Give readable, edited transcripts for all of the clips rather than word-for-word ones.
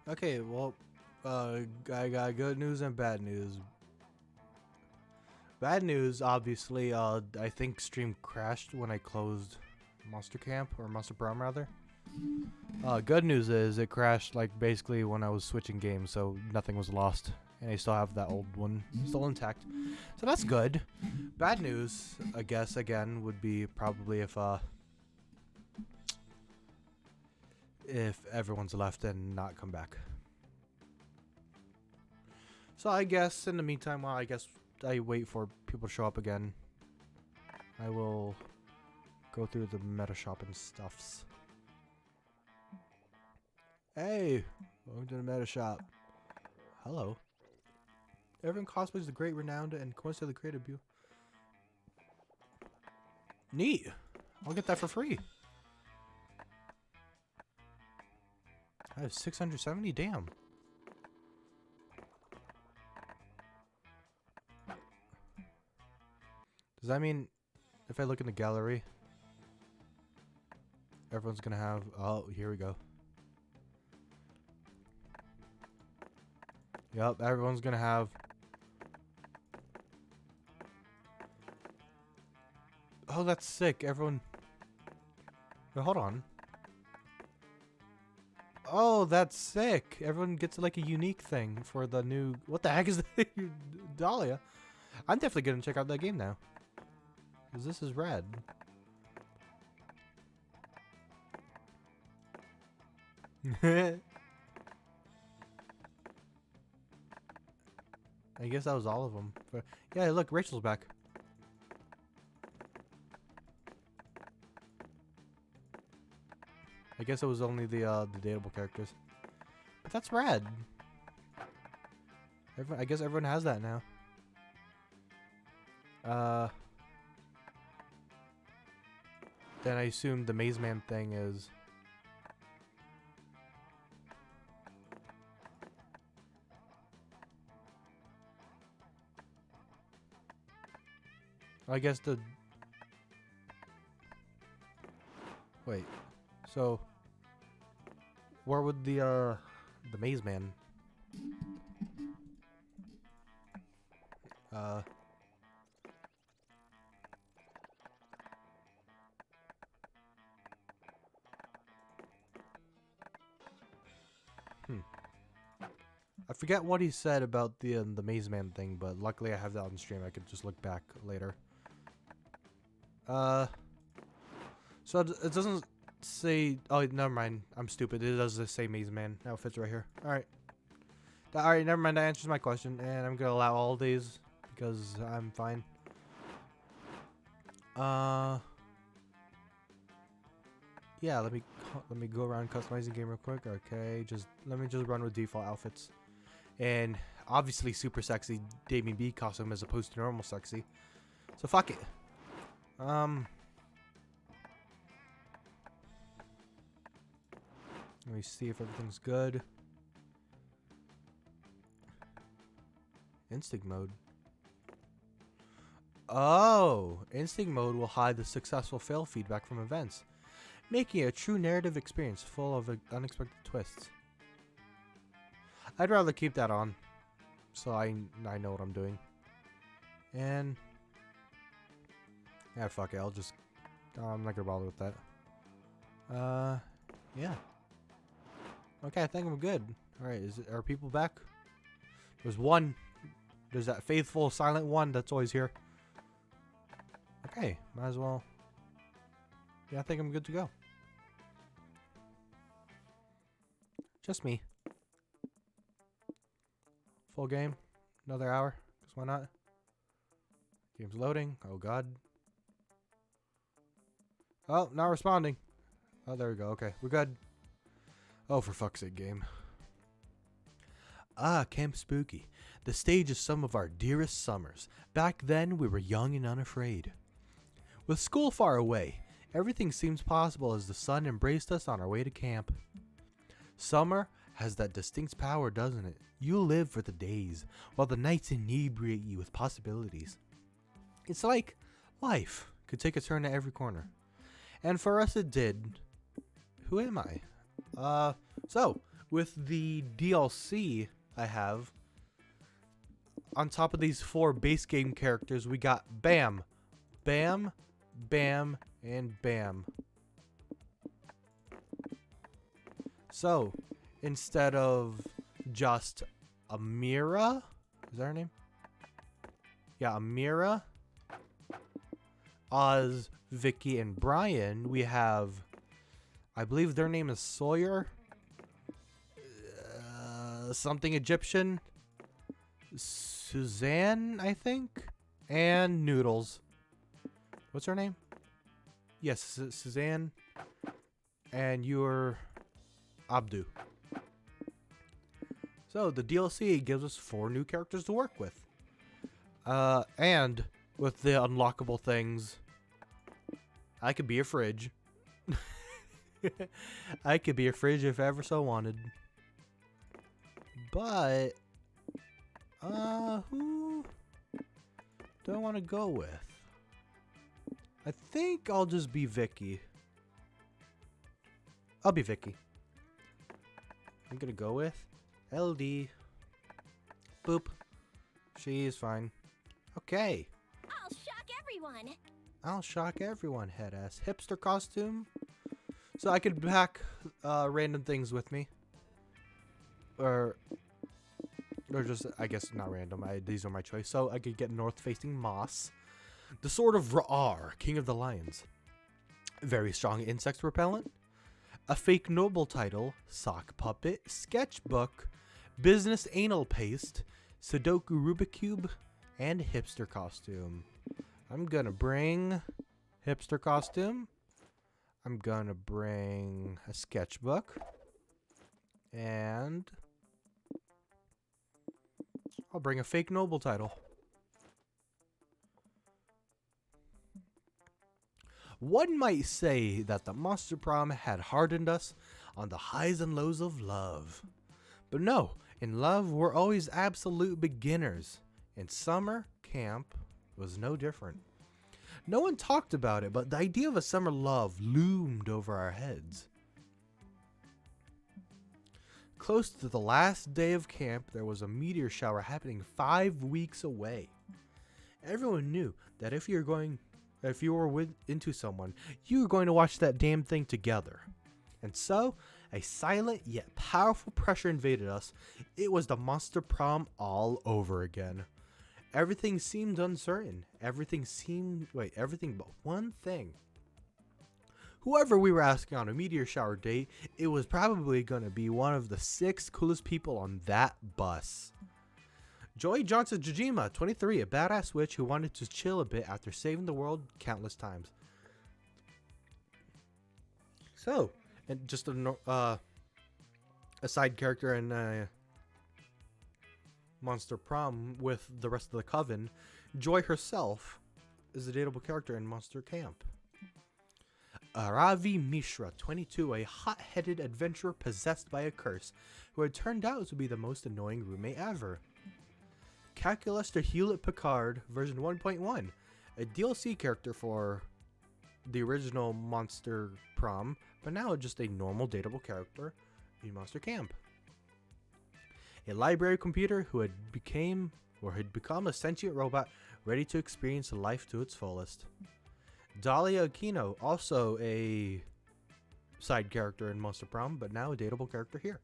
Okay, well, I got good news and bad news. Bad news, obviously, I think stream crashed when I closed Monster Camp, or Monster Prom rather. Good news is it crashed like basically when I was switching games, so nothing was lost. And I still have that old one still intact. So that's good. Bad news, I guess, again, would be probably if everyone's left and not come back. So I guess in the meantime, while I guess I wait for people to show up again, I will go through the meta shop and stuffs. Hey, welcome to the meta shop. Hello. Everyone cosplays the great, renowned, and coincidentally creative beauty. Neat. I'll get that for free. I have 670. Damn. Does that mean if I look in the gallery, everyone's gonna have? Oh, here we go. Yep, everyone's gonna have. Oh, that's sick. Everyone. Wait, hold on. Oh, that's sick. Everyone gets like a unique thing for the new. What the heck is that? Dahlia? I'm definitely gonna check out that game now. Because this is rad. I guess that was all of them. But yeah, look, Rachel's back. I guess it was only the dateable characters. But that's rad. I guess everyone has that now. Then I assume the Maze Man thing is. I guess the. Wait. So. Where would the Maze Man? I forget what he said about the Maze Man thing, but luckily I have that on stream. I could just look back later. So it doesn't say. Oh, never mind. I'm stupid. It does say Maze Man outfits right here. All right. All right. Never mind. That answers my question, and I'm gonna allow all these because I'm fine. Yeah. Let me go around customizing game real quick. Okay. Let me run with default outfits. And obviously super sexy Damien B costume as opposed to normal sexy. So fuck it. Let me see if everything's good. Instinct mode. Oh, instinct mode will hide the successful fail feedback from events, making it a true narrative experience full of unexpected twists. I'd rather keep that on, so I know what I'm doing. And yeah, fuck it. I'm not gonna bother with that. Yeah. Okay, I think I'm good. All right, are people back? There's one. There's that faithful silent one that's always here. Okay, might as well. Yeah, I think I'm good to go. Just me. Full game. Another hour. Because why not? Game's loading. Oh, God. Oh, not responding. Oh, there we go. Okay, we're good. Oh, for fuck's sake, game. Ah, Camp Spooky. The stage of some of our dearest summers. Back then, we were young and unafraid. With school far away, everything seems possible as the sun embraced us on our way to camp. Summer has that distinct power, doesn't it? You live for the days, while the nights inebriate you with possibilities. It's like life could take a turn at every corner. And for us it did. Who am I? So, with the DLC I have, on top of these 4 base game characters, we got Bam, Bam, Bam, and Bam. So, instead of just Amira, is that her name? Yeah, Amira, Oz, Vicky, and Brian, we have, I believe their name is Sawyer, something Egyptian, Suzanne, I think, and Noodles. What's her name? Yes, Suzanne, and you're Abdu. So the DLC gives us 4 new characters to work with. And with the unlockable things, I could be a fridge. I could be a fridge if I ever so wanted. But, who do I want to go with? I think I'll just be Vicky. I'll be Vicky. I'm gonna go with LD. Boop. She is fine. Okay. I'll shock everyone. I'll shock everyone, head ass. Hipster costume. So I could pack random things with me. Or just, I guess, not random. These are my choice. So I could get north-facing moss. The Sword of Ra'ar, King of the Lions. Very strong insect repellent. A fake noble title. Sock puppet. Sketchbook. Business anal paste. Sudoku Rubik Cube. And hipster costume. I'm gonna bring hipster costume. I'm gonna bring a sketchbook. And I'll bring a fake noble title. One might say that the Monster Prom had hardened us on the highs and lows of love. But no, in love we're always absolute beginners. And summer camp was no different. No one talked about it, but the idea of a summer love loomed over our heads. Close to the last day of camp, there was a meteor shower happening 5 weeks away. Everyone knew that if you were into someone, you were going to watch that damn thing together. And so, a silent yet powerful pressure invaded us. It was the Monster Prom all over again. Everything seemed uncertain. Everything but one thing. Whoever we were asking on a meteor shower date, it was probably going to be one of the 6 coolest people on that bus. Joy Johnson Jojima, 23, a badass witch who wanted to chill a bit after saving the world countless times. So, and just a side character in Monster Prom with the rest of the coven, Joy herself is a dateable character in Monster Camp. Ravi Mishra, 22, a hot-headed adventurer possessed by a curse, who had turned out to be the most annoying roommate ever. Calculus Hewlett Picard, version 1.1, a DLC character for the original Monster Prom, but now just a normal dateable character in Monster Camp. A library computer who had become a sentient robot ready to experience life to its fullest. Dahlia Aquino, also a side character in Monster Prom, but now a dateable character here.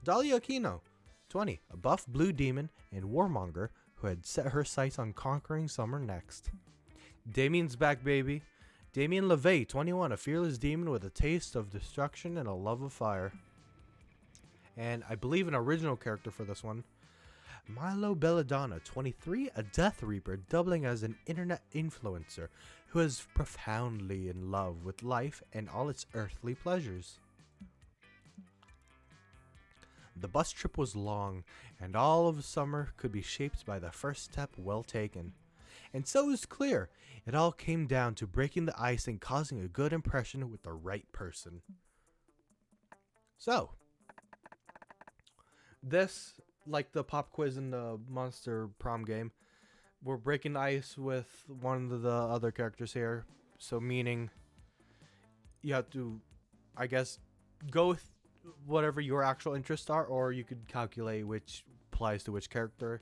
Dahlia Aquino, 20, a buff blue demon and warmonger who had set her sights on conquering summer next. Damien's back, baby. Damien LeVay, 21, a fearless demon with a taste of destruction and a love of fire. And I believe an original character for this one. Milo Belladonna, 23, a Death Reaper, doubling as an internet influencer who is profoundly in love with life and all its earthly pleasures. The bus trip was long, and all of summer could be shaped by the first step well taken. And so it was clear, it all came down to breaking the ice and causing a good impression with the right person. So, this, like the pop quiz in the Monster Prom game, we're breaking the ice with one of the other characters here. So meaning, you have to, I guess, go with whatever your actual interests are, or you could calculate which applies to which character.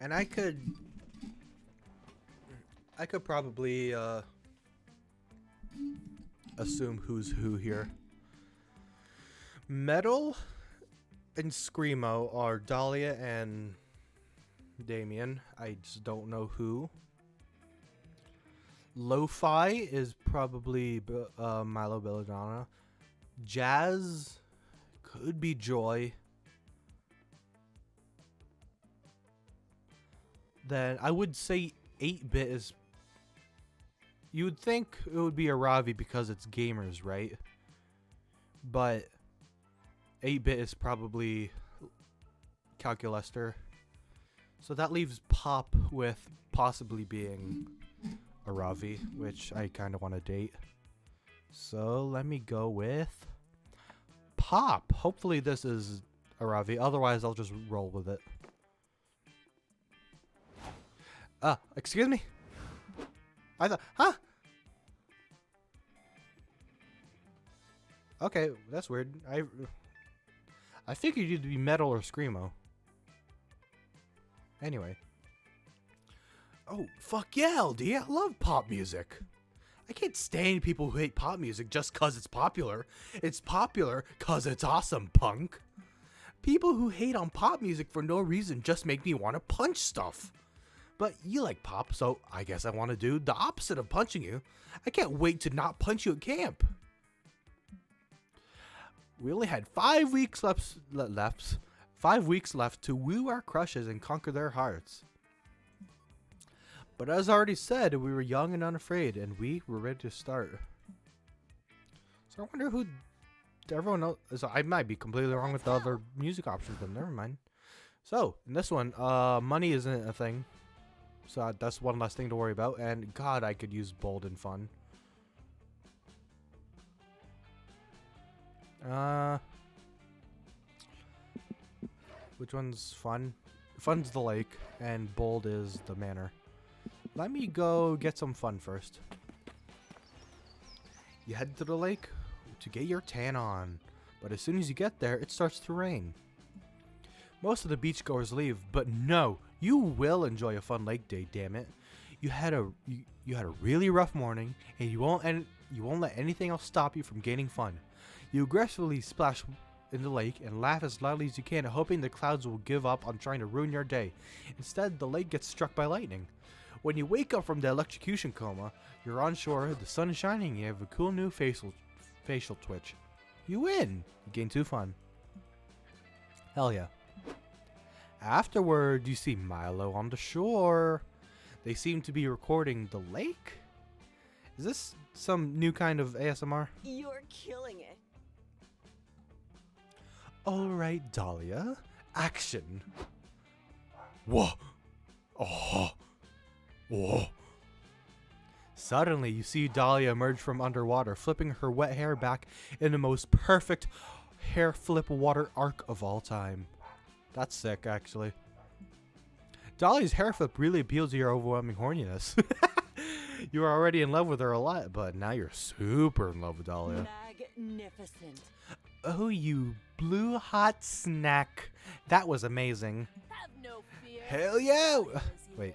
And I could probably assume who's who here. Metal and Screamo are Dahlia and Damien. I just don't know who. Lo-Fi is probably Milo Belladonna. Jazz could be Joy. Then I would say 8-bit is... You would think it would be Aravi because it's gamers, right? But 8-bit is probably Calculester. So that leaves Pop with possibly being Aravi, which I kind of want to date. So let me go with Pop. Hopefully this is Aravi. Otherwise, I'll just roll with it. Excuse me? I thought, huh? Okay, that's weird. I figured you'd be Metal or Screamo. Anyway. Oh, fuck yeah, LD. I love pop music. I can't stand people who hate pop music just cause it's popular. It's popular cause it's awesome, punk. People who hate on pop music for no reason just make me want to punch stuff. But you like pop, so I guess I want to do the opposite of punching you. I can't wait to not punch you at camp. We only had 5 weeks left. 5 weeks left to woo our crushes and conquer their hearts. But as already said, we were young and unafraid, and we were ready to start. So I wonder who everyone else. So I might be completely wrong with the other music options, but never mind. So in this one, money isn't a thing. So that's one less thing to worry about. And God, I could use bold and fun. Which one's fun? Fun's the lake, and bold is the manor. Let me go get some fun first. You head to the lake to get your tan on, but as soon as you get there, it starts to rain. Most of the beachgoers leave, but no, you will enjoy a fun lake day. Damn it! You had a really rough morning, and you won't let anything else stop you from gaining fun. You aggressively splash in the lake and laugh as loudly as you can, hoping the clouds will give up on trying to ruin your day. Instead, the lake gets struck by lightning. When you wake up from the electrocution coma, you're on shore, the sun is shining, you have a cool new facial twitch. You win! You gain 2 fun. Hell yeah. Afterward, you see Milo on the shore. They seem to be recording the lake? Is this some new kind of ASMR? You're killing it. Alright, Dahlia. Action. Whoa. Oh. Whoa. Suddenly, you see Dahlia emerge from underwater, flipping her wet hair back in the most perfect hair flip water arc of all time. That's sick, actually. Dahlia's hair flip really appeals to your overwhelming horniness. You were already in love with her a lot, but now you're super in love with Dahlia. Magnificent. Oh, you blue hot snack. That was amazing. Have no fear. Hell yeah. Wait.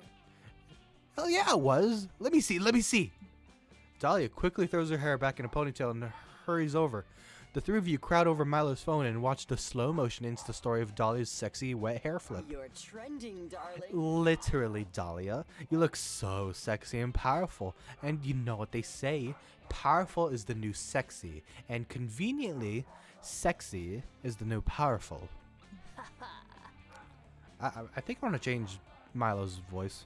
Hell yeah, it was. Let me see. Dahlia quickly throws her hair back in a ponytail and hurries over. The 3 of you crowd over Milo's phone and watch the slow motion Insta story of Dahlia's sexy wet hair flip. You're trending, darling. Literally, Dahlia. You look so sexy and powerful. And you know what they say. Powerful is the new sexy. And conveniently, sexy is the new powerful. I think I want to change Milo's voice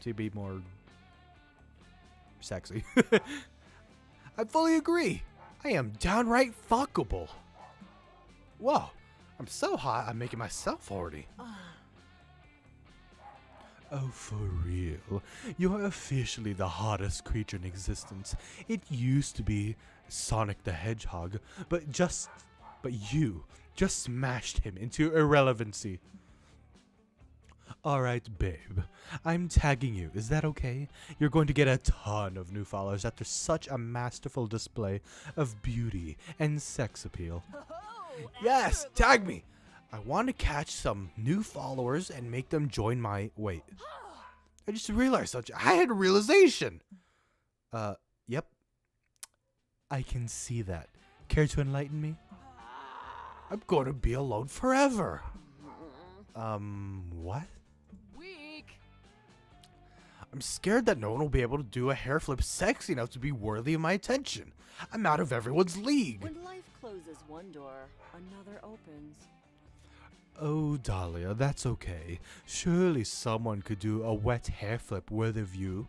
to be more sexy. I fully agree. I am downright fuckable. Whoa, I'm so hot I'm making myself horny. Oh, for real? You're officially the hottest creature in existence. It used to be Sonic the Hedgehog, but you just smashed him into irrelevancy. Alright, babe. I'm tagging you. Is that okay? You're going to get a ton of new followers after such a masterful display of beauty and sex appeal. Yes, tag me! I want to catch some new followers and make them join my... Wait. I just realized I had a realization! Yep. I can see that. Care to enlighten me? I'm going to be alone forever. What? Weak. I'm scared that no one will be able to do a hair flip sexy enough to be worthy of my attention. I'm out of everyone's league. When life closes one door, another opens. Oh, Dahlia, that's okay. Surely someone could do a wet hair flip worthy of you.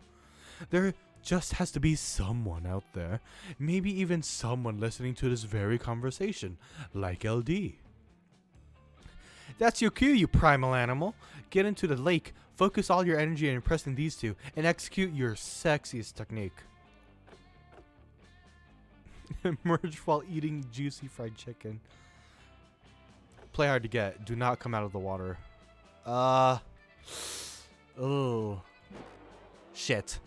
There just has to be someone out there. Maybe even someone listening to this very conversation, like LD. That's your cue, you primal animal. Get into the lake, focus all your energy on impressing these two, and execute your sexiest technique. Emerge while eating juicy fried chicken. Play hard to get. Do not come out of the water. Oh. Shit.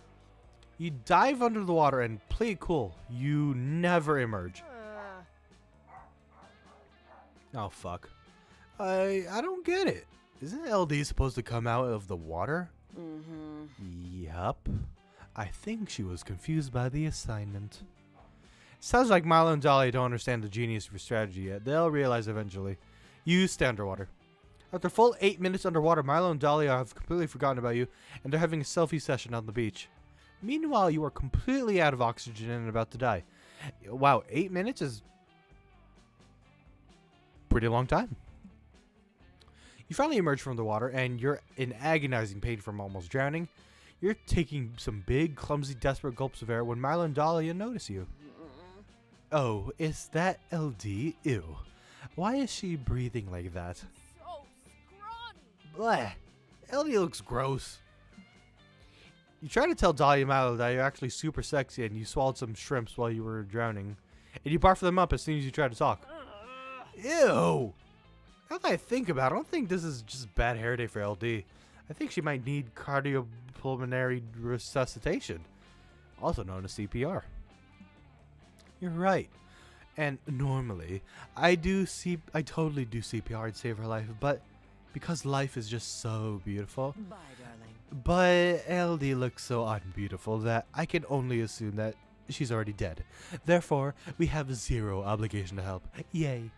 You dive under the water and play it cool. You never emerge. Oh, fuck. I don't get it. Isn't LD supposed to come out of the water? Mm-hmm. Yup. I think she was confused by the assignment. Sounds like Milo and Dahlia don't understand the genius of your strategy yet. They'll realize eventually. You stay underwater. After full 8 minutes underwater, Milo and Dahlia have completely forgotten about you, and they're having a selfie session on the beach. Meanwhile, you are completely out of oxygen and about to die. Wow, 8 minutes is pretty long time. You finally emerge from the water, and you're in agonizing pain from almost drowning. You're taking some big, clumsy, desperate gulps of air when Milo and Dahlia notice you. Oh, is that LD? Ew. Why is she breathing like that? So scrawny. Bleh. LD looks gross. You try to tell Dahlia and Milo that you're actually super sexy and you swallowed some shrimps while you were drowning. And you barf them up as soon as you try to talk. Ew! Now that I think about it, I don't think this is just bad hair day for LD. I think she might need cardiopulmonary resuscitation, also known as CPR. You're right. And normally, I totally do CPR to save her life, but because life is just so beautiful. Bye, darling. But LD looks so unbeautiful that I can only assume that she's already dead. Therefore, we have zero obligation to help. Yay.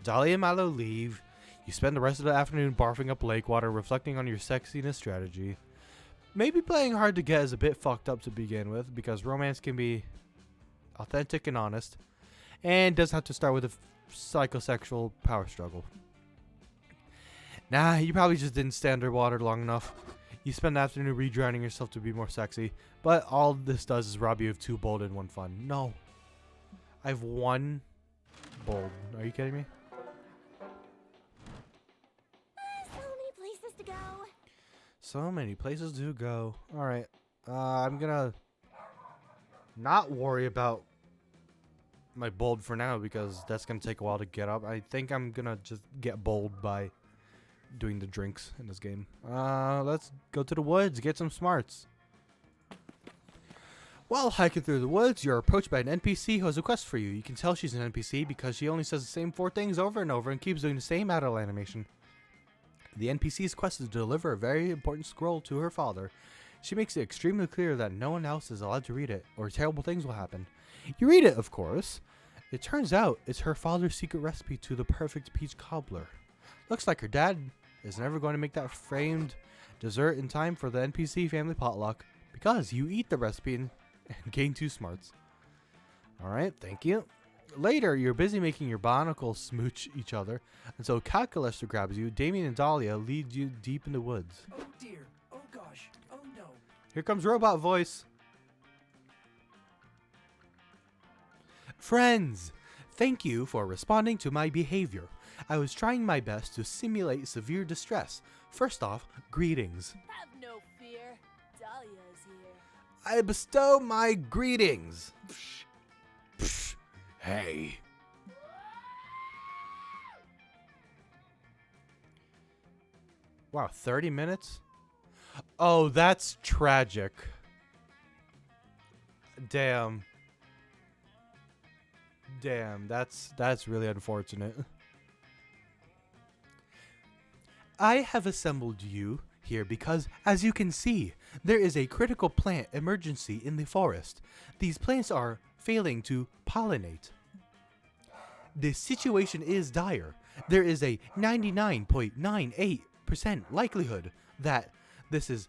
Dahlia and Milo leave. You spend the rest of the afternoon barfing up lake water, reflecting on your sexiness strategy. Maybe playing hard to get is a bit fucked up to begin with, because romance can be authentic and honest, and doesn't have to start with a psychosexual power struggle. Nah, you probably just didn't stay underwater long enough. You spend the afternoon re-drowning yourself to be more sexy, but all this does is rob you of 2 bold and 1 fun. No. I have 1 bold. Are you kidding me? So many places to go. So many places to go. Alright. I'm gonna not worry about my bold for now because that's gonna take a while to get up. I think I'm gonna just get bold by doing the drinks in this game. Let's go to the woods, get some smarts. While hiking through the woods, you're approached by an NPC who has a quest for you. You can tell she's an NPC because she only says the same 4 things over and over and keeps doing the same idle animation. The NPC's quest is to deliver a very important scroll to her father. She makes it extremely clear that no one else is allowed to read it, or terrible things will happen. You read it, of course. It turns out it's her father's secret recipe to the perfect peach cobbler. Looks like her dad is never going to make that framed dessert in time for the NPC family potluck, because you eat the recipe and gain 2 smarts. Alright, thank you. Later, you're busy making your barnacles smooch each other, and so Calculus grabs you. Damien and Dahlia lead you deep in the woods. Oh dear. Oh gosh. Oh no. Here comes robot voice. Friends, thank you for responding to my behavior. I was trying my best to simulate severe distress. First off, greetings. Have no fear. Dahlia is here. I bestow my greetings. Psh, psh, hey. Wow, 30 minutes? Oh, that's tragic. Damn. Damn, that's really unfortunate. I have assembled you here because, as you can see, there is a critical plant emergency in the forest. These plants are failing to pollinate. The situation is dire. There is a 99.98% likelihood that this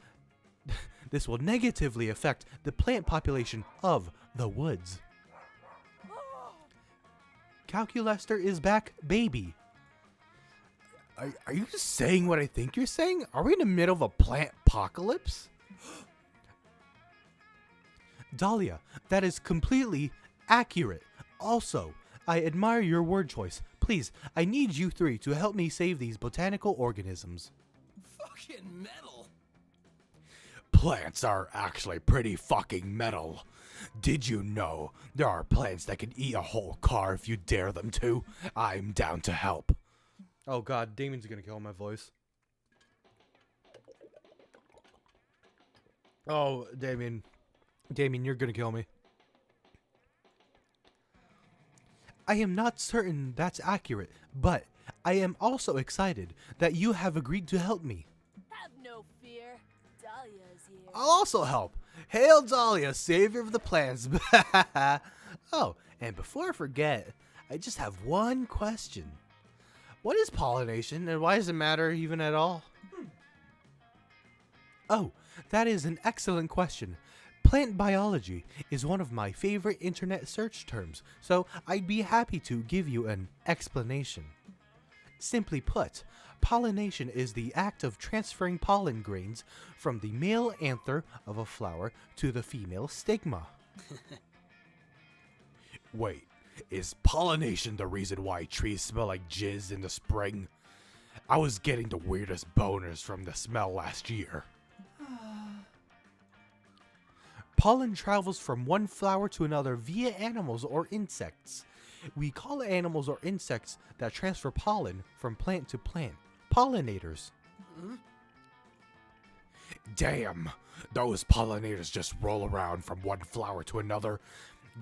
will negatively affect the plant population of the woods. Calculester is back, baby. Are you saying what I think you're saying? Are we in the middle of a plant apocalypse? Dahlia, that is completely accurate. Also, I admire your word choice. Please, I need you three to help me save these botanical organisms. Fucking metal. Plants are actually pretty fucking metal. Did you know there are plants that can eat a whole car if you dare them to? I'm down to help. Oh god, Damien's gonna kill my voice. Oh, Damien, you're gonna kill me. I am not certain that's accurate, but I am also excited that you have agreed to help me. Have no fear. Dahlia is here. I'll also help. Hail Dahlia, savior of the plants. Oh, and before I forget, I just have one question. What is pollination, and why does it matter even at all? Oh, that is an excellent question. Plant biology is one of my favorite internet search terms, so I'd be happy to give you an explanation. Simply put, pollination is the act of transferring pollen grains from the male anther of a flower to the female stigma. Wait, is pollination the reason why trees smell like jizz in the spring? I was getting the weirdest boners from the smell last year. Pollen travels from one flower to another via animals or insects. We call animals or insects that transfer pollen from plant to plant pollinators. Damn, those pollinators just roll around from one flower to another,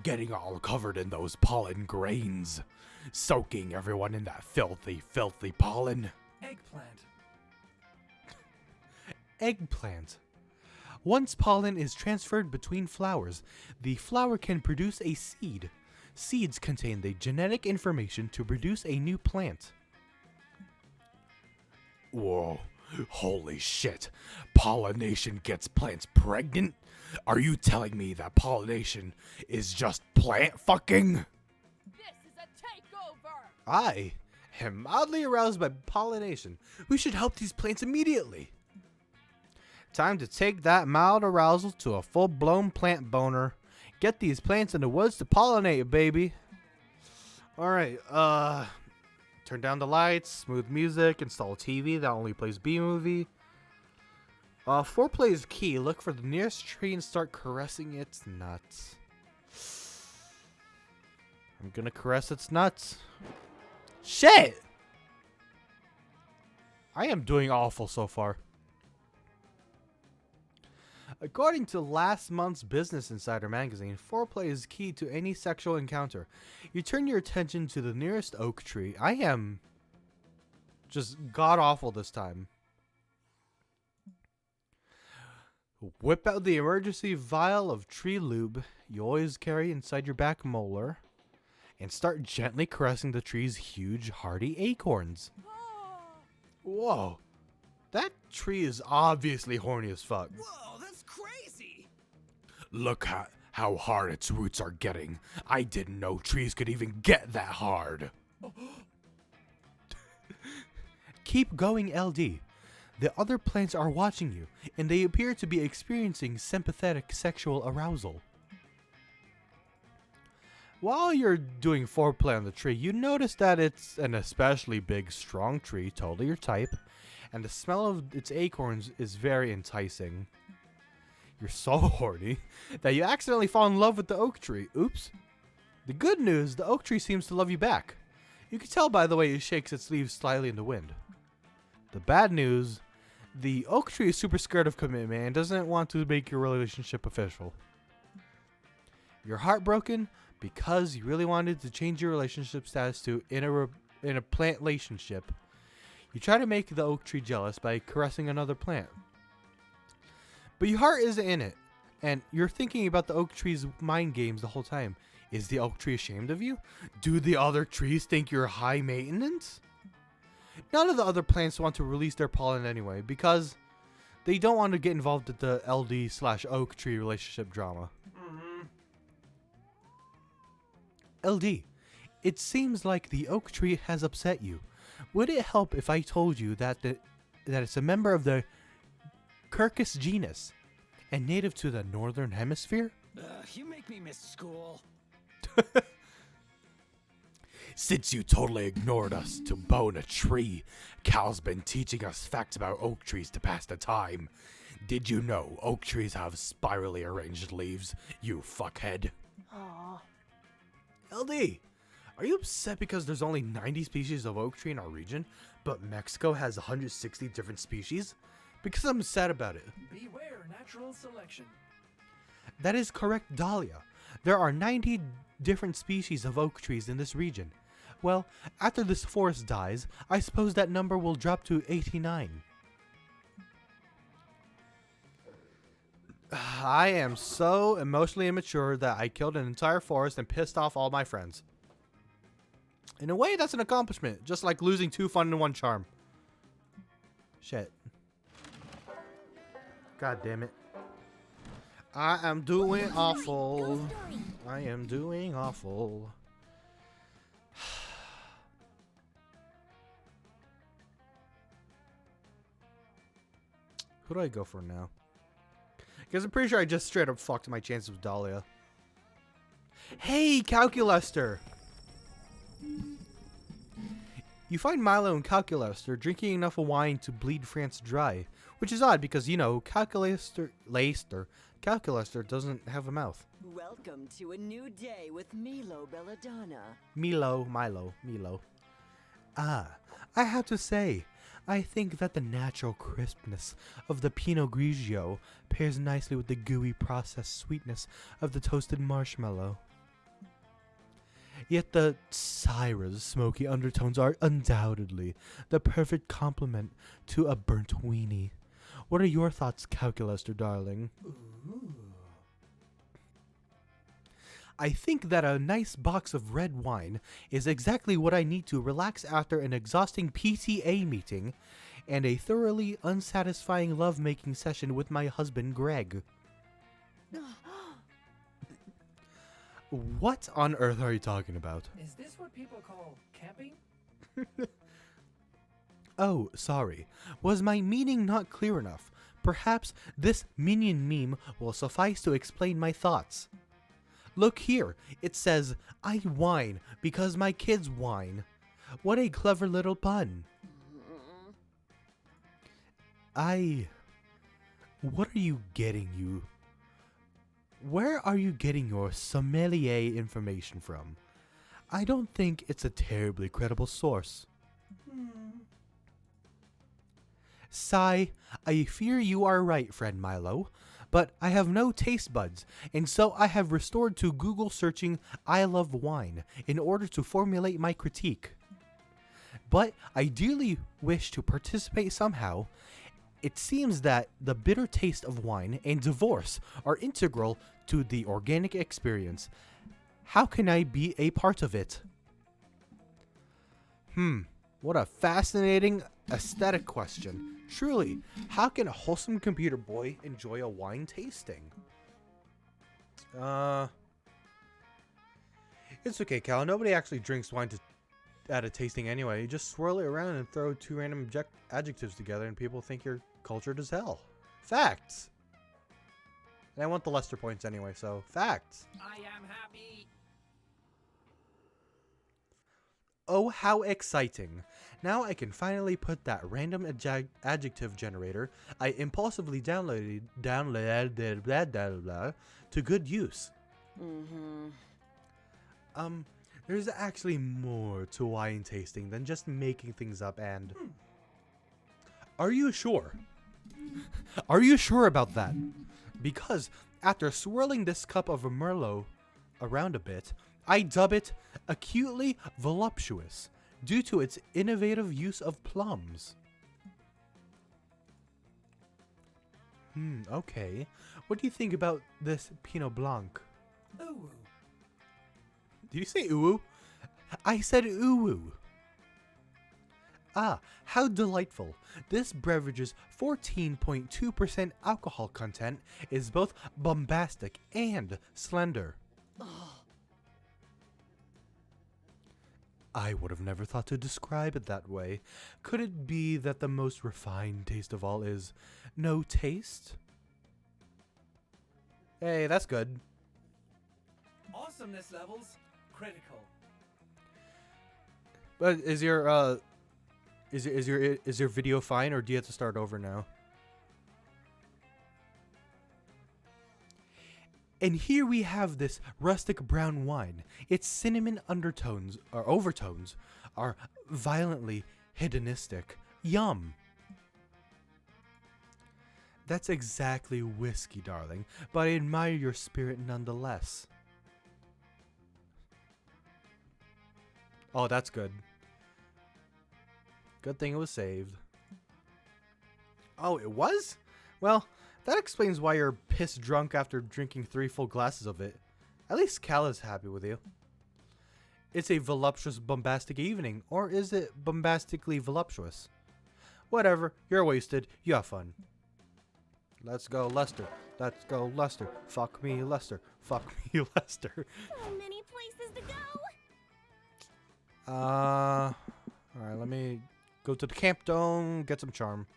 getting all covered in those pollen grains, soaking everyone in that filthy, filthy pollen. Eggplant. Eggplant. Once pollen is transferred between flowers, the flower can produce a seed. Seeds contain the genetic information to produce a new plant. Whoa, holy shit. Pollination gets plants pregnant? Are you telling me that pollination is just plant fucking? This is a takeover. I am oddly aroused by pollination. We should help these plants immediately. Time to take that mild arousal to a full-blown plant boner. Get these plants in the woods to pollinate, baby. Alright, turn down the lights, smooth music, install a TV that only plays B-movie. Foreplay is key. Look for the nearest tree and start caressing its nuts. I'm gonna caress its nuts. Shit! I am doing awful so far. According to last month's Business Insider magazine, foreplay is key to any sexual encounter. You turn your attention to the nearest oak tree. I am just god-awful this time. Whip out the emergency vial of tree lube you always carry inside your back molar and start gently caressing the tree's huge, hardy acorns. Whoa. That tree is obviously horny as fuck. Whoa, that's crazy. Look at how hard its roots are getting. I didn't know trees could even get that hard. Keep going, LD. The other plants are watching you, and they appear to be experiencing sympathetic sexual arousal. While you're doing foreplay on the tree, you notice that it's an especially big, strong tree, totally your type, and the smell of its acorns is very enticing. You're so horny that you accidentally fall in love with the oak tree. Oops. The good news, the oak tree seems to love you back. You can tell by the way it shakes its leaves slightly in the wind. The bad news, The oak tree is super scared of commitment and doesn't want to make your relationship official. You're heartbroken because you really wanted to change your relationship status to in a plant relationship. You try to make the oak tree jealous by caressing another plant. But your heart isn't in it, and you're thinking about the oak tree's mind games the whole time. Is the oak tree ashamed of you? Do the other trees think you're high maintenance? None of the other plants want to release their pollen anyway, because they don't want to get involved with the LD/oak tree relationship drama. LD, it seems like the oak tree has upset you. Would it help if I told you that it's a member of the Quercus genus and native to the northern hemisphere? You make me miss school. Since you totally ignored us to bone a tree, Cal's been teaching us facts about oak trees to pass the time. Did you know oak trees have spirally arranged leaves, you fuckhead? Aw. LD, are you upset because there's only 90 species of oak tree in our region, but Mexico has 160 different species? Because I'm sad about it. Beware natural selection. That is correct, Dahlia. There are 90 different species of oak trees in this region. Well, after this forest dies, I suppose that number will drop to 89. I am so emotionally immature that I killed an entire forest and pissed off all my friends. In a way, that's an accomplishment, just like losing 2 fun and 1 charm. Shit. God damn it. I am doing awful. I am doing awful. Who do I go for now? Because I'm pretty sure I just straight up fucked my chances with Dahlia. Hey, Calculester! You find Milo and Calculester drinking enough wine to bleed France dry. Which is odd because, you know, Calculester doesn't have a mouth. Welcome to a new day with Milo Belladonna. Milo. Ah, I have to say, I think that the natural crispness of the Pinot Grigio pairs nicely with the gooey processed sweetness of the toasted marshmallow. Yet the Syra's smoky undertones are undoubtedly the perfect complement to a burnt weenie. What are your thoughts, Calculester, darling? I think that a nice box of red wine is exactly what I need to relax after an exhausting PTA meeting and a thoroughly unsatisfying lovemaking session with my husband, Greg. What on earth are you talking about? Is this what people call camping? Oh, sorry. Was my meaning not clear enough? Perhaps this minion meme will suffice to explain my thoughts. Look here, it says, I whine because my kids whine. What a clever little pun. What are you getting, you? Where are you getting your sommelier information from? I don't think it's a terribly credible source. Sigh, I fear you are right, friend Milo. But I have no taste buds, and so I have restored to Google searching I love wine in order to formulate my critique. But I dearly wish to participate somehow. It seems that the bitter taste of wine and divorce are integral to the organic experience. How can I be a part of it? What a fascinating aesthetic question. Truly, how can a wholesome computer boy enjoy a wine tasting? It's okay, Cal. Nobody actually drinks wine at a tasting anyway. You just swirl it around and throw 2 random adjectives together and people think you're cultured as hell. Facts. And I want the Lester points anyway, so facts. I am happy. Oh, how exciting. Now I can finally put that random adjective generator I impulsively downloaded to good use. There's actually more to wine tasting than just making things up and... Are you sure? Are you sure about that? Because after swirling this cup of a Merlot around a bit, I dub it acutely voluptuous due to its innovative use of plums. Okay. What do you think about this Pinot Blanc? Ooh. Did you say ooh? I said ooh. Ah, how delightful. This beverage's 14.2% alcohol content is both bombastic and slender. I would have never thought to describe it that way. Could it be that the most refined taste of all is no taste? Hey, that's good. Awesomeness levels critical. But is your video fine, or do you have to start over now? And here we have this rustic brown wine. Its cinnamon undertones or overtones are violently hedonistic. Yum. That's exactly whiskey, darling, but I admire your spirit nonetheless. Oh, that's good. Good thing it was saved. Oh, it was? Well, that explains why you're piss drunk after drinking 3 full glasses of it. At least Cal is happy with you. It's a voluptuous, bombastic evening, or is it bombastically voluptuous? Whatever, you're wasted, you have fun. Let's go, Lester. Let's go, Lester. Fuck me, Lester. Fuck me, Lester. So many places to go. Alright, let me go to the camp dome, get some charm.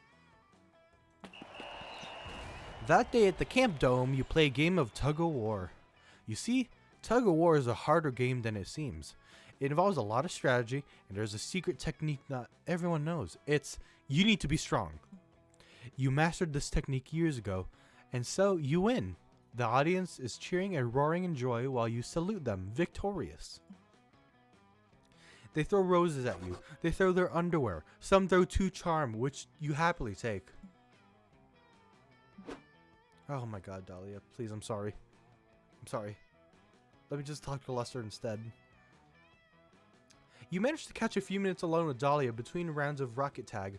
That day at the camp dome, you play a game of tug of war. You see, tug of war is a harder game than it seems. It involves a lot of strategy, and there's a secret technique that everyone knows. It's, you need to be strong. You mastered this technique years ago, and so you win. The audience is cheering and roaring in joy while you salute them, victorious. They throw roses at you. They throw their underwear. Some throw 2 charm, which you happily take. Oh my god, Dahlia. Please, I'm sorry. I'm sorry. Let me just talk to Lester instead. You managed to catch a few minutes alone with Dahlia between rounds of rocket tag,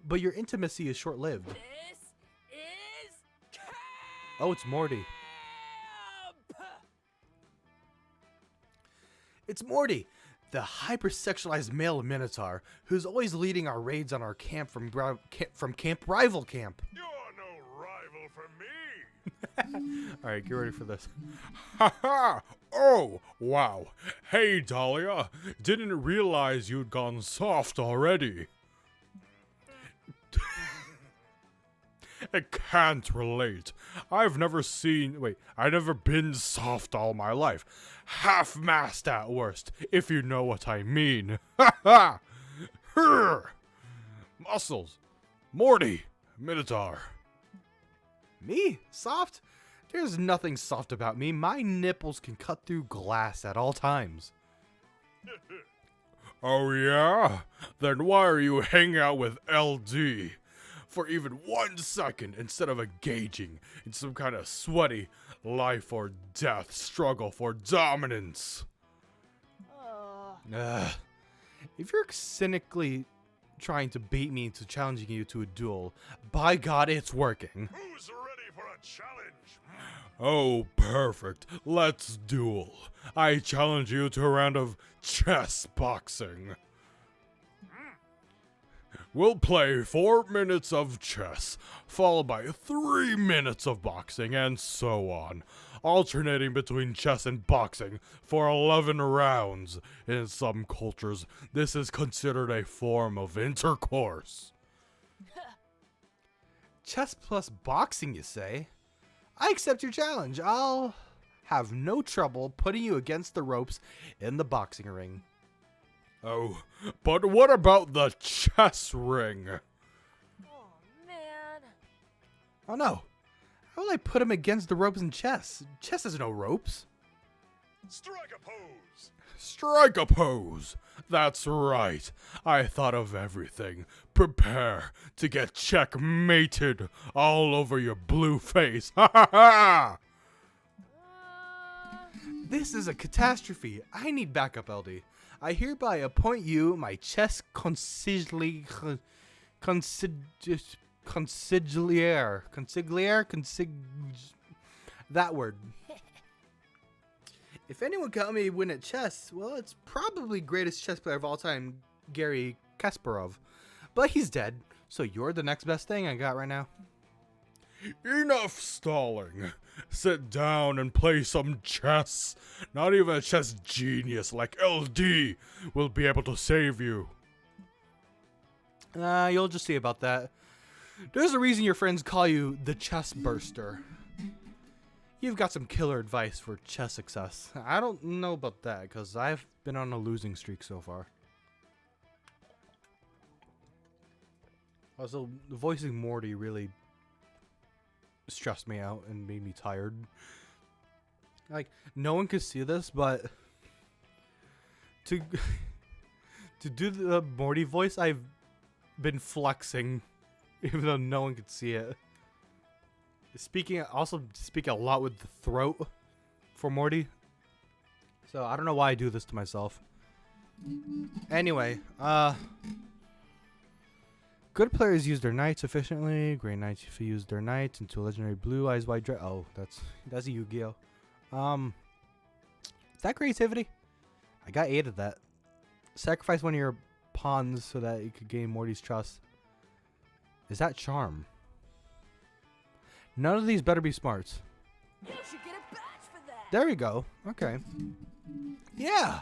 but your intimacy is short-lived. This is camp! Oh, it's Morty. It's Morty, the hypersexualized male Minotaur, who's always leading our raids on our camp from Camp Rival Camp. You're no rival for me. Alright, get ready for this. Haha! Oh, wow. Hey, Dahlia. Didn't realize you'd gone soft already. I can't relate. I've never been soft all my life. Half-mast at worst, if you know what I mean. Ha ha! Muscles. Morty. Minotaur. Me? Soft? There's nothing soft about me. My nipples can cut through glass at all times. Oh yeah? Then why are you hanging out with LD? For even 1 second instead of engaging in some kind of sweaty life or death struggle for dominance. If you're cynically trying to bait me into challenging you to a duel, by God, it's working. Who's ready for a challenge? Oh, perfect. Let's duel. I challenge you to a round of chess boxing. We'll play 4 minutes of chess, followed by 3 minutes of boxing, and so on, alternating between chess and boxing for 11 rounds. In some cultures, this is considered a form of intercourse. Chess plus boxing, you say? I accept your challenge. I'll have no trouble putting you against the ropes in the boxing ring. Oh, but what about the chess ring? Oh, man. Oh no. How will I put him against the ropes in chess? Chess has no ropes. Strike a pose. Strike a pose. That's right. I thought of everything. Prepare to get checkmated all over your blue face. Ha ha ha! This is a catastrophe. I need backup, LD. I hereby appoint you my chess consigliere. That word. If anyone can help me win at chess, well, it's probably greatest chess player of all time, Garry Kasparov. But he's dead, so you're the next best thing I got right now. Enough stalling. Sit down and play some chess. Not even a chess genius like LD will be able to save you. You'll just see about that. There's a reason your friends call you the chess burster. You've got some killer advice for chess success. I don't know about that, because I've been on a losing streak so far. Also, voicing Morty really stressed me out and made me tired. Like, no one could see this, but to do the Morty voice, I've been flexing, even though no one could see it. Also speak a lot with the throat for Morty. So I don't know why I do this to myself. Anyway, good players use their knights efficiently. Great knights use their knights into a legendary blue eyes white dragon. Oh, that's a Yu-Gi-Oh. Is that creativity? I got 8 of that. Sacrifice one of your pawns so that you could gain Morty's trust. Is that charm? None of these better be smarts. You should get a badge for that. There we go. Okay. Yeah.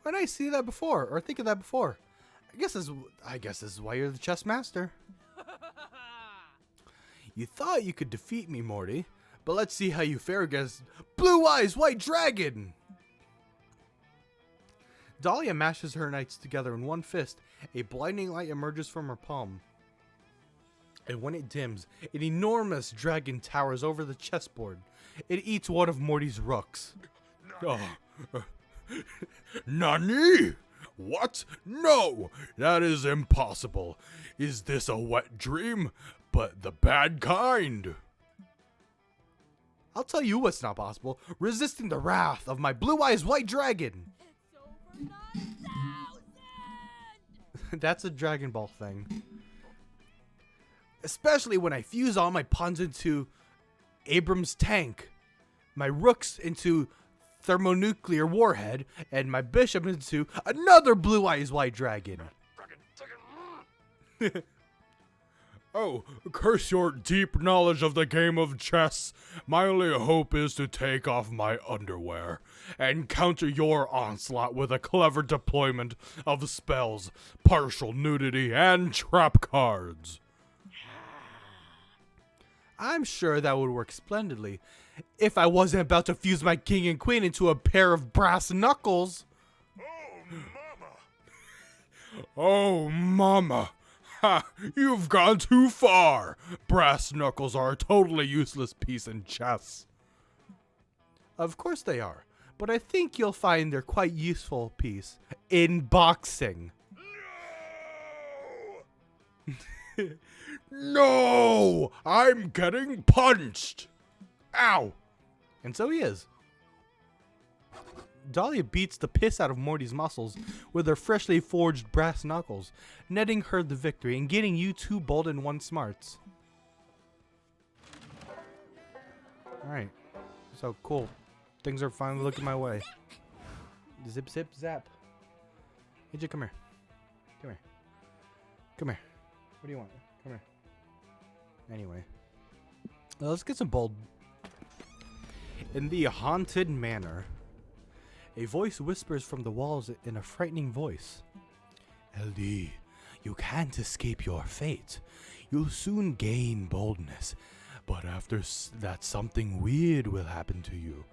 Why didn't I see that before or think of that before? I guess this is why you're the chess master. You thought you could defeat me, Morty, but let's see how you fare against Blue Eyes White Dragon. Dahlia mashes her knights together in one fist. A blinding light emerges from her palm. And when it dims, an enormous dragon towers over the chessboard. It eats one of Morty's rooks. Nani? What? No, that is impossible. Is this a wet dream? But the bad kind. I'll tell you what's not possible. Resisting the wrath of my Blue Eyes White Dragon. It's over 9,000. That's a Dragon Ball thing. Especially when I fuse all my pawns into Abrams' tank, my rooks into thermonuclear warhead, and my bishop into another Blue Eyes White Dragon. Oh, curse your deep knowledge of the game of chess. My only hope is to take off my underwear and counter your onslaught with a clever deployment of spells, partial nudity, and trap cards. I'm sure that would work splendidly if I wasn't about to fuse my king and queen into a pair of brass knuckles. Oh, mama. Ha! You've gone too far. Brass knuckles are a totally useless piece in chess. Of course they are, but I think you'll find they're quite useful piece in boxing. No! No! I'm getting punched! Ow! And so he is. Dahlia beats the piss out of Morty's muscles with her freshly forged brass knuckles, netting her the victory and getting you 2 bold and 1 smarts. Alright. So cool. Things are finally looking my way. Zip, zip, zap. AJ, come here. Come here. Come here. What do you want? Come here. Anyway. Let's get some bold. In the haunted manor, a voice whispers from the walls in a frightening voice. LD, you can't escape your fate. You'll soon gain boldness, but after that something weird will happen to you.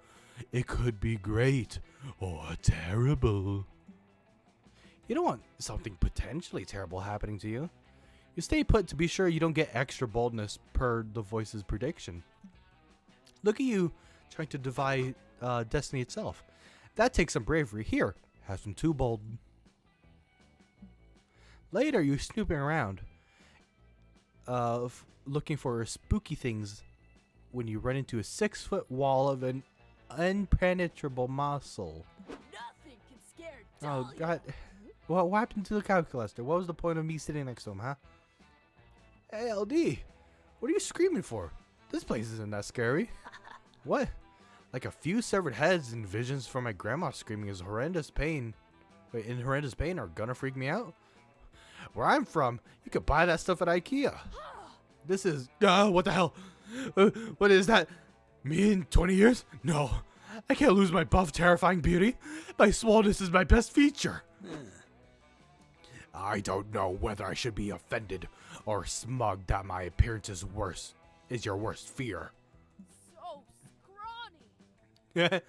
It could be great or terrible. You don't want something potentially terrible happening to you. You stay put to be sure you don't get extra boldness per the voice's prediction. Look at you trying to defy destiny itself. That takes some bravery. Here, Has been too bold. Later, you're snooping around, looking for spooky things when you run into a 6-foot wall of an impenetrable muscle. Nothing can scare Oh, Dahlia. God. What happened to the calculator? What was the point of me sitting next to him, huh? Hey, LD, what are you screaming for? This place isn't that scary. What? Like a few severed heads and visions from my grandma screaming is horrendous pain. Wait, in horrendous pain are gonna freak me out? Where I'm from, you could buy that stuff at IKEA. This is... what the hell? What is that? Me in 20 years? No. I can't lose my buff, terrifying beauty. My smallness is my best feature. I don't know whether I should be offended or smug that my appearance is your worst fear. So scrawny.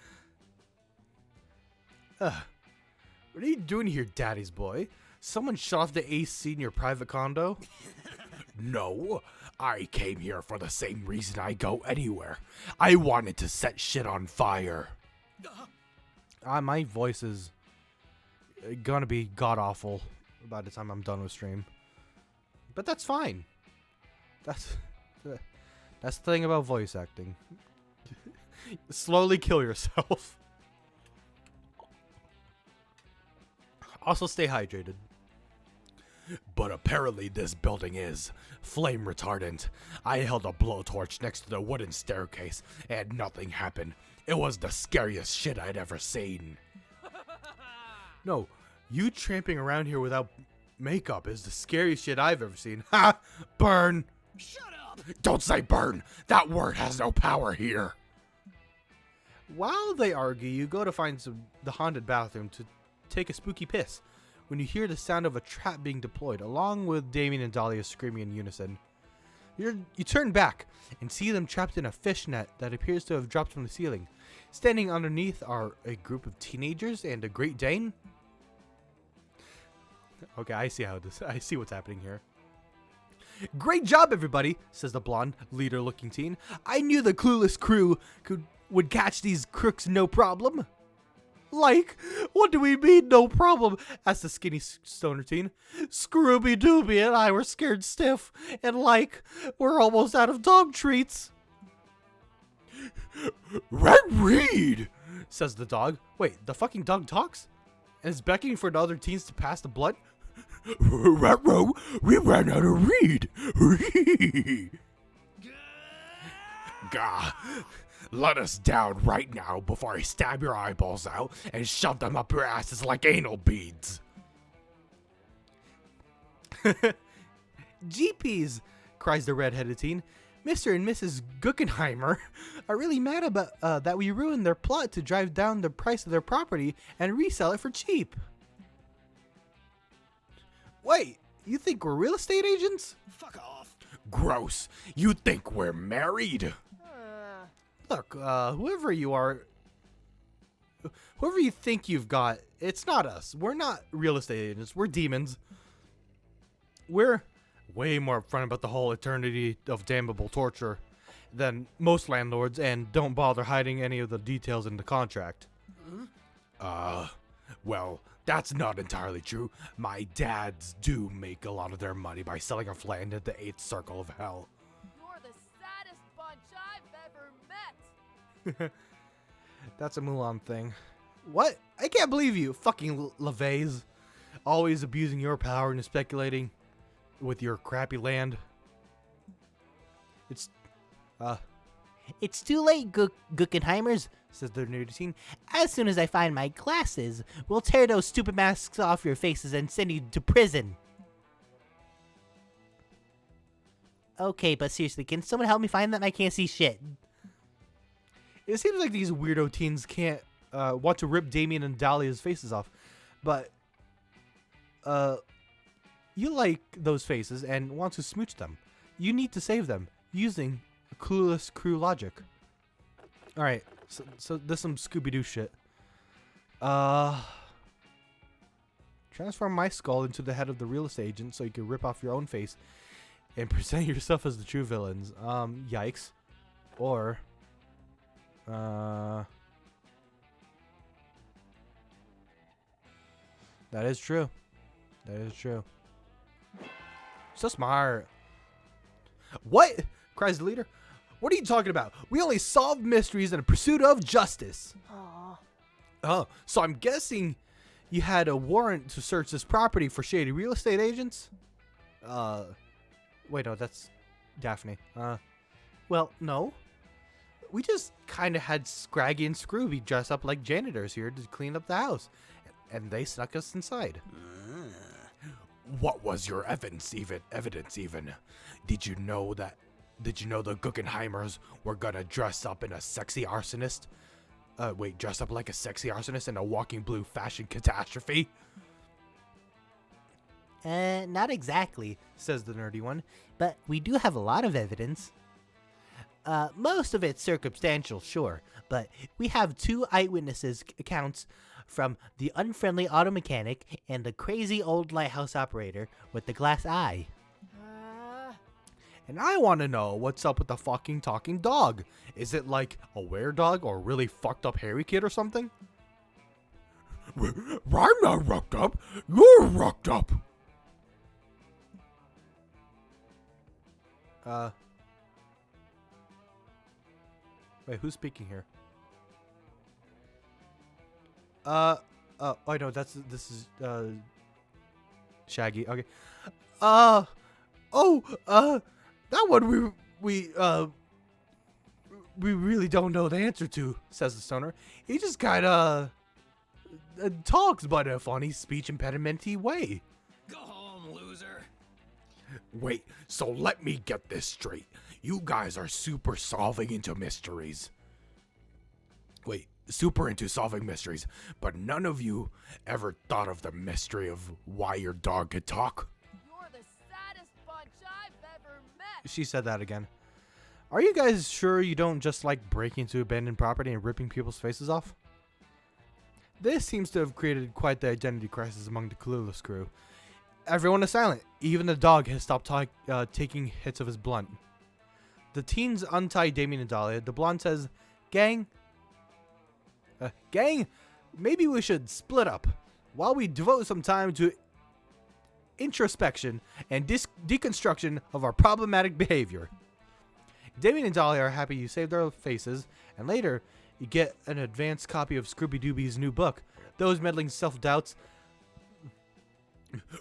What are you doing here, daddy's boy? Someone shut off the AC in your private condo? No, I came here for the same reason I go anywhere. I wanted to set shit on fire. My voice is gonna be god-awful by the time I'm done with stream. But that's fine. That's the thing about voice acting. Slowly kill yourself. Also stay hydrated. But apparently this building is flame retardant. I held a blowtorch next to the wooden staircase and nothing happened. It was the scariest shit I'd ever seen. No, you tramping around here without makeup is the scariest shit I've ever seen. Ha! Burn! Shut up. Don't say burn. That word has no power here. While they argue, you go to find the haunted bathroom to take a spooky piss when you hear the sound of a trap being deployed, along with Damien and Dahlia screaming in unison. You turn back and see them trapped in a fishnet that appears to have dropped from the ceiling. Standing underneath are a group of teenagers and a Great Dane. Okay, I see what's happening here. Great job, everybody, says the blonde, leader-looking teen. I knew the clueless crew would catch these crooks no problem. Like, what do we mean, no problem? Asked the skinny stoner teen. Scrooby Dooby and I were scared stiff, and like, we're almost out of dog treats. Red Reed, says the dog. Wait, the fucking dog talks? And is beckoning for the other teens to pass the blunt? Retro, we ran out of Reed. Gah. Let us down right now before I stab your eyeballs out and shove them up your asses like anal beads. Jeepies, cries the red-headed teen. Mr. and Mrs. Guggenheimer are really mad about that we ruined their plot to drive down the price of their property and resell it for cheap. Wait, you think we're real estate agents? Fuck off. Gross. You think we're married? Look, whoever you are, whoever you think you've got, it's not us. We're not real estate agents. We're demons. We're way more upfront about the whole eternity of damnable torture than most landlords and don't bother hiding any of the details in the contract. Well, that's not entirely true. My dads do make a lot of their money by selling off land at the 8th circle of hell. You're the saddest bunch I've ever met. That's a Mulan thing. What? I can't believe you, fucking LeVays. Always abusing your power and speculating with your crappy land. It's too late, Guggenheimers, says the nerdy teen. As soon as I find my glasses, we'll tear those stupid masks off your faces and send you to prison. Okay, but seriously, can someone help me find them? I can't see shit. It seems like these weirdo teens can't want to rip Damien and Dahlia's faces off, but you like those faces and want to smooch them. You need to save them using clueless crew logic. All right, so there's some Scooby-Doo shit. Transform my skull into the head of the real estate agent so you can rip off your own face and present yourself as the true villains. Yikes. Or That is true. That is true. So smart. What? Cries the leader. What are you talking about? We only solve mysteries in a pursuit of justice. Aw. Oh, so I'm guessing you had a warrant to search this property for shady real estate agents? Wait, no, that's Daphne. Well, no. We just kind of had Scraggy and Scrooby dress up like janitors here to clean up the house. And they snuck us inside. What was your evidence even? Did you know the Guggenheimers were gonna dress up in a sexy arsonist? Dress up like a sexy arsonist in a walking blue fashion catastrophe? Not exactly, Says the nerdy one. but we do have a lot of evidence. Most of it's circumstantial, sure, but we have 2 eyewitnesses accounts from the unfriendly auto mechanic and the crazy old lighthouse operator with the glass eye. And I want to know what's up with the fucking talking dog. Is it like a were-dog or a really fucked up hairy kid or something? I'm not rocked up. You're rocked up. Wait, who's speaking here? Oh no, this is Shaggy. Okay. That one we really don't know the answer to, says the stoner. He just kind of talks, but in a funny speech impediment-y way. Go home, loser. Wait, so let me get this straight. You guys are super into solving mysteries, but none of you ever thought of the mystery of why your dog could talk? You're the saddest bunch I've ever met. She said that again. Are you guys sure you don't just like breaking into abandoned property and ripping people's faces off? This seems to have created quite the identity crisis among the clueless crew. Everyone is silent. Even the dog has stopped taking hits of his blunt. The teens untie Damien and Dahlia. The blonde says, Gang, maybe we should split up while we devote some time to introspection and deconstruction of our problematic behavior. Damien and Dahlia are happy you saved their faces, and later you get an advanced copy of Scooby-Dooby's new book. Those meddling self-doubts.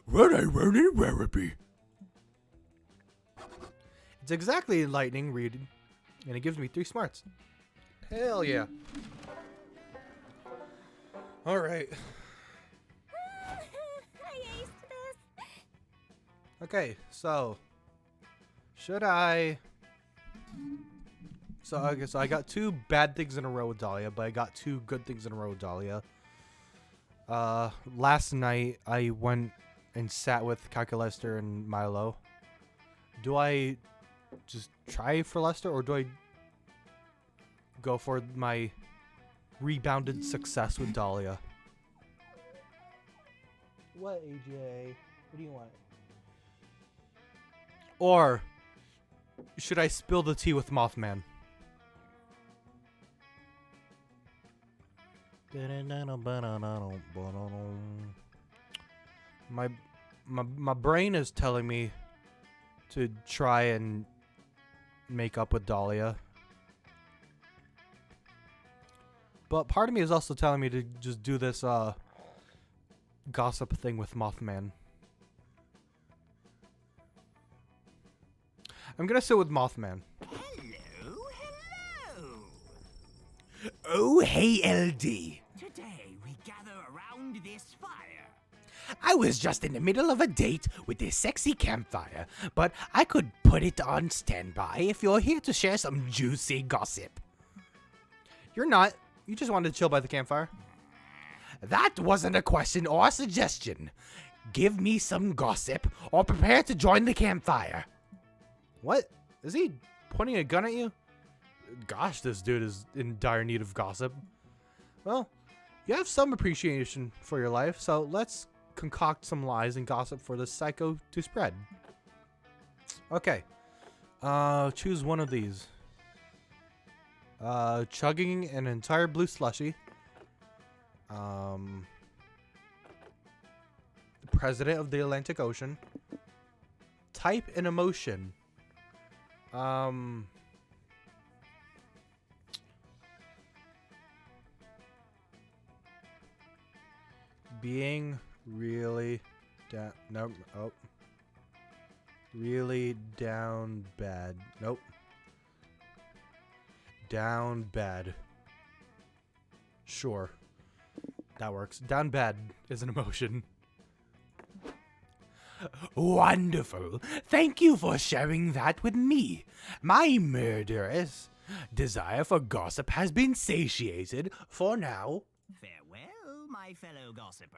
Where it be? It's exactly enlightening reading, and it gives me 3 smarts. Hell yeah. Alright. I aced this. Okay, so should I? So I got 2 bad things in a row with Dahlia, but I got 2 good things in a row with Dahlia. Last night I went and sat with Calculester and Milo. Do I just try for Lester, or do I go for my rebounded success with Dahlia? What, AJ? What do you want? Or should I spill the tea with Mothman? My brain is telling me to try and make up with Dahlia. But part of me is also telling me to just do this gossip thing with Mothman. I'm gonna sit with Mothman. Hello. Oh, hey, LD. Today we gather around this fire. I was just in the middle of a date with this sexy campfire, but I could put it on standby if you're here to share some juicy gossip. You're not. You just wanted to chill by the campfire. That wasn't a question or a suggestion. Give me some gossip or prepare to join the campfire. What? Is he pointing a gun at you? Gosh, this dude is in dire need of gossip. Well, you have some appreciation for your life, so let's concoct some lies and gossip for this psycho to spread. Okay. Choose one of these. Chugging an entire blue slushie. president of the Atlantic Ocean. Type an emotion. Being really down. Nope. Oh. Really down bad. Nope. Down bad. Sure. That works. Down bad is an emotion. Wonderful. Thank you for sharing that with me. My murderous desire for gossip has been satiated for now. Farewell, my fellow gossiper.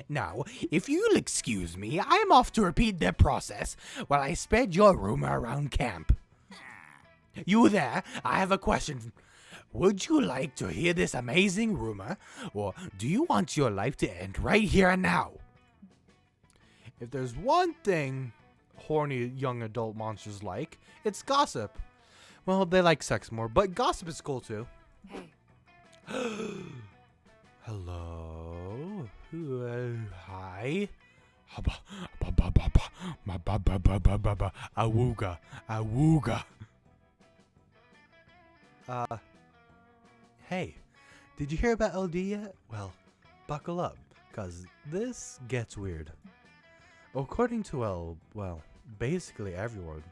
Now, if you'll excuse me, I am off to repeat the process while I spread your rumor around camp. You there? I have a question. Would you like to hear this amazing rumor, or do you want your life to end right here and now? If there's one thing horny young adult monsters like, it's gossip. Well, they like sex more, but gossip is cool too. Hey, Hello? Hi? Awooga. Awooga. Hey, did you hear about LD yet? Well, buckle up, cause this gets weird. According to basically everyone,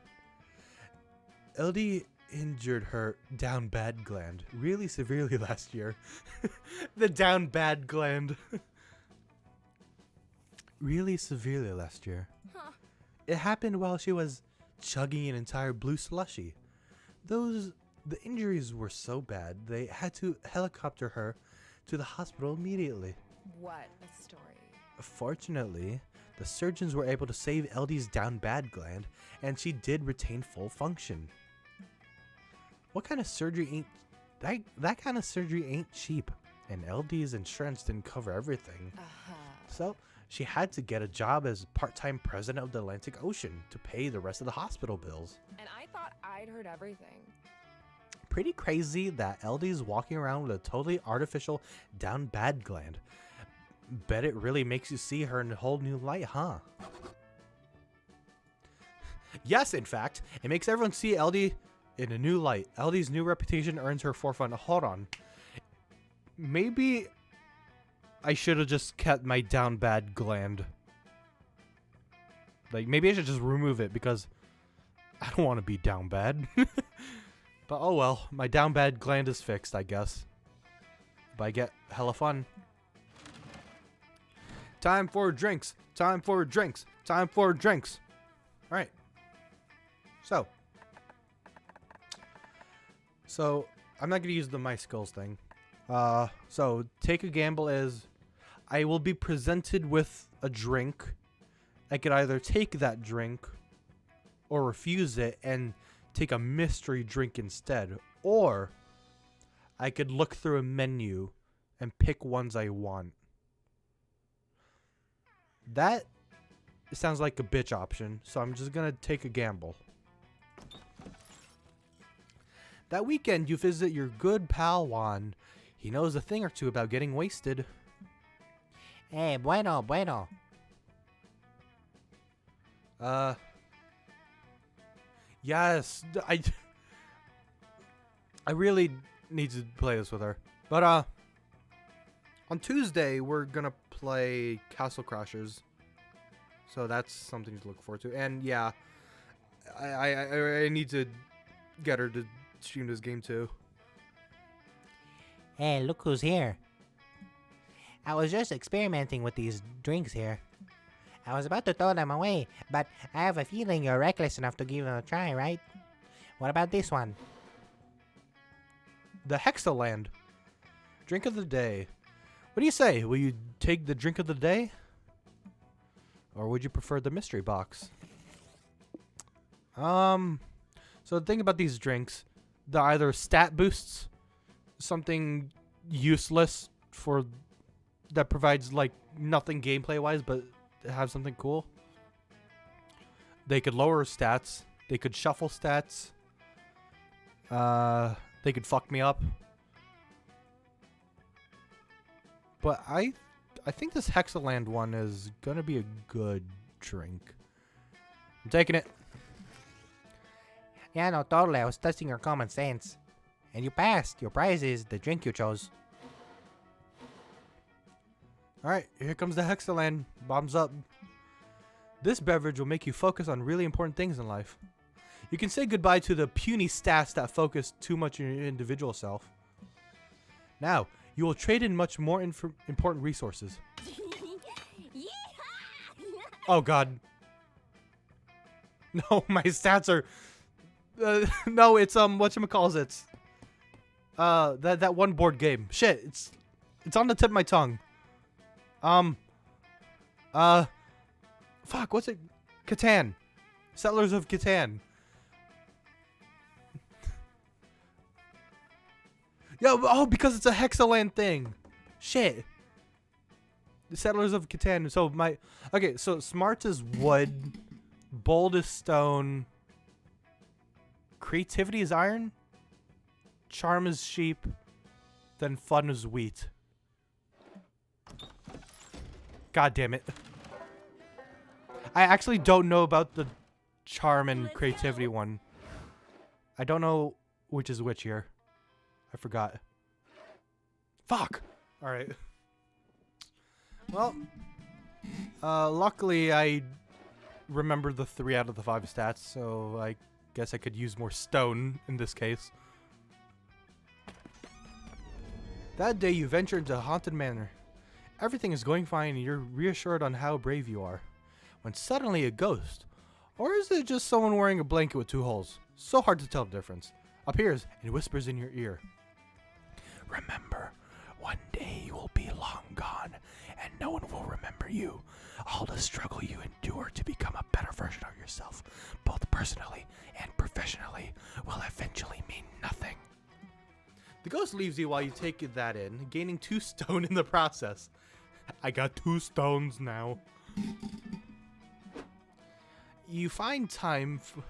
LD injured her down bad gland really severely last year. The down bad gland. Really severely last year. Huh. It happened while she was chugging an entire blue slushy. The injuries were so bad, they had to helicopter her to the hospital immediately. What a story. Fortunately, the surgeons were able to save LD's down bad gland, and she did retain full function. What kind of surgery ain't that kind of surgery ain't cheap, and LD's insurance didn't cover everything. So she had to get a job as part-time president of the Atlantic Ocean to pay the rest of the hospital bills. And I thought I'd heard everything. Pretty crazy that LD's walking around with a totally artificial down bad gland. Bet it really makes you see her in a whole new light, huh? Yes, in fact, it makes everyone see LD in a new light. LD's new reputation earns her forefront. Hold on. Maybe I should have just kept my down bad gland. Like, maybe I should just remove it because I don't want to be down bad. But oh well, my down bad gland is fixed, I guess. But I get hella fun. Time for drinks. Time for drinks. Time for drinks. All right. So I'm not gonna use the my skills thing. So take a gamble is I will be presented with a drink. I could either take that drink or refuse it and take a mystery drink instead, or I could look through a menu and pick ones I want. That sounds like a bitch option, so I'm just gonna take a gamble. That weekend, you visit your good pal Juan. He knows a thing or two about getting wasted. Hey, bueno. Yes, I really need to play this with her. But, on Tuesday, we're gonna play Castle Crashers. So that's something to look forward to. And yeah, I need to get her to stream this game too. Hey, look who's here. I was just experimenting with these drinks here. I was about to throw them away, but I have a feeling you're reckless enough to give them a try, right? What about this one? The Hexaland. Drink of the day. What do you say? Will you take the drink of the day? Or would you prefer the mystery box? So the thing about these drinks, they're either stat boosts, something useless for that provides like nothing gameplay wise, but have something cool. They could lower stats. They could shuffle stats. They could fuck me up. But I I think this Hexaland one is gonna be a good drink. I'm taking it. Yeah, no, totally. I was testing your common sense. And you passed. Your prize is the drink you chose. Alright, here comes the Hexaland. Bombs up. This beverage will make you focus on really important things in life. You can say goodbye to the puny stats that focus too much on your individual self. Now, you will trade in much more important resources. Oh god. No, my stats are... no, it's, whatchamacallit. That one board game. Shit, it's on the tip of my tongue. Fuck, what's it? Catan. Settlers of Catan. Yo, oh, because it's a Hexaland thing. Shit. The Settlers of Catan. So okay, so smart is wood, bold is stone, creativity is iron, charm is sheep, then fun is wheat. God damn it. I actually don't know about the charm and creativity one. I don't know which is which here. I forgot. Fuck! Alright. Well, luckily I remember the 3 out of the 5 stats, so I guess I could use more stone in this case. That day you venture into a haunted manor. Everything is going fine and you're reassured on how brave you are. When suddenly a ghost, or is it just someone wearing a blanket with 2 holes? So hard to tell the difference. Appears and whispers in your ear. Remember, one day you will be long gone and no one will remember you. All the struggle you endure to become a better version of yourself, both personally and professionally, will eventually mean nothing. The ghost leaves you while you take that in, gaining 2 stone in the process. I got 2 stones now. You find time for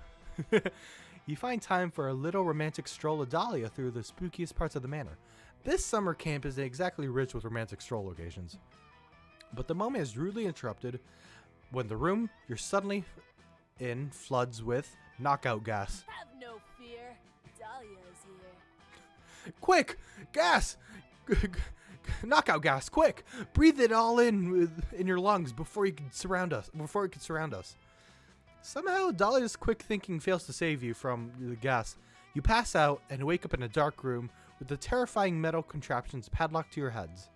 a little romantic stroll of Dahlia through the spookiest parts of the manor. This summer camp isn't exactly rich with romantic stroll locations. But the moment is rudely interrupted when the room you're suddenly in floods with knockout gas. Have no fear. Dahlia is here. Quick! Gas! Knockout gas, quick! Breathe it all in your lungs before it can surround us. Somehow, Dahlia's quick thinking fails to save you from the gas. You pass out and wake up in a dark room with the terrifying metal contraptions padlocked to your heads.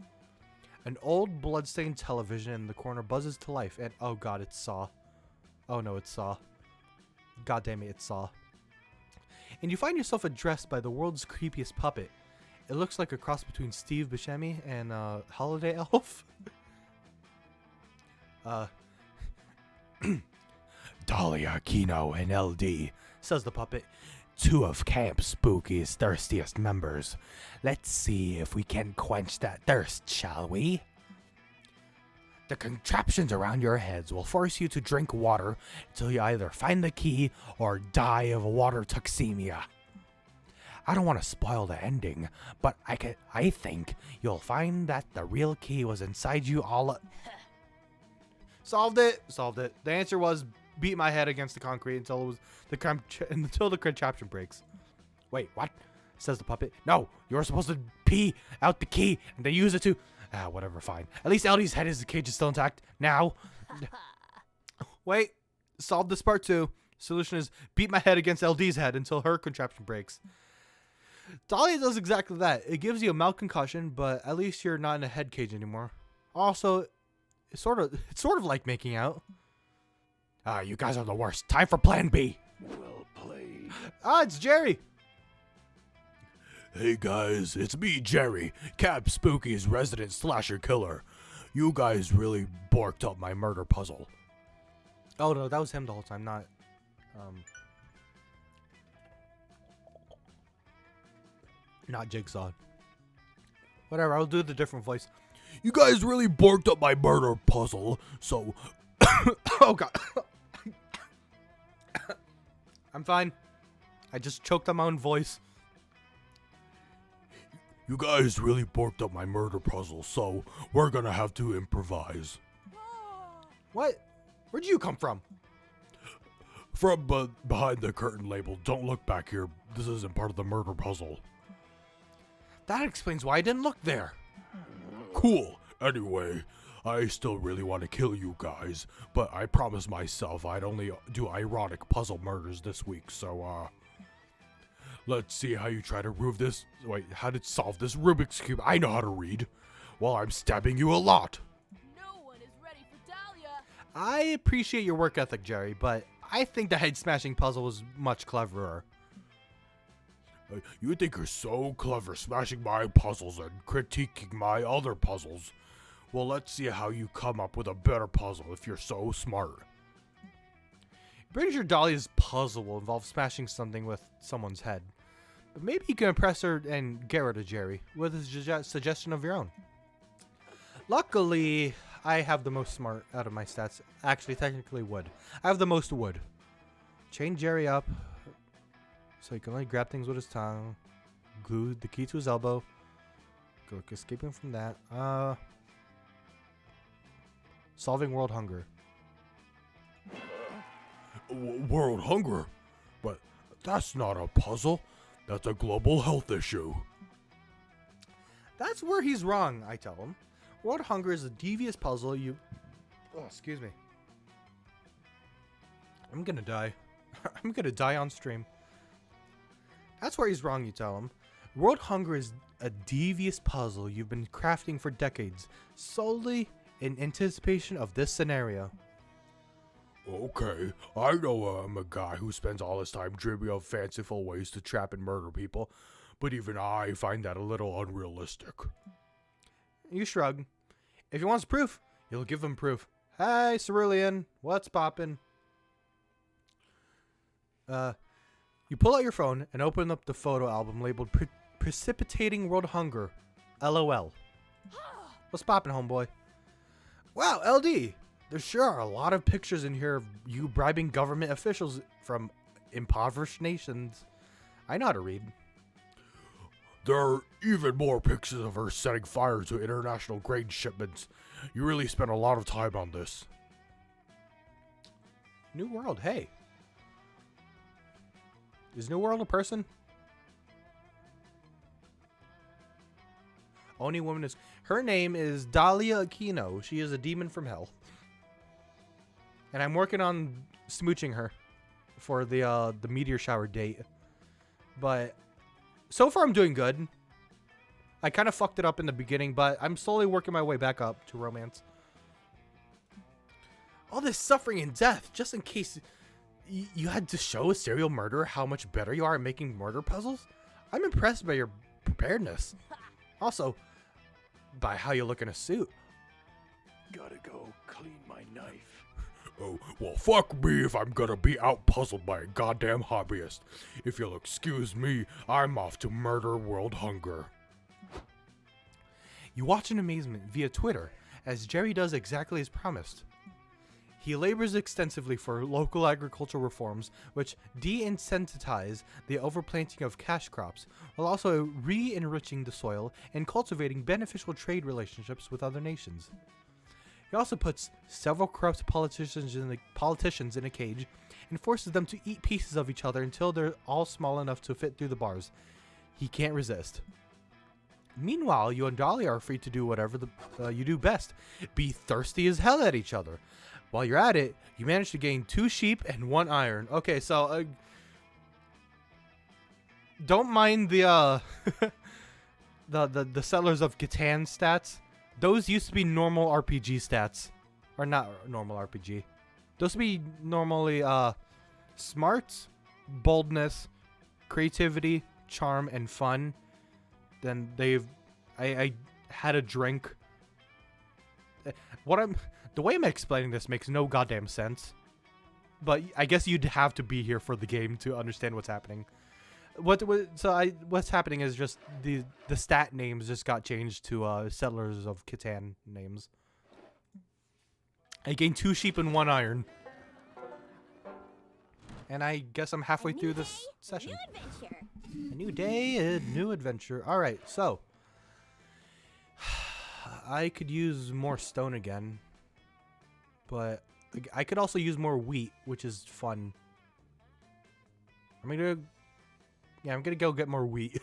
An old bloodstained television in the corner buzzes to life and oh god, it's Saw. Oh no, it's Saw. God damn it, it's Saw. And you find yourself addressed by the world's creepiest puppet. It looks like a cross between Steve Buscemi and Holiday Elf. Dahlia, Kino, and LD, says the puppet. 2 of Camp Spooky's thirstiest members. Let's see if we can quench that thirst, shall we? The contraptions around your heads will force you to drink water until you either find the key or die of water toxemia. I don't want to spoil the ending, but I think you'll find that the real key was inside you all. Solved it. The answer was beat my head against the concrete until the contraption breaks. Wait, what? Says the puppet. No, you're supposed to pee out the key and then use it to... whatever, fine. At least LD's head is the cage is still intact. Now. Wait, solve this part too. Solution is beat my head against LD's head until her contraption breaks. Dahlia does exactly that. It gives you a mild concussion, but at least you're not in a head cage anymore. Also, it's sort of like making out. You guys are the worst. Time for plan B. Well played. It's Jerry. Hey guys, it's me, Jerry, Cap Spooky's resident slasher killer. You guys really borked up my murder puzzle. Oh no, that was him the whole time, not Jigsaw. Whatever, I'll do the different voice. You guys really borked up my murder puzzle, so... Oh god. I'm fine. I just choked on my own voice. You guys really borked up my murder puzzle, so we're gonna have to improvise. What? Where'd you come from? From behind the curtain labeled, "Don't look back here. This isn't part of the murder puzzle." That explains why I didn't look there. Cool. Anyway, I still really want to kill you guys, but I promised myself I'd only do ironic puzzle murders this week, so, let's see how you try to how to solve this Rubik's Cube. I know how to read. Well, I'm stabbing you a lot. No one is ready for Dahlia. I appreciate your work ethic, Jerry, but I think the head-smashing puzzle was much cleverer. You think you're so clever smashing my puzzles and critiquing my other puzzles. Well, let's see how you come up with a better puzzle if you're so smart. Pretty sure Dahlia's puzzle will involve smashing something with someone's head. But maybe you can impress her and get rid of Jerry with a suggestion of your own. Luckily, I have the most smart out of my stats. Actually, technically wood. I have the most wood. Chain Jerry up so he can only grab things with his tongue. Glue the key to his elbow. Go escaping from that. Solving world hunger. World hunger? But that's not a puzzle. That's a global health issue. That's where he's wrong, I tell him. World hunger is a devious puzzle Oh, excuse me. I'm gonna die. I'm gonna die on stream. That's where he's wrong, you tell him. World hunger is a devious puzzle you've been crafting for decades, solely in anticipation of this scenario. Okay, I know I'm a guy who spends all his time dreaming of fanciful ways to trap and murder people, but even I find that a little unrealistic. You shrug. If he wants proof, you'll give him proof. Hey, Cerulean, what's poppin'? You pull out your phone and open up the photo album labeled Precipitating World Hunger. LOL. What's poppin', homeboy? Wow, LD, there sure are a lot of pictures in here of you bribing government officials from impoverished nations. I know how to read. There are even more pictures of her setting fire to international grain shipments. You really spent a lot of time on this. New World, hey. Is New World a person? Only woman is... Her name is Dahlia Aquino. She is a demon from hell. And I'm working on smooching her for the meteor shower date. But so far I'm doing good. I kind of fucked it up in the beginning, but I'm slowly working my way back up to romance. All this suffering and death, just in case you had to show a serial murderer how much better you are at making murder puzzles? I'm impressed by your preparedness. Also, by how you look in a suit. Gotta go clean my knife. Oh, well, fuck me if I'm gonna be out-puzzled by a goddamn hobbyist. If you'll excuse me, I'm off to murder world hunger. You watch in amazement via Twitter as Jerry does exactly as promised. He labors extensively for local agricultural reforms which de-incentivize the overplanting of cash crops while also re-enriching the soil and cultivating beneficial trade relationships with other nations. He also puts several corrupt politicians in a cage and forces them to eat pieces of each other until they're all small enough to fit through the bars. He can't resist. Meanwhile, you and Dahlia are free to do whatever you do best. Be thirsty as hell at each other. While you're at it, you manage to gain 2 sheep and 1 iron. Okay, so don't mind the the Settlers of Catan stats. Those used to be normal RPG stats, or not normal RPG. Those would be normally smarts, boldness, creativity, charm, and fun. Then I had a drink. The way I'm explaining this makes no goddamn sense. But I guess you'd have to be here for the game to understand what's happening. What's happening is just the stat names just got changed to Settlers of Catan names. I gained 2 sheep and 1 iron. And I guess I'm halfway through this session. New adventure. A new day, a new adventure. Alright, so I could use more stone again. But I could also use more wheat, which is fun. I'm gonna go get more wheat.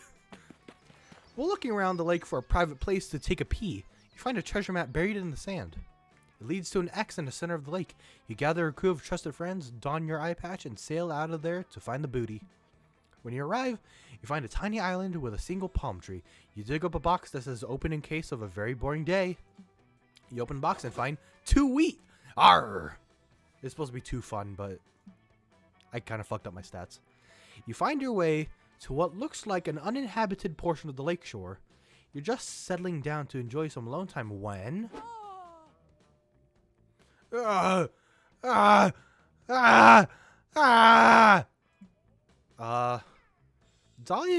While looking around the lake for a private place to take a pee, you find a treasure map buried in the sand. It leads to an X in the center of the lake. You gather a crew of trusted friends, don your eye patch, and sail out of there to find the booty. When you arrive, you find a tiny island with a single palm tree. You dig up a box that says open in case of a very boring day. You open the box and find 2 wheat. Arr! It's supposed to be 2 fun, but I kind of fucked up my stats. You find your way to what looks like an uninhabited portion of the lakeshore. You're just settling down to enjoy some alone time when... Dahlia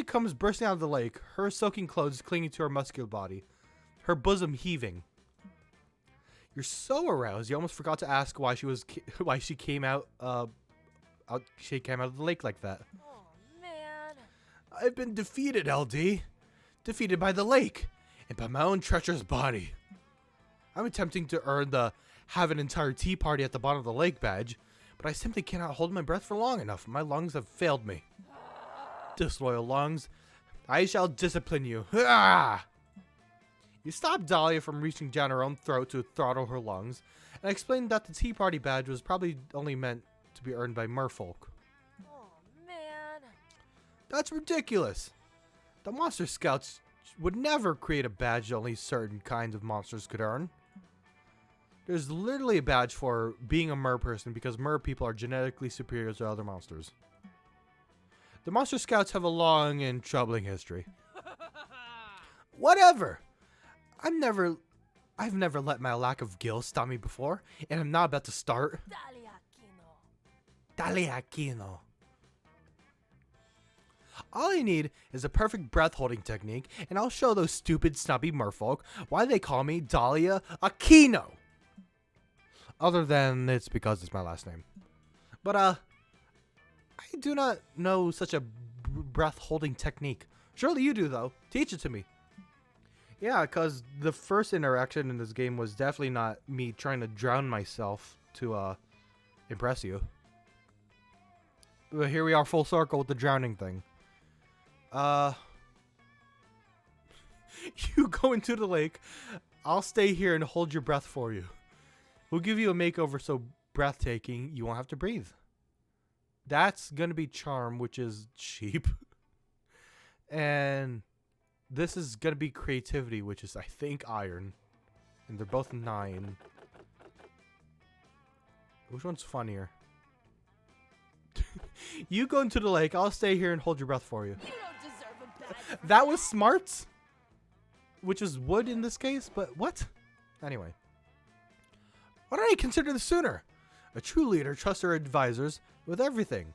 comes bursting out of the lake, her soaking clothes clinging to her muscular body, her bosom heaving. You're so aroused, you almost forgot to ask why she came out of the lake like that. Oh, man. I've been defeated, LD. Defeated by the lake, and by my own treacherous body. I'm attempting to earn the have an entire tea party at the bottom of the lake badge, but I simply cannot hold my breath for long enough. My lungs have failed me. Disloyal lungs, I shall discipline you. Ah! You stop Dahlia from reaching down her own throat to throttle her lungs, and explain that the tea party badge was probably only meant to be earned by merfolk. Oh, man. That's ridiculous. The Monster Scouts would never create a badge that only certain kinds of monsters could earn. There's literally a badge for being a mer person because mer people are genetically superior to other monsters. The Monster Scouts have a long and troubling history. Whatever! I've never let my lack of gil stop me before, and I'm not about to start. Dale Aquino. All I need is a perfect breath holding technique, and I'll show those stupid snobby merfolk why they call me Dahlia Aquino. Other than it's because it's my last name. But I do not know such a breath holding technique. Surely you do though. Teach it to me. Yeah, because the first interaction in this game was definitely not me trying to drown myself to impress you. But here we are full circle with the drowning thing. You go into the lake. I'll stay here and hold your breath for you. We'll give you a makeover so breathtaking you won't have to breathe. That's gonna be charm, which is cheap. And this is gonna be creativity, which is I think iron. And they're both 9. Which one's funnier? You go into the lake, I'll stay here and hold your breath for you. You don't deserve a badge. That was smarts, which is wood in this case, but what? Anyway. Why don't I consider this sooner? A true leader trusts her advisors with everything,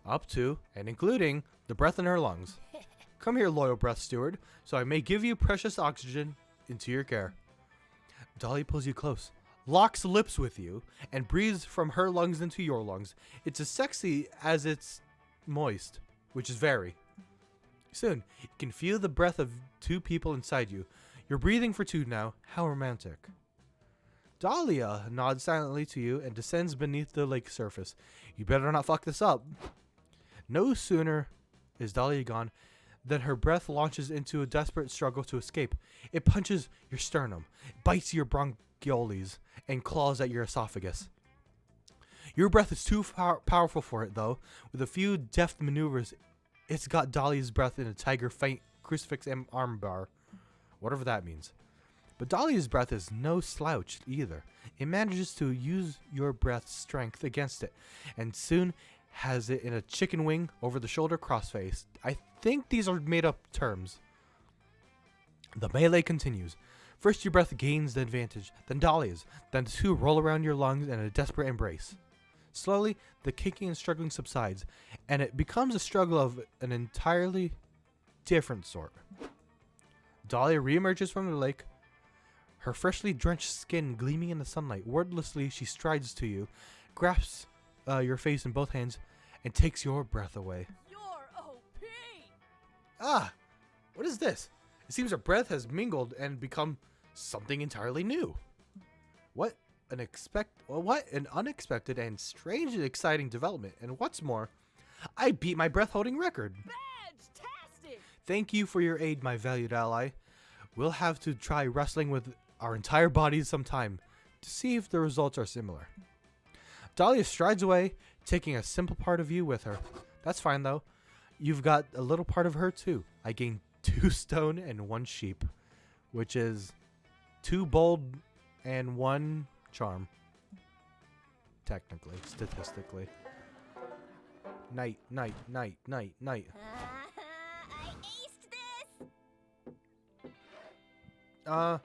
up to and including the breath in her lungs. Come here, loyal breath steward, so I may give you precious oxygen into your care. Dahlia pulls you close, locks lips with you, and breathes from her lungs into your lungs. It's as sexy as it's moist, which is very. Soon, you can feel the breath of 2 people inside you. You're breathing for 2 now. How romantic. Dahlia nods silently to you and descends beneath the lake surface. You better not fuck this up. No sooner is Dahlia gone than her breath launches into a desperate struggle to escape. It punches your sternum, bites your bronchioles, and claws at your esophagus. Your breath is too powerful for it, though. With a few deft maneuvers, it's got Dahlia's breath in a tiger feint crucifix armbar. Whatever that means. But Dahlia's breath is no slouch either. It manages to use your breath's strength against it, and soon has it in a chicken wing over the shoulder crossface. I think these are made up terms. The melee continues. First your breath gains the advantage, then Dahlia's, then the 2 roll around your lungs in a desperate embrace. Slowly, the kicking and struggling subsides, and it becomes a struggle of an entirely different sort. Dahlia reemerges from the lake, her freshly drenched skin gleaming in the sunlight. Wordlessly, she strides to you, grasps your face in both hands, and takes your breath away. You're OP. Ah! What is this? It seems our breath has mingled and become something entirely new. What an unexpected and strangely exciting development. And what's more, I beat my breath-holding record. Badge-tastic! Thank you for your aid, my valued ally. We'll have to try wrestling with our entire bodies sometime to see if the results are similar. Dahlia strides away, taking a simple part of you with her. That's fine, though. You've got a little part of her, too. I gained 2 stone and 1 sheep, which is 2 bold and 1 charm. Technically, statistically. Night, night, night, night, night. I aced this.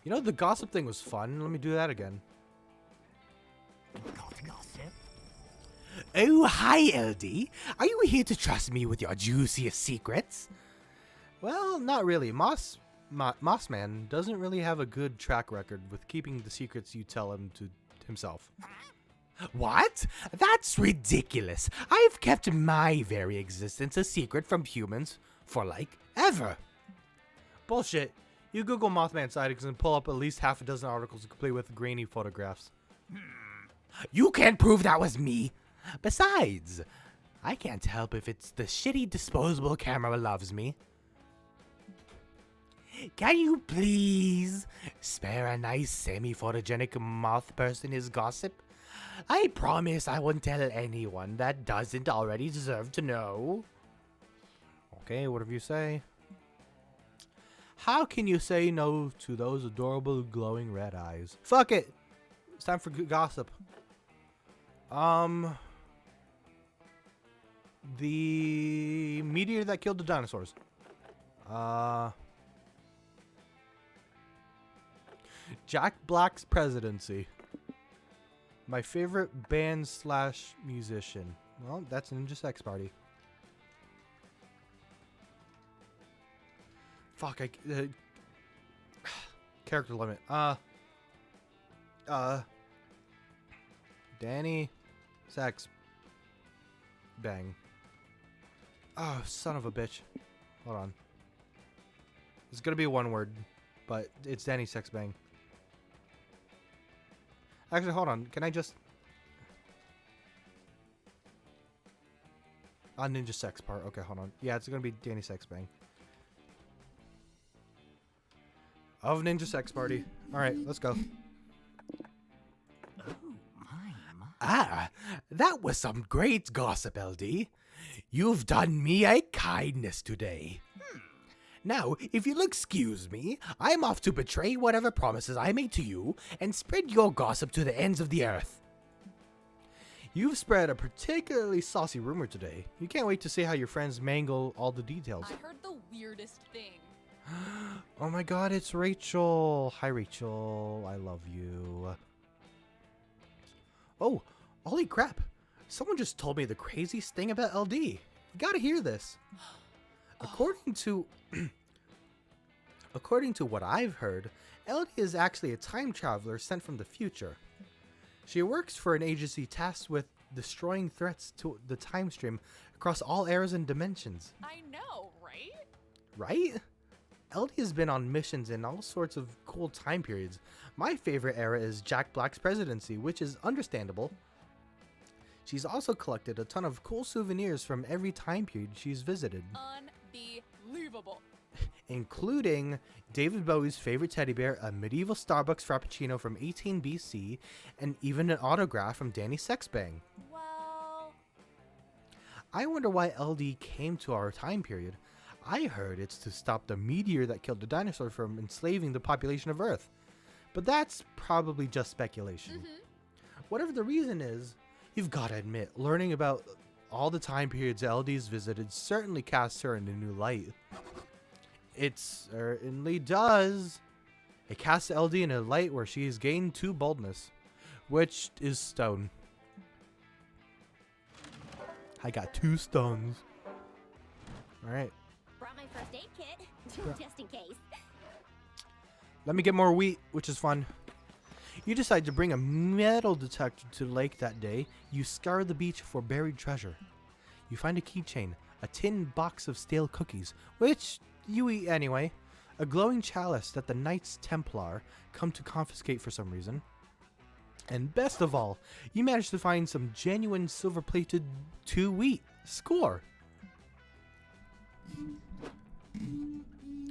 You know, the gossip thing was fun. Let me do that again. Gossip? Oh, hi, LD. Are you here to trust me with your juiciest secrets? Well, not really. Mossman doesn't really have a good track record with keeping the secrets you tell him to himself. What? That's ridiculous. I've kept my very existence a secret from humans for, like, ever. Bullshit. You Google Mothman sightings and pull up at least half a dozen articles complete with grainy photographs. You can't prove that was me. Besides, I can't help if it's the shitty disposable camera loves me. Can you please spare a nice semi-photogenic moth person his gossip? I promise I won't tell anyone that doesn't already deserve to know. Okay, whatever you say. How can you say no to those adorable glowing red eyes? Fuck it! It's time for gossip. The meteor that killed the dinosaurs. Jack Black's presidency. My favorite band / musician. Well, that's Ninja Sex Party. Fuck, character limit. Danny Sex Bang. Oh, son of a bitch. Hold on. It's gonna be one word, but it's Danny Sex Bang. Actually, hold on. Can I just... Ninja Sex part. Okay, hold on. Yeah, it's gonna be Danny Sex Bang. Of Ninja Sex Party. Alright, let's go. Ah, that was some great gossip, LD. You've done me a kindness today. Now, if you'll excuse me, I'm off to betray whatever promises I made to you and spread your gossip to the ends of the earth. You've spread a particularly saucy rumor today. You can't wait to see how your friends mangle all the details. I heard the weirdest thing. Oh my god, it's Rachel. Hi, Rachel. I love you. Oh, holy crap. Someone just told me the craziest thing about LD. You gotta hear this. According to what I've heard, LD is actually a time traveler sent from the future. She works for an agency tasked with destroying threats to the time stream across all eras and dimensions. I know, right? Right? LD has been on missions in all sorts of cool time periods. My favorite era is Jack Black's presidency, which is understandable. She's also collected a ton of cool souvenirs from every time period she's visited. Unbelievable. Including David Bowie's favorite teddy bear, a medieval Starbucks Frappuccino from 18 BC, and even an autograph from Danny Sexbang. Well... I wonder why LD came to our time period. I heard it's to stop the meteor that killed the dinosaur from enslaving the population of Earth. But that's probably just speculation. Whatever the reason is, you've got to admit, learning about all the time periods LD's visited certainly casts her in a new light. It certainly does. It casts LD in a light where she has gained 2 boldness, which is stone. I got 2 stones. Alright. Brought my first aid kit, just in case. Let me get more wheat, which is fun. You decide to bring a metal detector to the lake that day. You scour the beach for buried treasure. You find a keychain, a tin box of stale cookies, which you eat anyway, a glowing chalice that the Knights Templar come to confiscate for some reason. And best of all, you managed to find some genuine silver-plated 2 wheat. Score!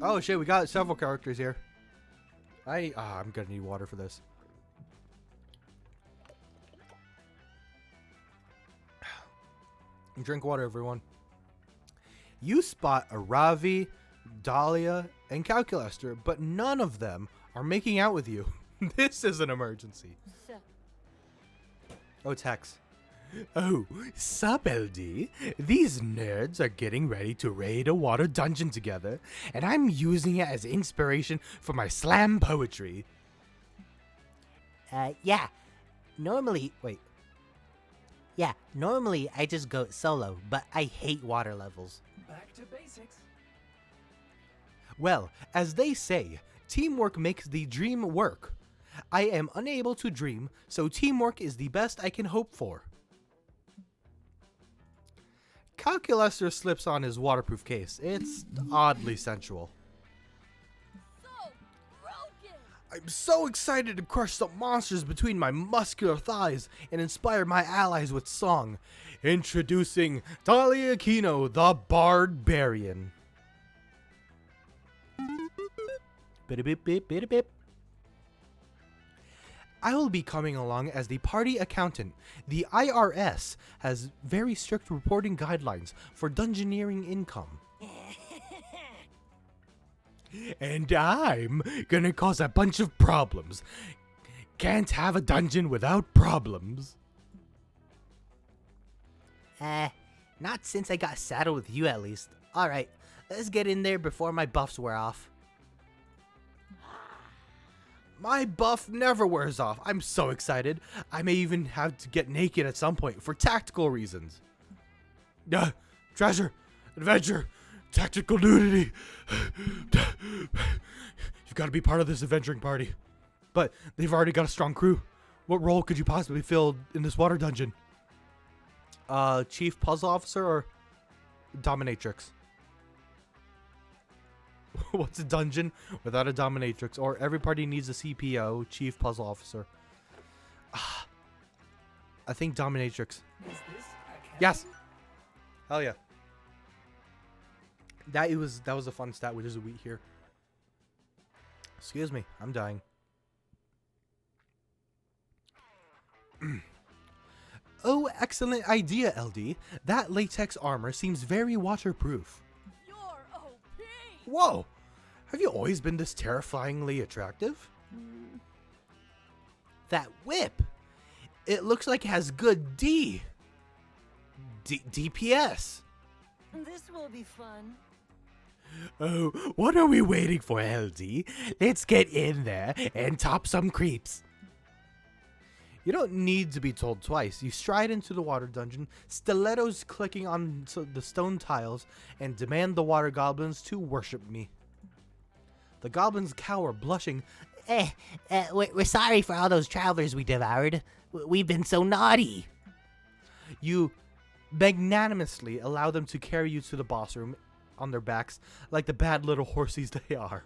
Oh shit, we got several characters here. I'm gonna need water for this. Drink water, everyone. You spot a Ravi, Dahlia, and Calculester, but none of them are making out with you. This is an emergency. Oh, it's Hex. Oh, sup, LD? These nerds are getting ready to raid a water dungeon together, and I'm using it as inspiration for my slam poetry. Yeah. Normally I just go solo, but I hate water levels. Back to basics. Well, as they say, teamwork makes the dream work. I am unable to dream, so teamwork is the best I can hope for. Calculester slips on his waterproof case. It's oddly sensual. So broken. I'm so excited to crush some monsters between my muscular thighs and inspire my allies with song. Introducing Dahlia Kino, the Barbarian. Bip, bip, bip, bip. I will be coming along as the party accountant. The IRS has very strict reporting guidelines for dungeoneering income. And I'm gonna cause a bunch of problems. Can't have a dungeon without problems. Not since I got saddled with you at least. Alright, let's get in there before my buffs wear off. My buff never wears off. I'm so excited. I may even have to get naked at some point for tactical reasons. Treasure, adventure, tactical nudity. You've got to be part of this adventuring party. But they've already got a strong crew. What role could you possibly fill in this water dungeon? Chief Puzzle Officer or Dominatrix? What's a dungeon without a dominatrix? Or every party needs a CPO, Chief Puzzle Officer. I think dominatrix. Is this academy? Yes. Hell yeah. That was a fun stat, which is a wheat here. Excuse me, I'm dying. Oh, excellent idea, LD. That latex armor seems very waterproof. You're OP. Whoa! Have you always been this terrifyingly attractive? That whip! It looks like it has good DPS. This will be fun. Oh, what are we waiting for, LD? Let's get in there and top some creeps. You don't need to be told twice. You stride into the water dungeon, stilettos clicking on the stone tiles, and demand the water goblins to worship me. The goblins cower, blushing. We're sorry for all those travelers we devoured. We've been so naughty. You magnanimously allow them to carry you to the boss room on their backs like the bad little horsies they are.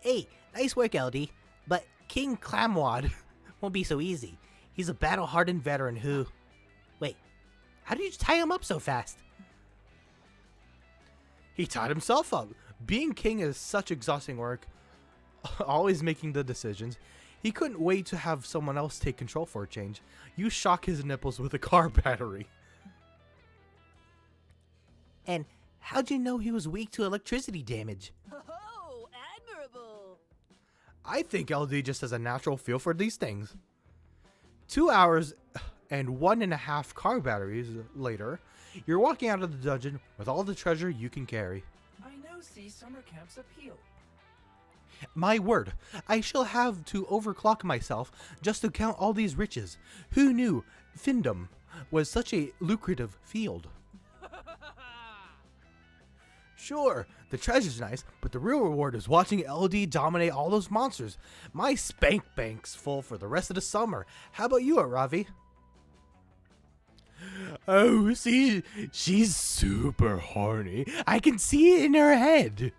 Hey, nice work, LD. But King Clamwad won't be so easy. He's a battle-hardened veteran who... Wait, how did you tie him up so fast? He tied himself up. Being king is such exhausting work. Always making the decisions. He couldn't wait to have someone else take control for a change. You shock his nipples with a car battery. And how'd you know he was weak to electricity damage? Oh, admirable. I think LD just has a natural feel for these things. 2 hours and 1.5 car batteries later, you're walking out of the dungeon with all the treasure you can carry. I now see summer camp's appeal. My word, I shall have to overclock myself just to count all these riches. Who knew Findom was such a lucrative field? Sure, the treasure's nice, but the real reward is watching LD dominate all those monsters. My spank bank's full for the rest of the summer. How about you, Ravi? Oh, see, she's super horny. I can see it in her head.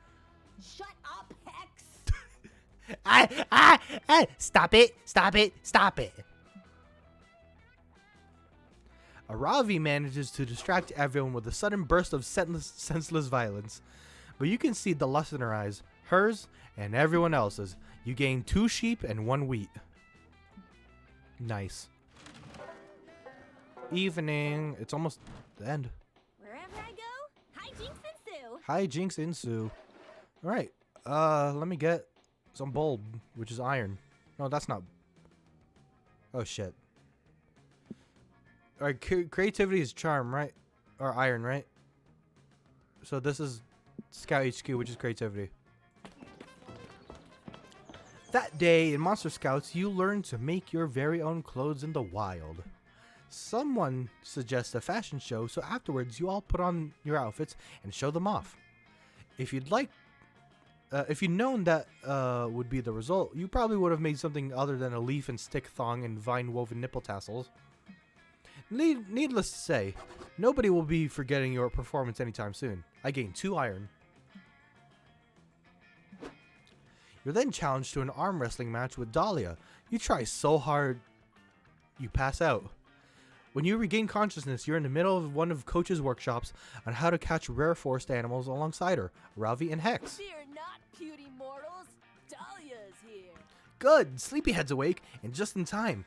Shut up, Hex! Stop it, stop it, stop it. Aravi manages to distract everyone with a sudden burst of senseless violence. But you can see the lust in her eyes, hers and everyone else's. You gain 2 sheep and 1 wheat. Nice. Evening. It's almost the end. Wherever I go, hijinks ensue. Hijinks ensue. Alright. Let me get some bulb, which is iron. No, that's not. Oh, shit. Alright, creativity is charm, right? Or iron, right? So this is Scout HQ, which is creativity. That day in Monster Scouts, you learn to make your very own clothes in the wild. Someone suggests a fashion show, so afterwards you all put on your outfits and show them off. If you'd known that would be the result, you probably would have made something other than a leaf and stick thong and vine-woven nipple tassels. Needless to say, nobody will be forgetting your performance anytime soon. I gained 2 iron. You're then challenged to an arm wrestling match with Dahlia. You try so hard, you pass out. When you regain consciousness, you're in the middle of one of Coach's workshops on how to catch rare forest animals alongside her, Ravi and Hex. Fear not, puny mortals. Dahlia's here. Good! Sleepyhead's awake, and just in time.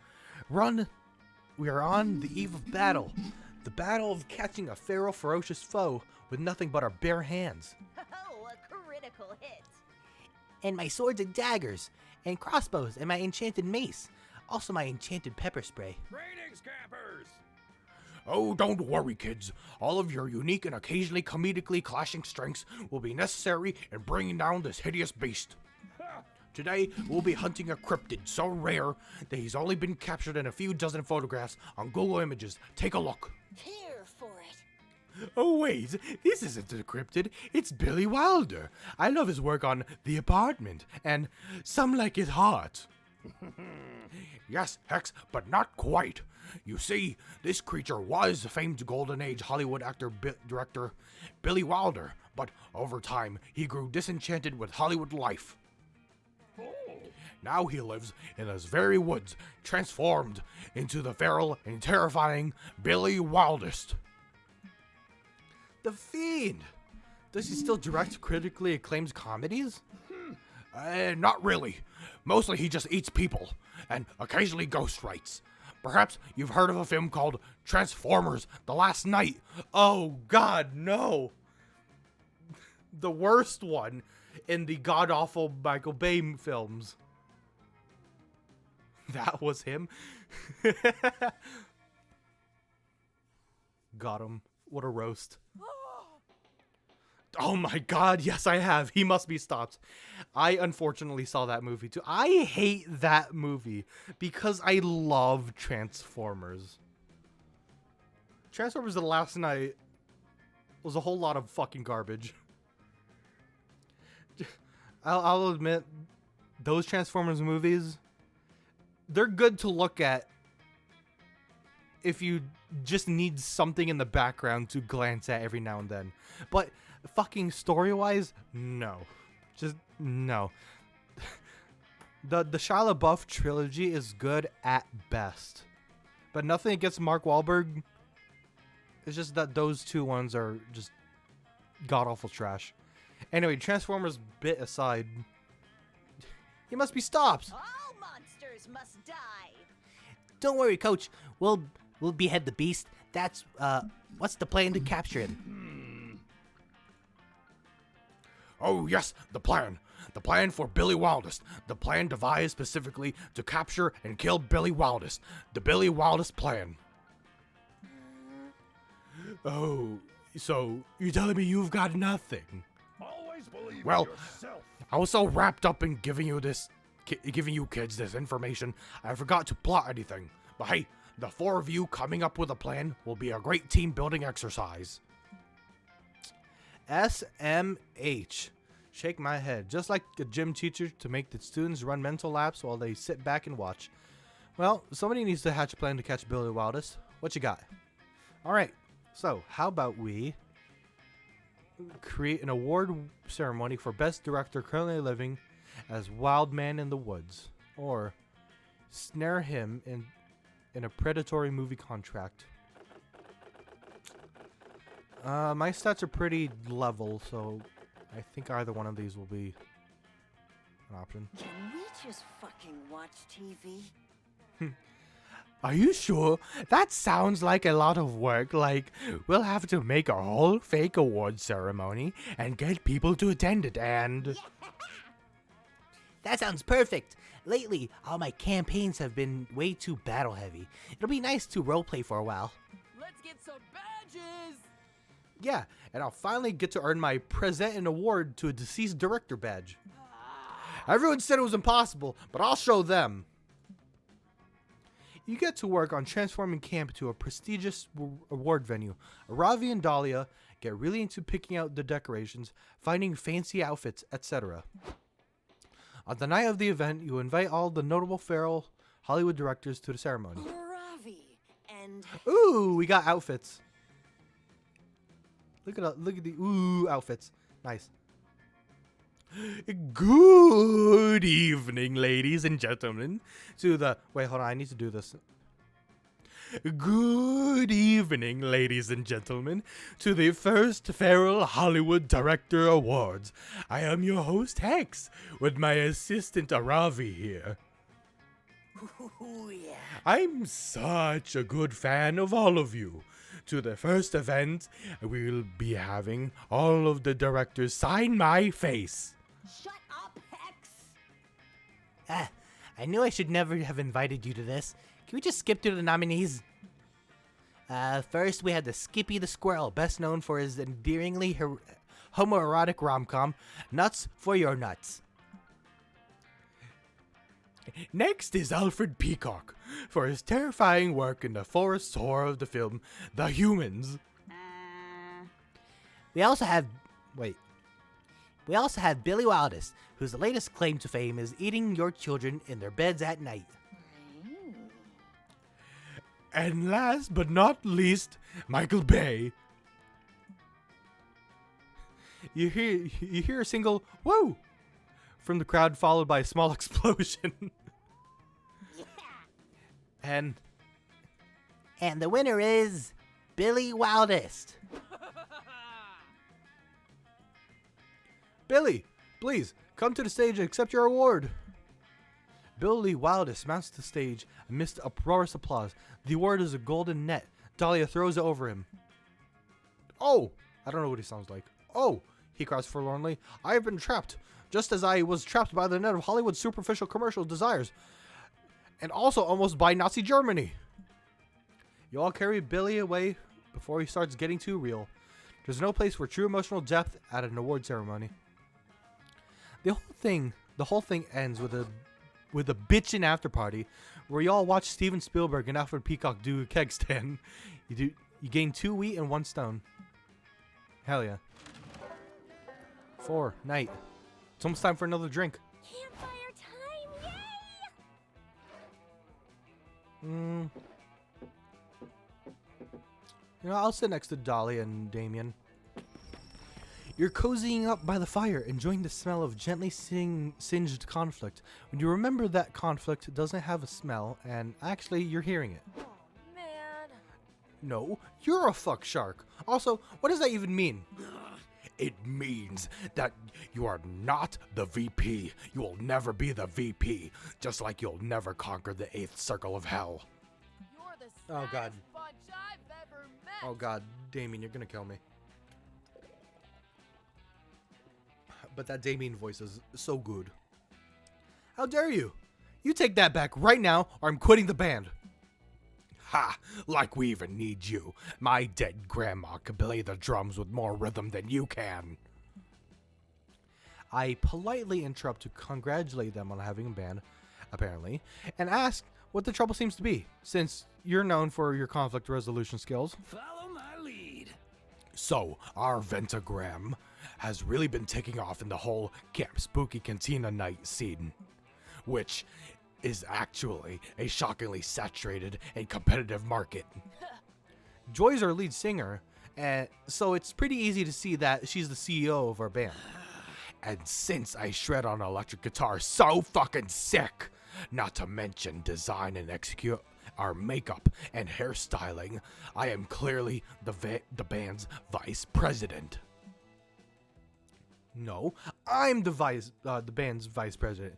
We are on the eve of battle. The battle of catching a feral, ferocious foe with nothing but our bare hands. Oh, a critical hit. And my swords and daggers, and crossbows, and my enchanted mace. Also my enchanted pepper spray. Greetings, campers! Oh, don't worry, kids. All of your unique and occasionally comedically clashing strengths will be necessary in bringing down this hideous beast. Today, we'll be hunting a cryptid so rare that he's only been captured in a few dozen photographs on Google Images. Take a look. Here for it. Oh, wait. This isn't a cryptid. It's Billy Wilder. I love his work on The Apartment and Some Like It Hot. Yes, Hex, but not quite. You see, this creature was famed Golden Age Hollywood director Billy Wilder, but over time, he grew disenchanted with Hollywood life. Now he lives in those very woods, transformed into the feral and terrifying Billy Wildest. The Fiend! Does he still direct critically acclaimed comedies? Not really. Mostly he just eats people, and occasionally ghost writes. Perhaps you've heard of a film called Transformers: The Last Night. Oh god, no! The worst one in the god-awful Michael Bay films. That was him? Got him. What a roast. Oh my god, yes I have. He must be stopped. I unfortunately saw that movie too. I hate that movie because I love Transformers. Transformers: The Last Night was a whole lot of fucking garbage. I'll admit, those Transformers movies, they're good to look at if you just need something in the background to glance at every now and then. But fucking story-wise, no. Just no. The Shia LaBeouf trilogy is good at best. But nothing against Mark Wahlberg. It's just that those two ones are just god-awful trash. Anyway, Transformers bit aside. He must be stopped. All monsters must die. Don't worry, Coach. We'll behead the beast. That's what's the plan to capture him? Oh yes, the plan. The plan for Billy Wildest. The plan devised specifically to capture and kill Billy Wildest. The Billy Wildest plan. Oh, so you're telling me you've got nothing? Always believe Well, in yourself. I was so wrapped up in giving you kids this information, I forgot to plot anything. But hey, the 4 of you coming up with a plan will be a great team building exercise. SMH. Shake my head. Just like a gym teacher to make the students run mental laps while they sit back and watch. Well, somebody needs to hatch a plan to catch Billy Wildest. What you got? Alright, so how about we create an award ceremony for best director currently living as Wild Man in the Woods, or snare him in a predatory movie contract. My stats are pretty level, so I think either one of these will be an option. Can we just fucking watch TV? Are you sure? That sounds like a lot of work. Like, we'll have to make a whole fake award ceremony and get people to attend it and... That sounds perfect. Lately, all my campaigns have been way too battle heavy. It'll be nice to roleplay for a while. Let's get some badges. Yeah, and I'll finally get to earn my present an award to a deceased director badge. Everyone said it was impossible, but I'll show them. You get to work on transforming camp to a prestigious award venue. Ravi and Dahlia get really into picking out the decorations, finding fancy outfits, etc. On the night of the event, you invite all the notable feral Hollywood directors to the ceremony. Ravi and Ooh, we got outfits. Look at the outfits. Nice. Good evening, ladies and gentlemen. To the wait, hold on, I need to do this. Good evening, ladies and gentlemen, to the first Feral Hollywood Director Awards. I am your host, Hex, with my assistant, Aravi, here. ooh, yeah. I'm such a good fan of all of you. To the first event, we'll be having all of the directors sign my face. Shut up, Hex! Ah, I knew I should never have invited you to this. Can we just skip through the nominees? First, we had the Skippy the Squirrel, best known for his endearingly homoerotic rom-com, Nuts for Your Nuts. Next is Alfred Peacock, for his terrifying work in the forest horror of the film The Humans. We also have Billy Wildest, whose latest claim to fame is eating your children in their beds at night. And last but not least, Michael Bay. You hear a single "whoa" from the crowd, followed by a small explosion. And the winner is Billy Wildest. Billy, please come to the stage and accept your award. Billy Wildest mounts to the stage amidst uproarious applause. The award is a golden net. Dahlia throws it over him. Oh, I don't know what he sounds like. Oh, he cries forlornly. I have been trapped, just as I was trapped by the net of Hollywood's superficial commercial desires, and also almost by Nazi Germany. You all carry Billy away before he starts getting too real. There's no place for true emotional depth at an award ceremony. The whole thing ends with a bitchin' after party where y'all watch Steven Spielberg and Alfred Peacock do a keg stand. You gain 2 wheat and 1 stone. Hell yeah. 4 night. It's almost time for another drink. Campfire time, yay! I'll sit next to Dolly and Damien. You're cozying up by the fire, enjoying the smell of gently singed conflict. When you remember that conflict doesn't have a smell, and actually you're hearing it. Oh, man. No, you're a fuck shark. Also, what does that even mean? It means that you are not the VP. You will never be the VP, just like you'll never conquer the 8th circle of hell. You're the Oh, God. saddest bunch I've ever met. Oh god, Damien, you're gonna kill me. But that Damien voice is so good. How dare you? You take that back right now, or I'm quitting the band. Ha! Like we even need you. My dead grandma can play the drums with more rhythm than you can. I politely interrupt to congratulate them on having a band, apparently, and ask what the trouble seems to be, since you're known for your conflict resolution skills. Follow my lead. So, our Ventagram has really been taking off in the whole Camp Spooky Cantina night scene, which is actually a shockingly saturated and competitive market. Joy's our lead singer, And so it's pretty easy to see that she's the CEO of our band. And since I shred on electric guitar so fucking sick, not to mention design and execute our makeup and hairstyling, I am clearly the band's vice president. No, I'm the band's vice president.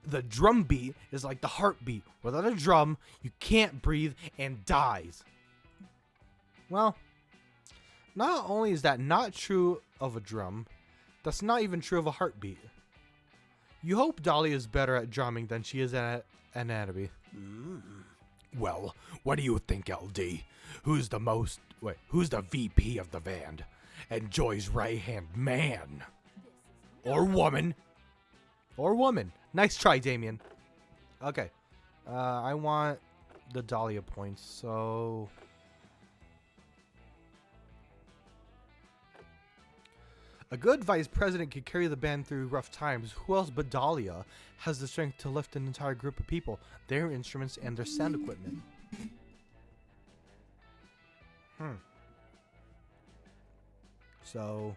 The drum beat is like the heartbeat. Without a drum, you can't breathe and dies. Well, not only is that not true of a drum, that's not even true of a heartbeat. You hope Dolly is better at drumming than she is at anatomy. Well, what do you think, LD? Who's the VP of the band? And Joy's right-hand man? Or woman? Or woman. Nice try, Damien. Okay. I want the Dahlia points, so... A good vice president could carry the band through rough times. Who else but Dahlia has the strength to lift an entire group of people, their instruments, and their sound equipment? So,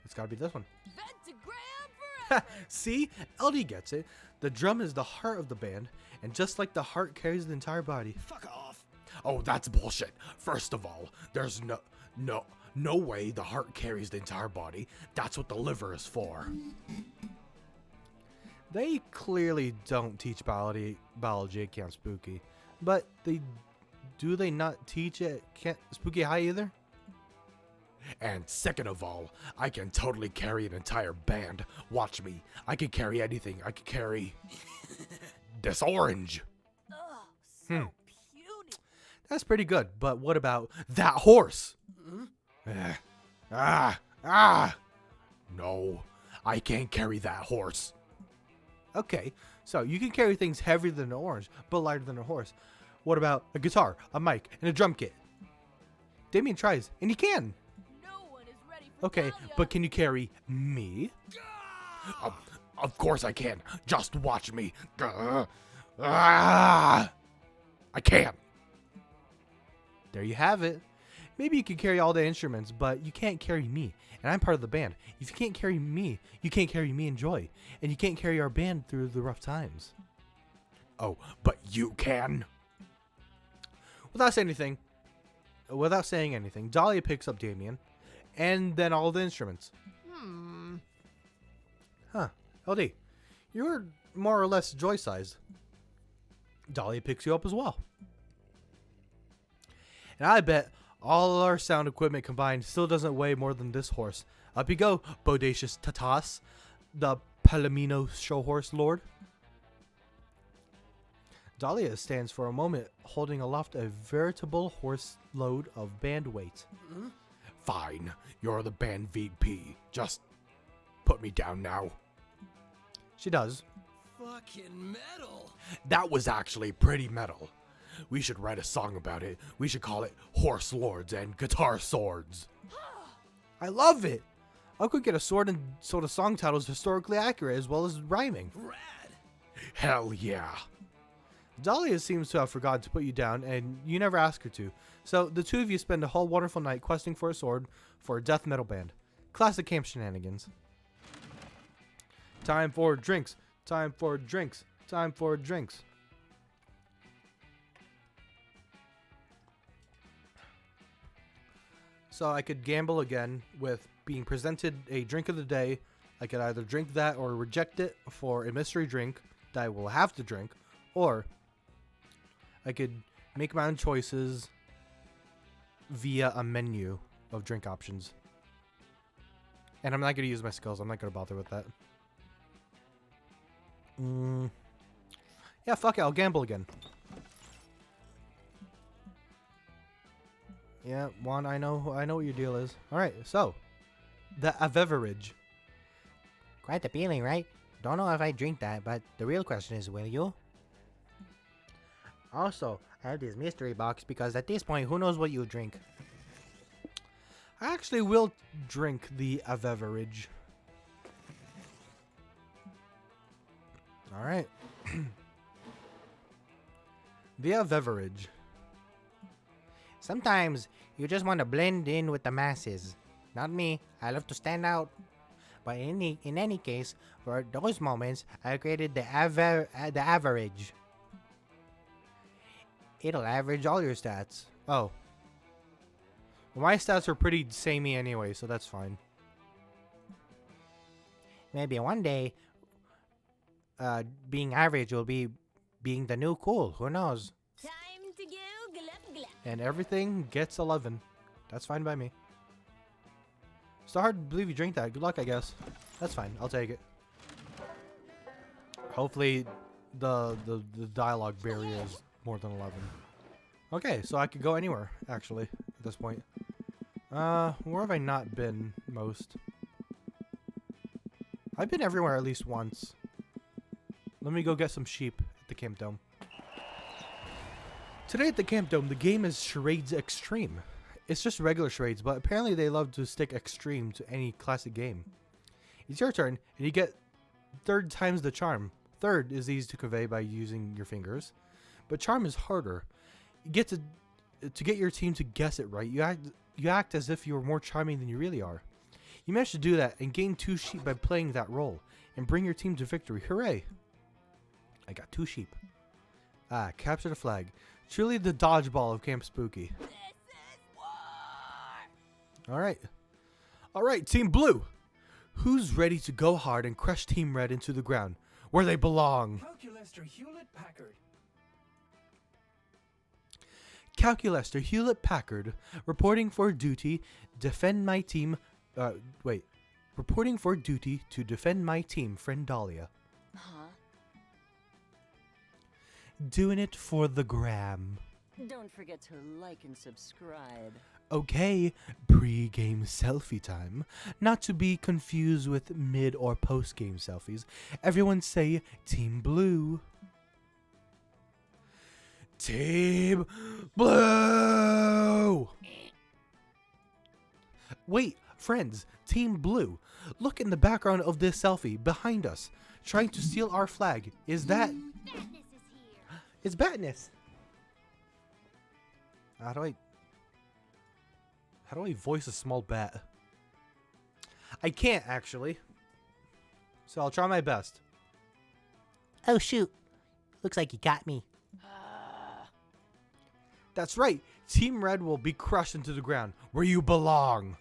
it's gotta be this one. Ventagram forever! See? LD gets it. The drum is the heart of the band, and just like the heart carries the entire body. Fuck off. Oh, that's bullshit. First of all, there's no way the heart carries the entire body. That's what the liver is for. They clearly don't teach biology at Camp Spooky, but do they not teach it at Camp Spooky High either? And second of all, I can totally carry an entire band. Watch me. I can carry anything. I can carry this orange. Ugh, so puny. That's pretty good, but what about that horse? No, I can't carry that horse. Okay, so you can carry things heavier than an orange, but lighter than a horse. What about a guitar, a mic, and a drum kit? Damien tries, and he can. No one is ready for Okay, Dahlia. but can you carry me? Of course I can. Just watch me. I can't. There you have it. Maybe you can carry all the instruments, but you can't carry me, and I'm part of the band. If you can't carry me, you can't carry me and Joy, and you can't carry our band through the rough times. Oh, but you can. Without saying anything, Dahlia picks up Damien, and then all the instruments. Huh. LD, you're more or less Joy-sized. Dahlia picks you up as well. And I bet all our sound equipment combined still doesn't weigh more than this horse. Up you go, bodacious Tatas, the Palomino show horse lord. Dahlia stands for a moment, holding aloft a veritable horse load of band weight. Fine, you're the band VP. Just put me down now. She does. Fucking metal. That was actually pretty metal. We should write a song about it. We should call it Horse Lords and Guitar Swords. I love it. I could get a sword and so the song title is historically accurate as well as rhyming. Rad. Hell yeah. Dahlia seems to have forgotten to put you down, and you never ask her to. So the two of you spend a whole wonderful night questing for a sword for a death metal band. Classic camp shenanigans. Time for drinks. Time for drinks. Time for drinks. So I could gamble again with being presented a drink of the day. I could either drink that or reject it for a mystery drink that I will have to drink, or I could make my own choices via a menu of drink options. And I'm not going to use my skills. I'm not going to bother with that. Yeah, fuck it. I'll gamble again. Yeah, Juan, I know what your deal is. All right, so the beverage. Quite appealing, right? Don't know if I drink that, but the real question is, will you? Also, I have this mystery box because at this point, who knows what you drink? I actually will drink the beverage. All right. The beverage. Sometimes you just want to blend in with the masses. Not me. I love to stand out. But in any case, for those moments, I created the average. It'll average all your stats. Oh. Well, my stats are pretty samey anyway, so that's fine. Maybe one day, being average will be being the new cool. Who knows? Time to go glup glup. And everything gets 11. That's fine by me. It's hard to believe you drink that. Good luck, I guess. That's fine. I'll take it. Hopefully, the dialogue barrier is more than 11. Okay, so I could go anywhere, actually, at this point. Where have I not been most? I've been everywhere at least once. Let me go get some sheep at the Camp Dome. Today at the Camp Dome, the game is Charades Extreme. It's just regular charades, but apparently they love to stick extreme to any classic game. It's your turn, and you get third times the charm. Third is easy to convey by using your fingers, but charm is harder. You get to get your team to guess it right. You act as if you're more charming than you really are. You manage to do that and gain 2 sheep by playing that role, and bring your team to victory. Hooray! I got 2 sheep. Capture the flag. Truly the dodgeball of Camp Spooky. This is war! Alright, Team Blue! Who's ready to go hard and crush Team Red into the ground, where they belong? Calculator Hewlett-Packard. Calculator Hewlett-Packard, reporting for duty, defend my team, reporting for duty to defend my team, friend Dahlia. Huh? Doing it for the gram. Don't forget to like and subscribe. Okay, pre-game selfie time. Not to be confused with mid or post-game selfies. Everyone say Team Blue. Team Blue! Wait, friends, Team Blue. Look in the background of this selfie behind us, trying to steal our flag. Is that... Fatness is here. It's Batness. How do I voice a small bat? I can't, actually. So I'll try my best. Oh shoot. Looks like you got me. That's right. Team Red will be crushed into the ground, where you belong.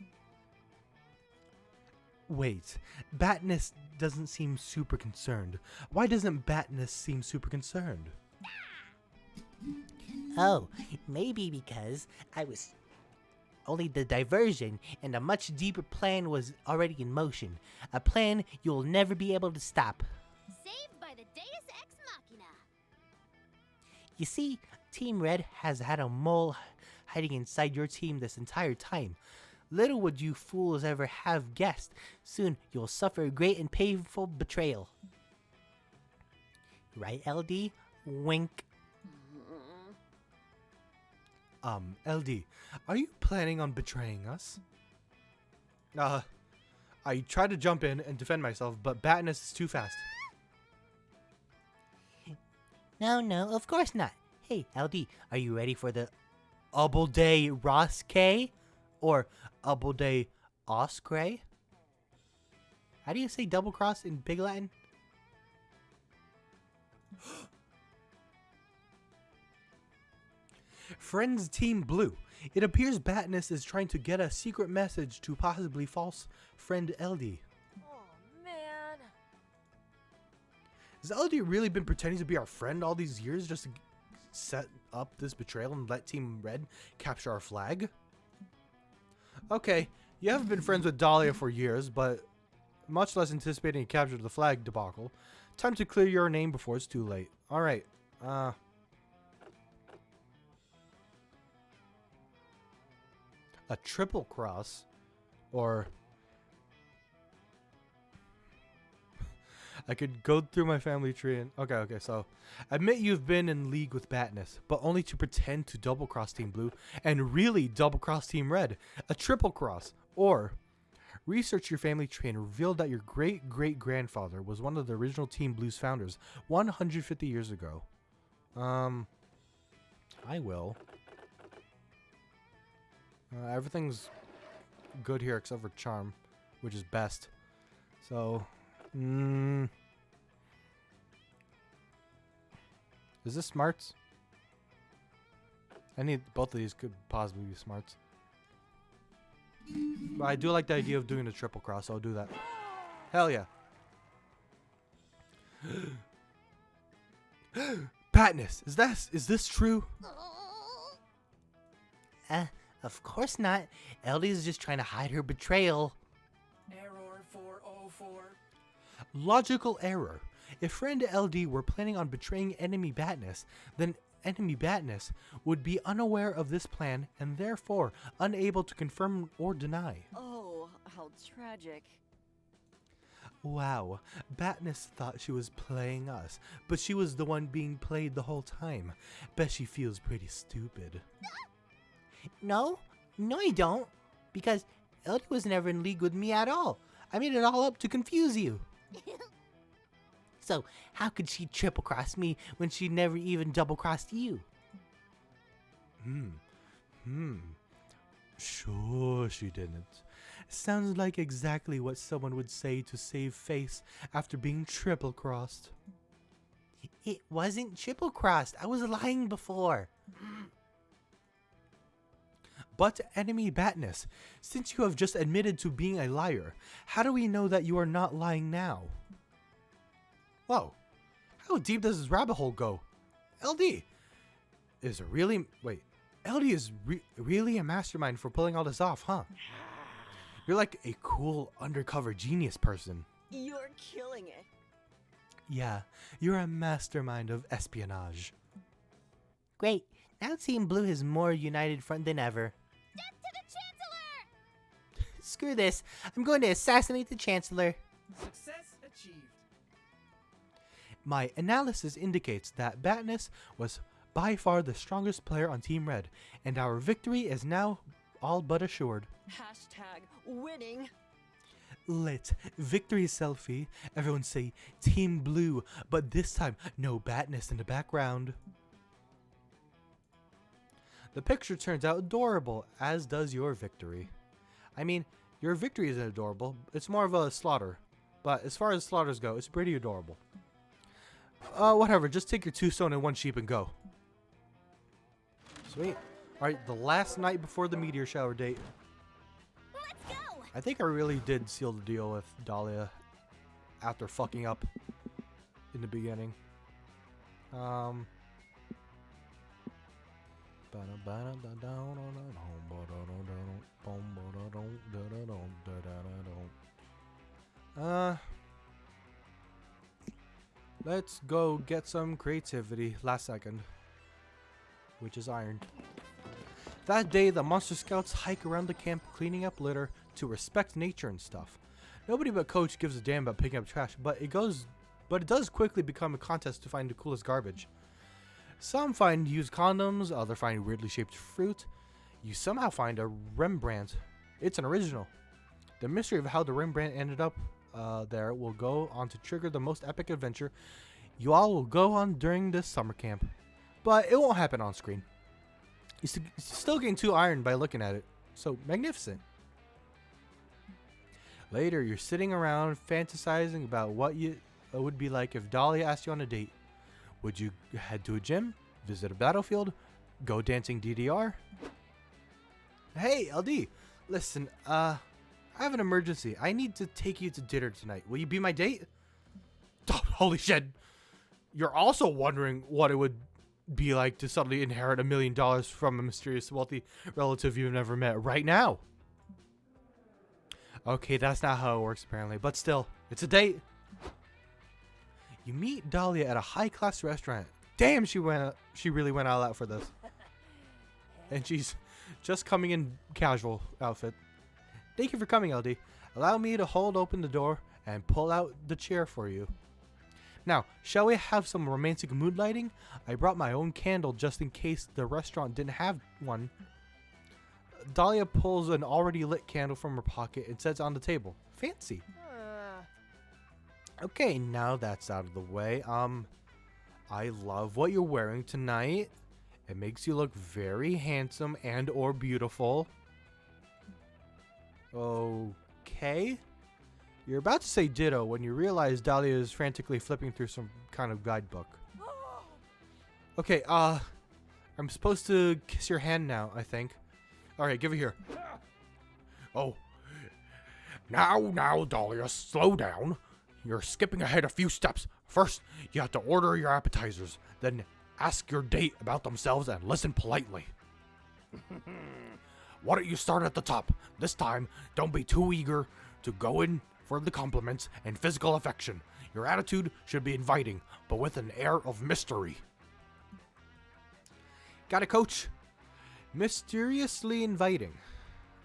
Wait, Batness doesn't seem super concerned. Why doesn't Batness seem super concerned? Oh, maybe because I was only the diversion and a much deeper plan was already in motion. A plan you'll never be able to stop. Saved by the Deus Ex Machina. You see, Team Red has had a mole hiding inside your team this entire time. Little would you fools ever have guessed. Soon you'll suffer a great and painful betrayal. Right, LD? Wink. LD, are you planning on betraying us? I tried to jump in and defend myself, but Batness is too fast. No, of course not. Hey, LD, are you ready for the Double Day Roskay? Or Double Day Oscray? How do you say double cross in Big Latin? Friends Team Blue. It appears Batness is trying to get a secret message to possibly false friend LD. Oh, man. Has LD really been pretending to be our friend all these years just to set up this betrayal and let Team Red capture our flag? Okay, you haven't been friends with Dahlia for years, but much less anticipating a capture of the flag debacle. Time to clear your name before it's too late. Alright, a triple cross, or I could go through my family tree and okay, so admit you've been in league with Batness, but only to pretend to double cross Team Blue and really double cross Team Red. A triple cross, or research your family tree and reveal that your great-great-grandfather was one of the original Team Blue's founders 150 years ago. I will. Everything's good here except for charm, which is best. So, is this smarts? Both of these could possibly be smarts. But I do like the idea of doing the triple cross, so I'll do that. Hell yeah. Patness, is this true? Of course not. LD is just trying to hide her betrayal. Error 404. Logical error. If friend LD were planning on betraying enemy Batness, then enemy Batness would be unaware of this plan and therefore unable to confirm or deny. Oh, how tragic. Wow, Batness thought she was playing us, but she was the one being played the whole time. Bet she feels pretty stupid. No, I don't. Because LD was never in league with me at all. I made it all up to confuse you. So, how could she triple cross me when she never even double crossed you? Sure she didn't. Sounds like exactly what someone would say to save face after being triple crossed. It wasn't triple crossed. I was lying before. But enemy Batness, since you have just admitted to being a liar, how do we know that you are not lying now? Whoa, how deep does this rabbit hole go? LD is really really a mastermind for pulling all this off, huh? You're like a cool undercover genius person. You're killing it. Yeah, you're a mastermind of espionage. Great. Now Team Blue has more united front than ever. Death to the Chancellor! Screw this. I'm going to assassinate the Chancellor. Success achieved. My analysis indicates that Batness was by far the strongest player on Team Red, and our victory is now all but assured. Hashtag winning. Lit. Victory selfie. Everyone say Team Blue, but this time no Batness in the background. The picture turns out adorable, as does your victory. I mean, your victory isn't adorable. It's more of a slaughter. But as far as slaughters go, it's pretty adorable. Whatever. Just take your 2 stone and 1 sheep and go. Sweet. Alright, the last night before the meteor shower date. Let's go! I think I really did seal the deal with Dahlia after fucking up in the beginning. Let's go get some creativity last second, which is iron. That day, the Monster Scouts hike around the camp cleaning up litter to respect nature and stuff. Nobody but Coach gives a damn about picking up trash, but it does quickly become a contest to find the coolest garbage. Some find used condoms, others find weirdly shaped fruit. You somehow find a Rembrandt. It's an original. The mystery of how the Rembrandt ended up there will go on to trigger the most epic adventure you all will go on during this summer camp. But it won't happen on screen. You're still getting 2 iron by looking at it. So magnificent. Later, you're sitting around fantasizing about what it would be like if Dahlia asked you on a date. Would you head to a gym, visit a battlefield, go dancing DDR? Hey, LD, listen, I have an emergency. I need to take you to dinner tonight. Will you be my date? Oh, holy shit. You're also wondering what it would be like to suddenly inherit $1 million from a mysterious wealthy relative you've never met right now. Okay, that's not how it works apparently, but still, it's a date. You meet Dahlia at a high-class restaurant. Damn, she really went all out for this. And she's just coming in casual outfit. Thank you for coming, LD. Allow me to hold open the door and pull out the chair for you. Now, shall we have some romantic mood lighting? I brought my own candle just in case the restaurant didn't have one. Dahlia pulls an already lit candle from her pocket and sets it on the table. Fancy. Okay, now that's out of the way. I love what you're wearing tonight. It makes you look very handsome and or beautiful. Okay. You're about to say ditto when you realize Dahlia is frantically flipping through some kind of guidebook. Okay, I'm supposed to kiss your hand now, I think. Alright, give it here. Oh. Now, Dahlia, slow down. You're skipping ahead a few steps. First, you have to order your appetizers. Then ask your date about themselves and listen politely. Why don't you start at the top? This time, don't be too eager to go in for the compliments and physical affection. Your attitude should be inviting, but with an air of mystery. Got it, coach. Mysteriously inviting.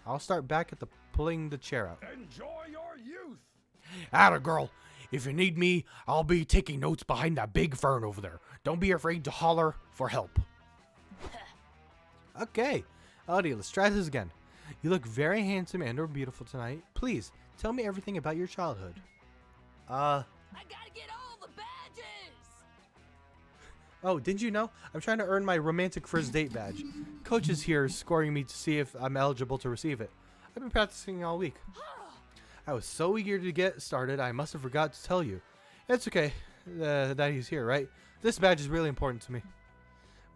I'll start back at the pulling the chair out. Enjoy your youth. Atta girl. If you need me, I'll be taking notes behind that big fern over there. Don't be afraid to holler for help. Okay. Elodie, let's try this again. You look very handsome and or beautiful tonight. Please, tell me everything about your childhood. I gotta get all the badges! Oh, didn't you know? I'm trying to earn my romantic first date badge. Coach is here scoring me to see if I'm eligible to receive it. I've been practicing all week. I was so eager to get started, I must have forgot to tell you. It's okay that he's here, right? This badge is really important to me.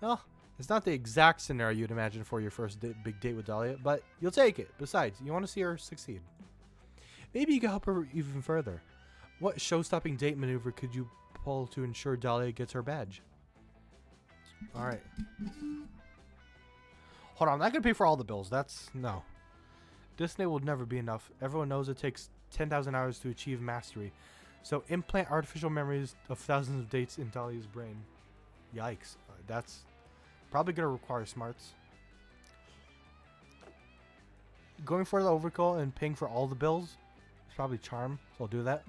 Well, it's not the exact scenario you'd imagine for your first big date with Dahlia, but you'll take it. Besides, you want to see her succeed. Maybe you can help her even further. What show-stopping date maneuver could you pull to ensure Dahlia gets her badge? Alright. Hold on, I'm not going to pay for all the bills. No. Disney will never be enough. Everyone knows it takes 10,000 hours to achieve mastery. So implant artificial memories of thousands of dates in Dahlia's brain. Yikes. That's probably going to require smarts. Going for the overkill and paying for all the bills is probably charm, so I'll do that.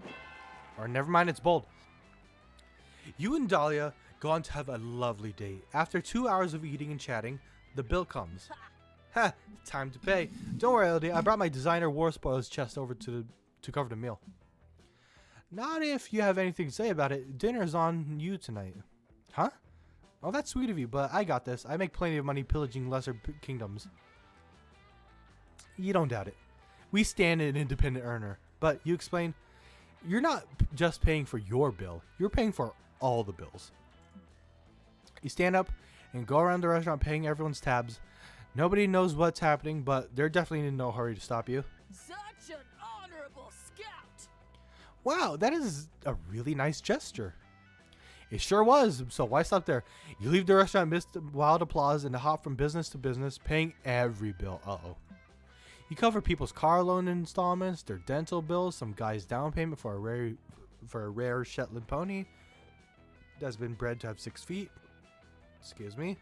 Or never mind, it's bold. You and Dahlia go on to have a lovely date. After 2 hours of eating and chatting, the bill comes. Ha! Time to pay. Don't worry, LD. I brought my designer war spoils chest over to cover the meal. Not if you have anything to say about it. Dinner's on you tonight. Huh? Oh, that's sweet of you, but I got this. I make plenty of money pillaging lesser kingdoms. You don't doubt it. We stand an independent earner. But you explain, you're not just paying for your bill. You're paying for all the bills. You stand up and go around the restaurant paying everyone's tabs. Nobody knows what's happening, but they're definitely in no hurry to stop you. Such an honorable scout! Wow, that is a really nice gesture. It sure was, so why stop there? You leave the restaurant amidst wild applause and hop from business to business, paying every bill. Uh-oh. You cover people's car loan installments, their dental bills, some guy's down payment for a rare Shetland pony that's been bred to have 6 feet. Excuse me.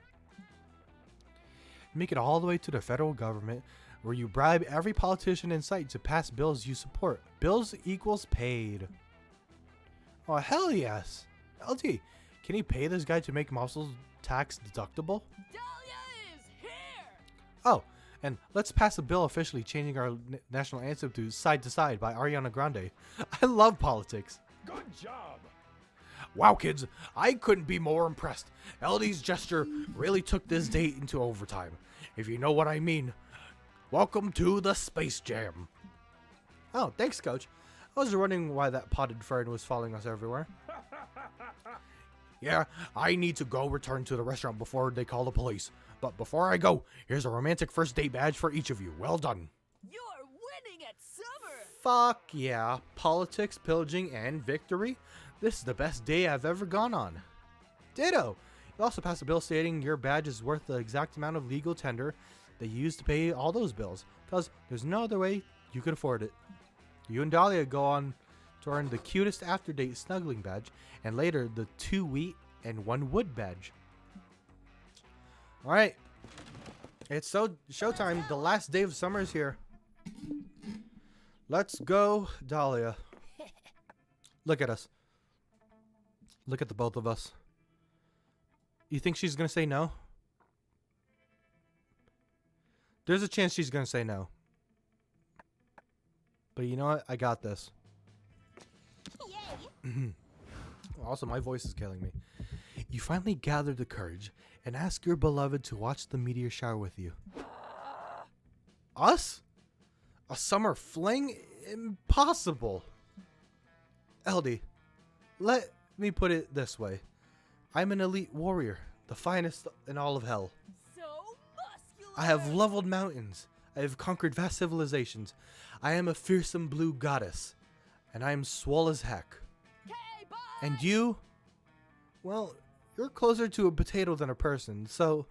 Make it all the way to the federal government, where you bribe every politician in sight to pass bills you support. Bills equals paid. Oh, hell yes. LT, can he pay this guy to make muscles tax deductible? Dahlia is here! Oh, and let's pass a bill officially changing our national anthem to Side to Side by Ariana Grande. I love politics. Good job. Wow, kids, I couldn't be more impressed. LD's gesture really took this date into overtime, if you know what I mean. Welcome to the Space Jam. Oh, thanks, Coach. I was wondering why that potted fern was following us everywhere. Yeah, I need to go return to the restaurant before they call the police. But before I go, here's a romantic first date badge for each of you. Well done. You're winning at summer! Fuck yeah. Politics, pillaging, and victory. This is the best day I've ever gone on. Ditto. You also passed a bill stating your badge is worth the exact amount of legal tender that you used to pay all those bills, because there's no other way you could afford it. You and Dahlia go on to earn the cutest after date snuggling badge, and later the 2 wheat and 1 wood badge. Alright. It's showtime. The last day of summer is here. Let's go, Dahlia. Look at us. Look at the both of us. You think she's gonna say no? There's a chance she's gonna say no. But you know what? I got this. Yay! Also, my voice is killing me. You finally gathered the courage and ask your beloved to watch the meteor shower with you. Us? A summer fling? Impossible. LD, let me put it this way. I'm an elite warrior, the finest in all of hell. So muscular. I have leveled mountains. I have conquered vast civilizations. I am a fearsome blue goddess. And I am swole as heck. Okay, bye. And you? Well, you're closer to a potato than a person, so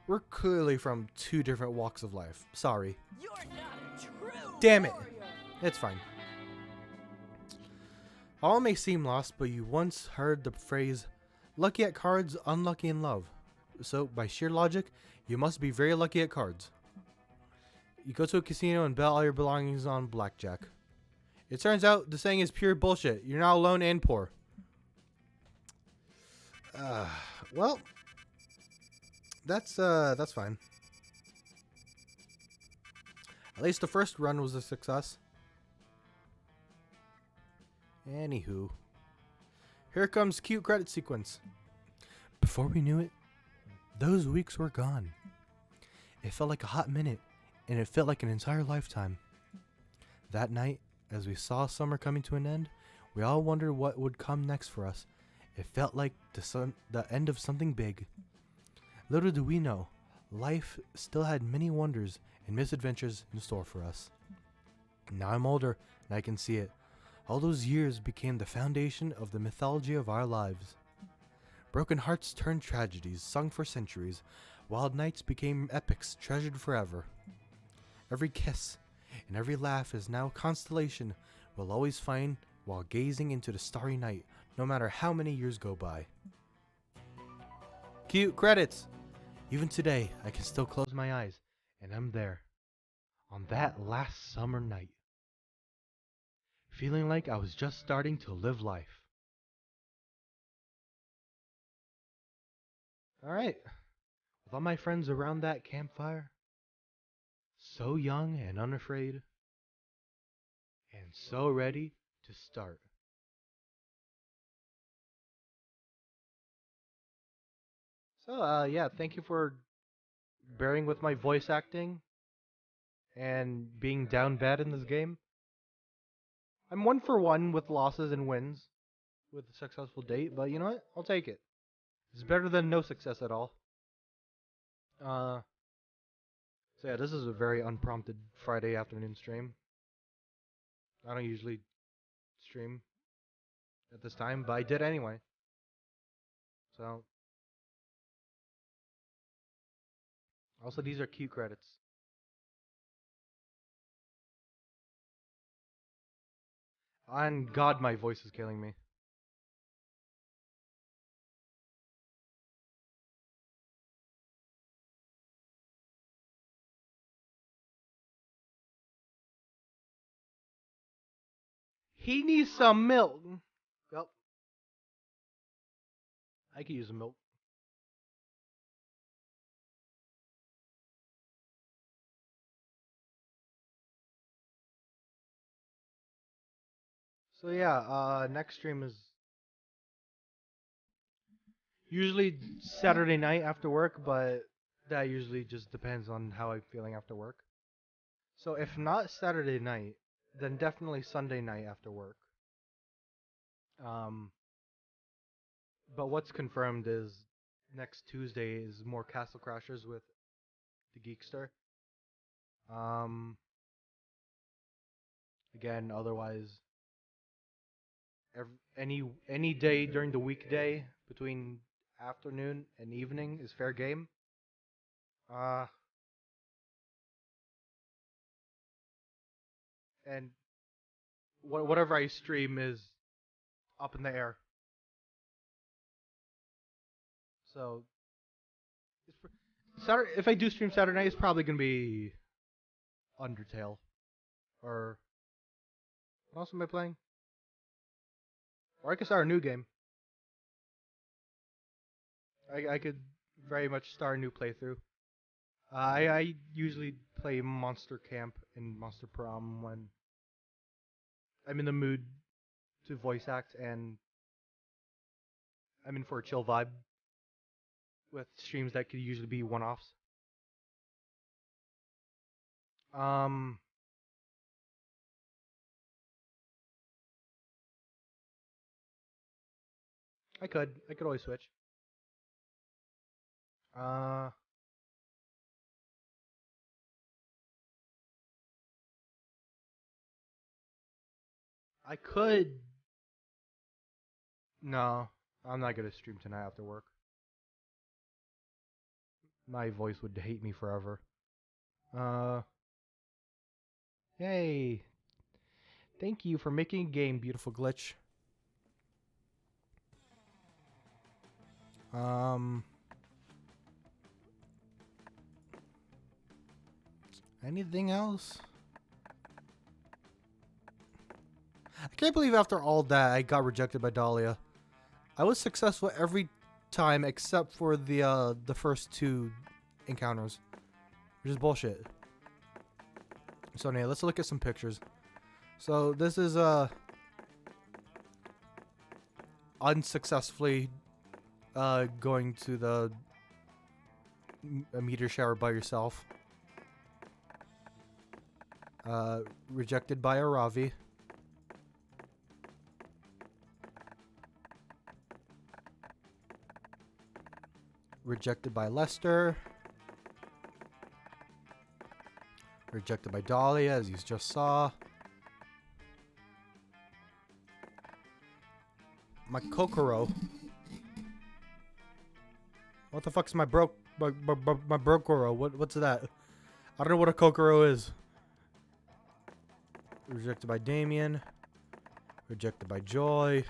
we're clearly from two different walks of life. Sorry. You're not a true Damn it. warrior. It's fine. All may seem lost, but you once heard the phrase, lucky at cards, unlucky in love. So, by sheer logic, you must be very lucky at cards. You go to a casino and bet all your belongings on blackjack. It turns out the saying is pure bullshit. You're not alone and poor. Well, that's fine. At least the first run was a success. Anywho, here comes cute credit sequence. Before we knew it, those weeks were gone. It felt like a hot minute, and it felt like an entire lifetime. That night, as we saw summer coming to an end, we all wondered what would come next for us. It felt like the end of something big. Little do we know, life still had many wonders and misadventures in store for us. Now I'm older, and I can see it. All those years became the foundation of the mythology of our lives. Broken hearts turned tragedies, sung for centuries. Wild nights became epics, treasured forever. Every kiss and every laugh is now a constellation we'll always find while gazing into the starry night, no matter how many years go by. Cute credits! Even today, I can still close my eyes, and I'm there. On that last summer night. Feeling like I was just starting to live life. Alright. With all my friends around that campfire, so young and unafraid, and so ready to start. So, yeah, thank you for bearing with my voice acting and being down bad in this game. I'm 1-for-1 with losses and wins with a successful date, but you know what? I'll take it. It's better than no success at all. So yeah, this is a very unprompted Friday afternoon stream. I don't usually stream at this time, but I did anyway. So, also these are cute credits. And God, my voice is killing me. He needs some milk. Yep. I could use some milk. So yeah, next stream is usually Saturday night after work, but that usually just depends on how I'm feeling after work. So if not Saturday night, then definitely Sunday night after work. But what's confirmed is next Tuesday is more Castle Crashers with the Geekster. Again, otherwise, any day during the weekday between afternoon and evening is fair game. And whatever I stream is up in the air. So, Saturday, if I do stream Saturday night, it's probably gonna be Undertale, or what else am I playing? Or I could start a new game. I could very much start a new playthrough. I usually play Monster Camp and Monster Prom when I'm in the mood to voice act and I'm in for a chill vibe with streams that could usually be one-offs. I could always switch. I could. No, I'm not gonna stream tonight after work. My voice would hate me forever. Uh, Yay! Thank you for making a game, beautiful glitch. Anything else? I can't believe after all that I got rejected by Dahlia. I was successful every time except for the first two encounters, which is bullshit. So anyway, let's look at some pictures. So this is unsuccessfully going to a meteor shower by yourself. Rejected by a Ravi. Rejected by Lester. Rejected by Dahlia, as you just saw. My Kokoro. What the fuck's my Brokoro? What's that? I don't know what a Kokoro is. Rejected by Damien. Rejected by Joy.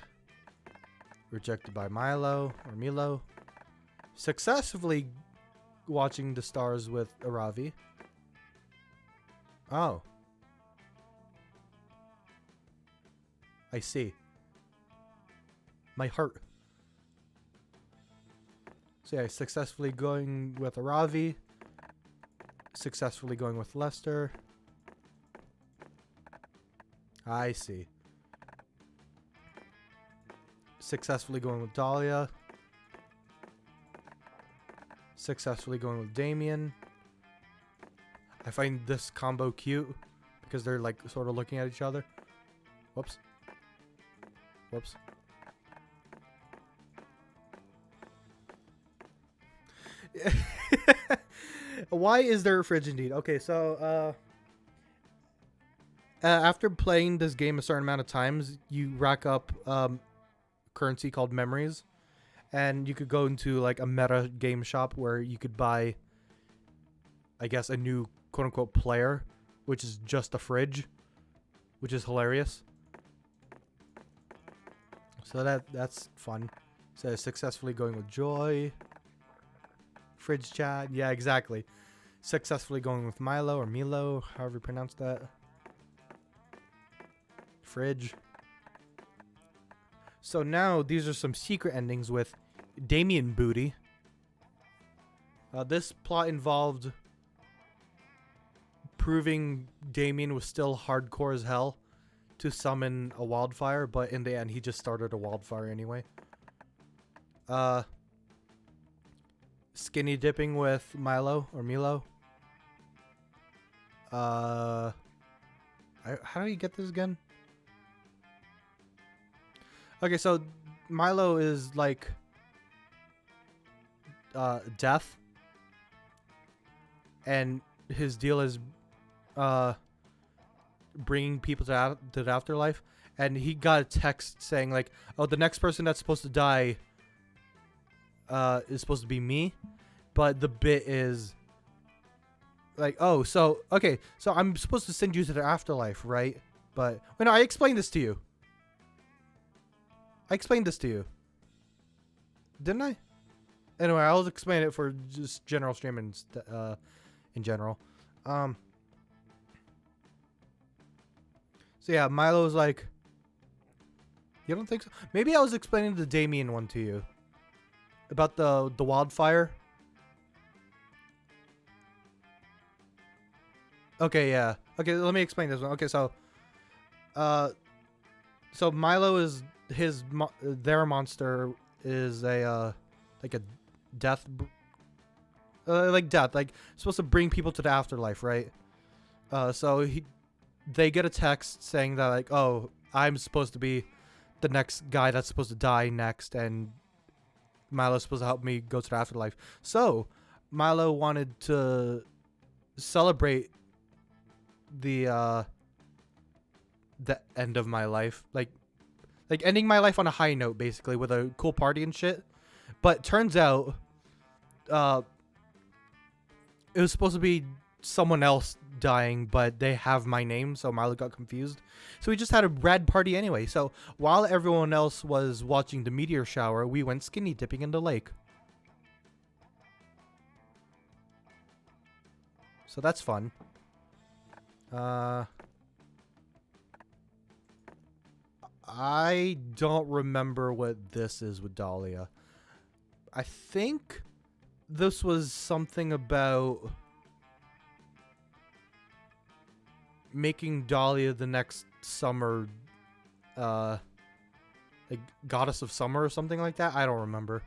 Rejected by Milo or Milo. Successfully watching the stars with Aravi. Oh. I see. My heart. So yeah, successfully going with Aravi. Successfully going with Lester. I see. Successfully going with Dahlia. Successfully going with Damien. I find this combo cute because they're like sort of looking at each other. Whoops. Whoops. Why is there a fridge indeed? Okay, so after playing this game a certain amount of times, you rack up currency called memories, and you could go into like a meta game shop where you could buy, I guess, a new quote unquote player, which is just a fridge, which is hilarious. So that's fun. So successfully going with Joy. Fridge chat. Yeah, exactly. Successfully going with Milo or Milo, however you pronounce that. Fridge. So now these are some secret endings with Damien Booty. This plot involved proving Damien was still hardcore as hell to summon a wildfire, but in the end he just started a wildfire anyway. Skinny dipping with Milo or Milo. How do you get this again? Okay, so Milo is like death, and his deal is bringing people to the afterlife, and he got a text saying like, oh, the next person that's supposed to die is supposed to be me, but the bit is like, oh, so okay, so I'm supposed to send you to the afterlife, right? But wait, no, I explained this to you. Didn't I? Anyway, I'll explain it for just general streaming in general. So yeah, Milo's like, you don't think so? Maybe I was explaining the Damien one to you about the wildfire. Okay, yeah. Okay, let me explain this one. Okay, so Milo is their monster is a like a death like supposed to bring people to the afterlife, right? So they get a text saying that like, oh, I'm supposed to be the next guy that's supposed to die next, and Milo's supposed to help me go to the afterlife. So Milo wanted to celebrate the end of my life, like ending my life on a high note, basically, with a cool party and shit. But turns out, it was supposed to be someone else dying, but they have my name, so Milo got confused. So we just had a rad party anyway. So while everyone else was watching the meteor shower, we went skinny dipping in the lake. So that's fun. I don't remember what this is with Dahlia. I think this was something about making Dahlia the next summer, like goddess of summer or something like that. I don't remember.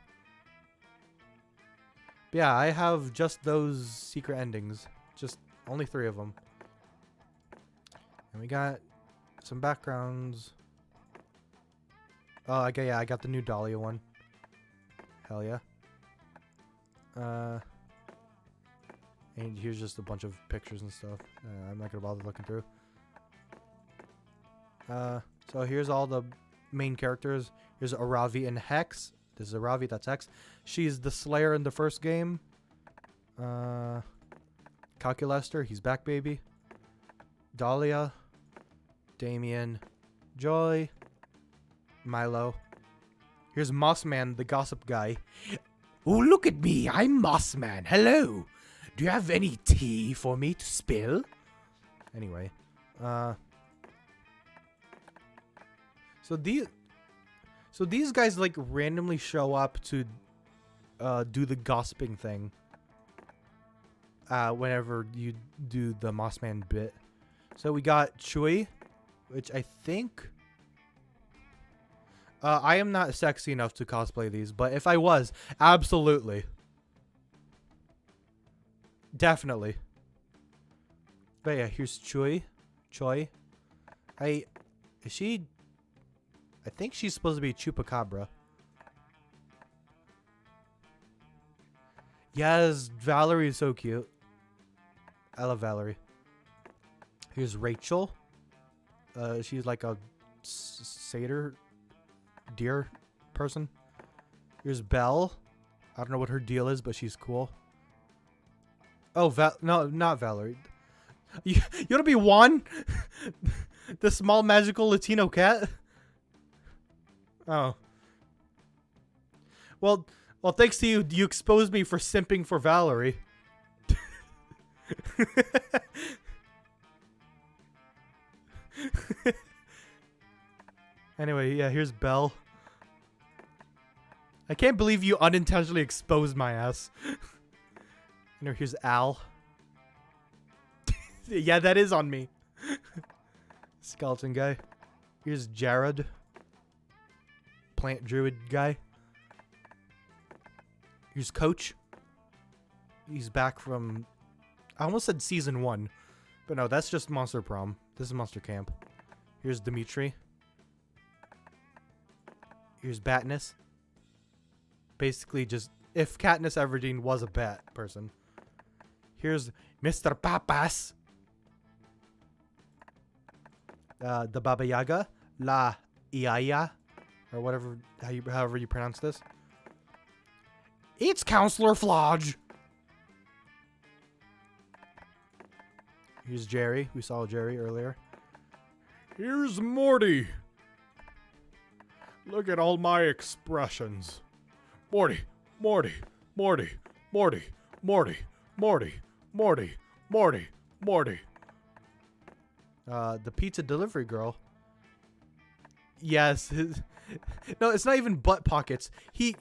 But yeah, I have just those secret endings. Just only 3 of them. And we got some backgrounds. Oh, okay, yeah, I got the new Dahlia one. Hell yeah. And here's just a bunch of pictures and stuff. I'm not gonna bother looking through. So here's all the main characters. Here's Aravi and Hex. This is Aravi, that's Hex. She's the Slayer in the first game. Calculester, he's back, baby. Dahlia. Damien. Joy. Milo. Here's Mossman, the gossip guy. Oh, look at me. I'm Mossman. Hello. Do you have any tea for me to spill? Anyway. So these guys like randomly show up to do the gossiping thing. Whenever you do the Mossman bit. So we got Chui, which I think I am not sexy enough to cosplay these, but if I was, absolutely. Definitely. But yeah, here's Choi. I think she's supposed to be Chupacabra. Yes, Valerie is so cute. I love Valerie. Here's Rachel. She's like a satyr deer person. Here's Belle. I don't know what her deal is, but she's cool. Oh, no, not Valerie. You want to be Juan? The small magical Latino cat? Oh. Well, thanks to you, you exposed me for simping for Valerie. Anyway, yeah, here's Belle. I can't believe you unintentionally exposed my ass. Here's Al. Yeah, that is on me. Skeleton guy. Here's Jared. Plant druid guy. Here's Coach. He's back from... I almost said season 1. But no, that's just Monster Prom. This is Monster Camp. Here's Dimitri. Here's Batness. Basically just... if Katniss Everdeen was a bat person. Here's Mr. Papas. The Baba Yaga. La Iaya. Or whatever, however you pronounce this. It's Counselor Flodge. Here's Jerry. We saw Jerry earlier. Here's Morty. Look at all my expressions. Morty, Morty, Morty, Morty, Morty, Morty, Morty, Morty, Morty. The pizza delivery girl. Yes. No, it's not even butt pockets. He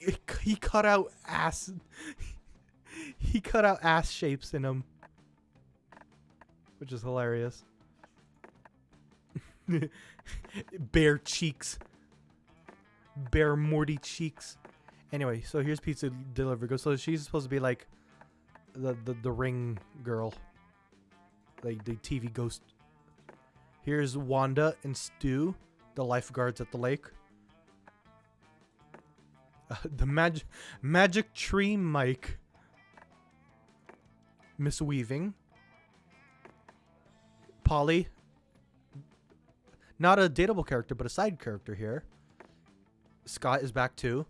cut out ass. He cut out ass shapes in them, which is hilarious. Bare cheeks. Bare Morty cheeks. Anyway, so here's pizza delivery girl. So she's supposed to be like the ring girl, like the TV ghost. Here's Wanda and Stu, the lifeguards at the lake. The magic tree Mike. Miss Weaving. Polly. Not a dateable character, but a side character here. Scott is back too.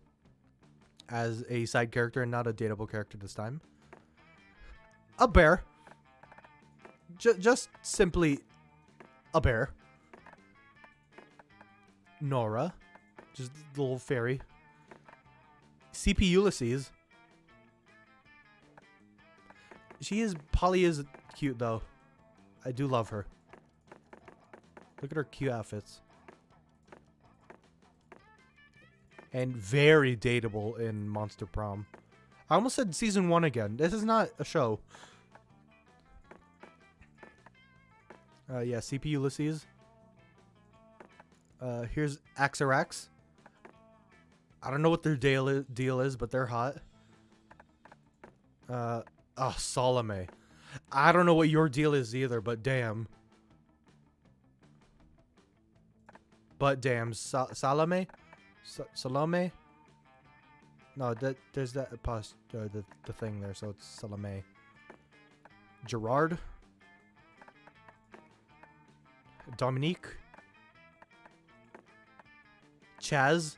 As a side character and not a dateable character this time. A bear. Just simply a bear. Nora. Just the little fairy. CP Ulysses. Polly is cute though. I do love her. Look at her cute outfits. And very dateable in Monster Prom. I almost said season 1 again. This is not a show. Yeah, CP Ulysses. Here's Axarax. I don't know what their deal is, but they're hot. Salome. I don't know what your deal is either, but damn. Salome? Salome? No, there's that the thing there, so it's Salome. Gerard? Dominique? Chaz?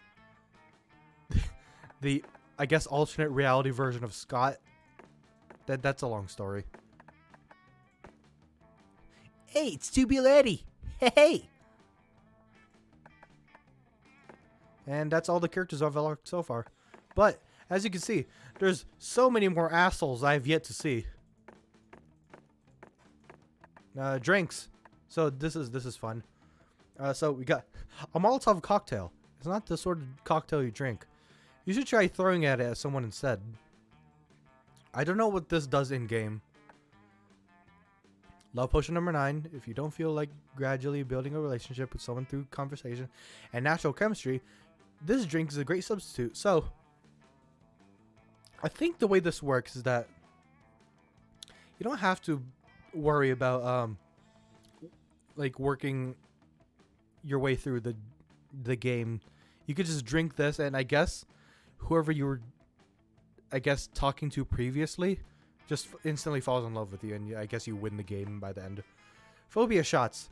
The, I guess, alternate reality version of Scott. That's a long story. Hey, it's Tubular Eddie. Hey. And that's all the characters I've unlocked so far. But, as you can see, there's so many more assholes I have yet to see. Drinks. So this is fun. So we got a Molotov cocktail. It's not the sort of cocktail you drink. You should try throwing at it at someone instead. I don't know what this does in-game. Love potion number 9. If you don't feel like gradually building a relationship with someone through conversation and natural chemistry, this drink is a great substitute. So, I think the way this works is that you don't have to worry about like working your way through the game. You could just drink this, and I guess whoever you were, I guess, talking to previously just instantly falls in love with you, and I guess you win the game by the end. Phobia shots.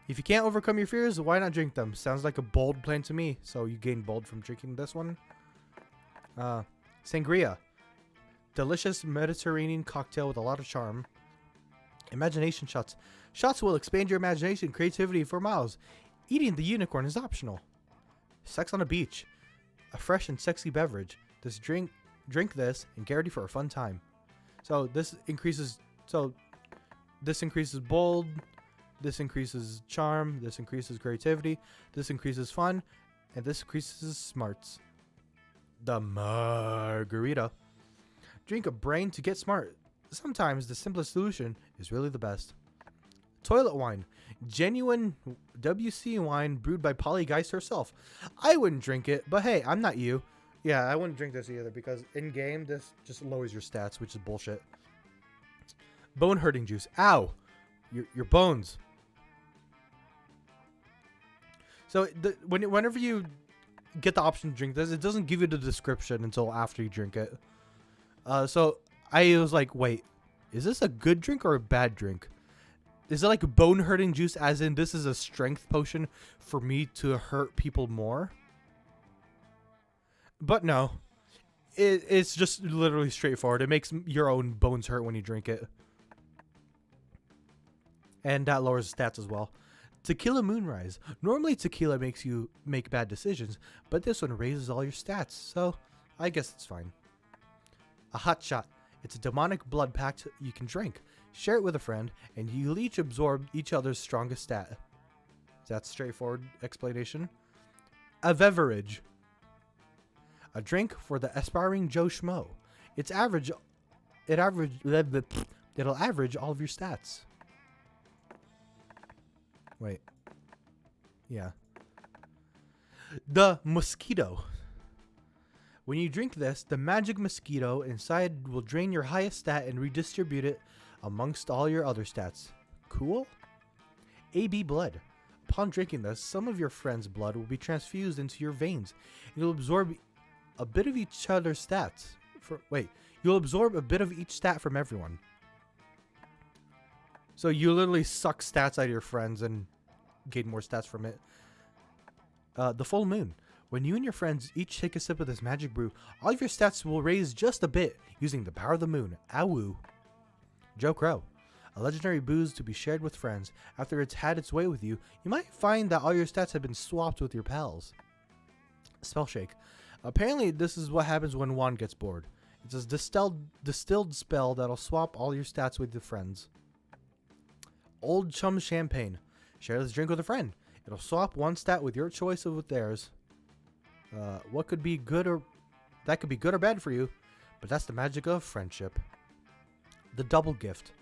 If you can't overcome your fears, why not drink them? Sounds like a bold plan to me. So you gain bold from drinking this one. Sangria. Delicious Mediterranean cocktail with a lot of charm. Imagination shots. Shots will expand your imagination and creativity for miles. Eating the unicorn is optional. Sex on a beach. A fresh and sexy beverage. Drink this and get ready for a fun time. So this increases bold, this increases charm, this increases creativity, this increases fun, and this increases smarts. The margarita. Drink a brain to get smart. Sometimes the simplest solution is really the best. Toilet wine. Genuine WC wine brewed by Polly Geist herself. I wouldn't drink it, but hey, I'm not you. Yeah, I wouldn't drink this either because in-game this just lowers your stats, which is bullshit. Bone hurting juice. Ow! Your bones. So whenever you get the option to drink this, it doesn't give you the description until after you drink it. So I was like, wait, is this a good drink or a bad drink? Is it like bone hurting juice as in this is a strength potion for me to hurt people more? But no. It's just literally straightforward. It makes your own bones hurt when you drink it. And that lowers the stats as well. Tequila Moonrise. Normally tequila makes you make bad decisions, but this one raises all your stats, so I guess it's fine. A hot shot. It's a demonic blood pact you can drink. Share it with a friend, and you'll each absorb each other's strongest stat. That's straightforward explanation. A beverage. A drink for the aspiring Joe Schmo. It'll average all of your stats. Wait. Yeah. The mosquito. When you drink this, the magic mosquito inside will drain your highest stat and redistribute it amongst all your other stats. Cool? AB blood. Upon drinking this, some of your friend's blood will be transfused into your veins. It will absorb a bit of each other's stats. You'll absorb a bit of each stat from everyone. So you literally suck stats out of your friends and gain more stats from it. The full moon. When you and your friends each take a sip of this magic brew, all of your stats will raise just a bit using the power of the moon. Awoo. Joe Crow. A legendary booze to be shared with friends. After it's had its way with you, you might find that all your stats have been swapped with your pals. Spell Shake. Apparently, this is what happens when Juan gets bored. It's a distilled spell that'll swap all your stats with your friends. Old Chum Champagne. Share this drink with a friend. It'll swap one stat with your choice with theirs. What could be good or that could be good or bad for you, but that's the magic of friendship. The Double Gift.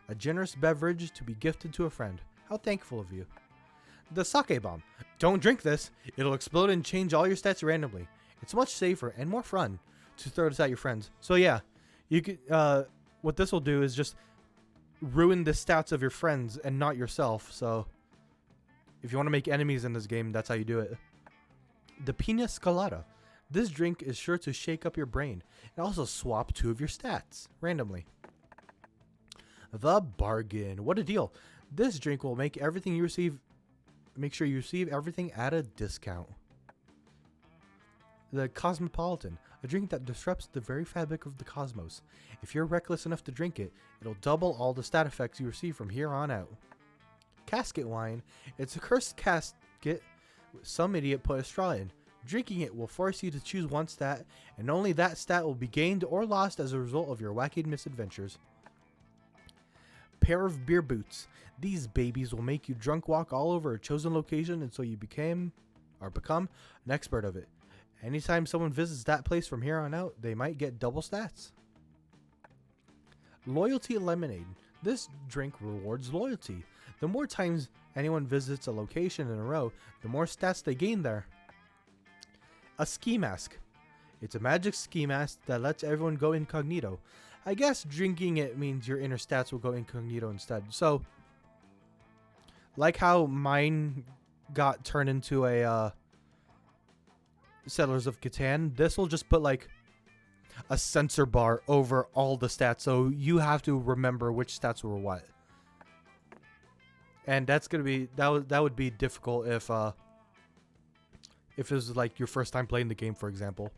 A generous beverage to be gifted to a friend. How thankful of you. The Sake Bomb. Don't drink this. It'll explode and change all your stats randomly. It's much safer and more fun to throw this at your friends. So yeah, you could. What this will do is just ruin the stats of your friends and not yourself. So if you want to make enemies in this game, that's how you do it. The Pina Colada. This drink is sure to shake up your brain and also swap 2 of your stats randomly. The Bargain. What a deal. This drink will make everything you receive, make sure you receive everything at a discount. The Cosmopolitan. A drink that disrupts the very fabric of the cosmos. If you're reckless enough to drink it, it'll double all the stat effects you receive from here on out. Casket Wine. It's a cursed casket some idiot put a straw in. Drinking it will force you to choose one stat, and only that stat will be gained or lost as a result of your wacky misadventures. Pair of beer boots. These babies will make you drunk walk all over a chosen location until you become an expert of it. Anytime someone visits that place from here on out, they might get double stats. Loyalty Lemonade. This drink rewards loyalty. The more times anyone visits a location in a row, the more stats they gain there. A Ski Mask. It's a magic ski mask that lets everyone go incognito. I guess drinking it means your inner stats will go incognito instead. So, like how mine got turned into a Settlers of Catan, this will just put like a sensor bar over all the stats, so you have to remember which stats were what. And that's gonna be that would be difficult if it was like your first time playing the game, for example.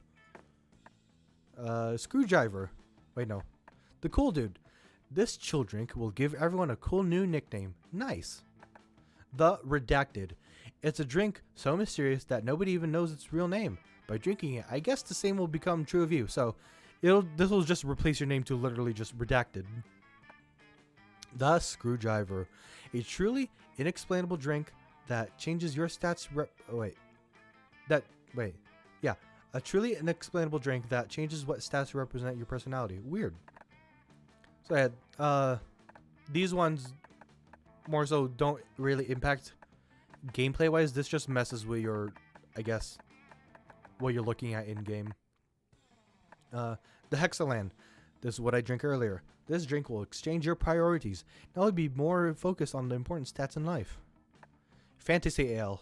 Screwdriver. Wait, no. The Cool Dude. This chill drink will give everyone a cool new nickname. Nice. The Redacted. It's a drink so mysterious that nobody even knows its real name. By drinking it, I guess the same will become true of you. So, this will just replace your name to literally just Redacted. The Screwdriver. A truly inexplainable drink that changes your stats a truly inexplainable drink that changes what stats represent your personality. Weird. So I had these ones more so don't really impact gameplay wise. This just messes with your, I guess, what you're looking at in game. The Hexaland. This is what I drank earlier. This drink will exchange your priorities. Now it'll be more focused on the important stats in life. Fantasy Ale.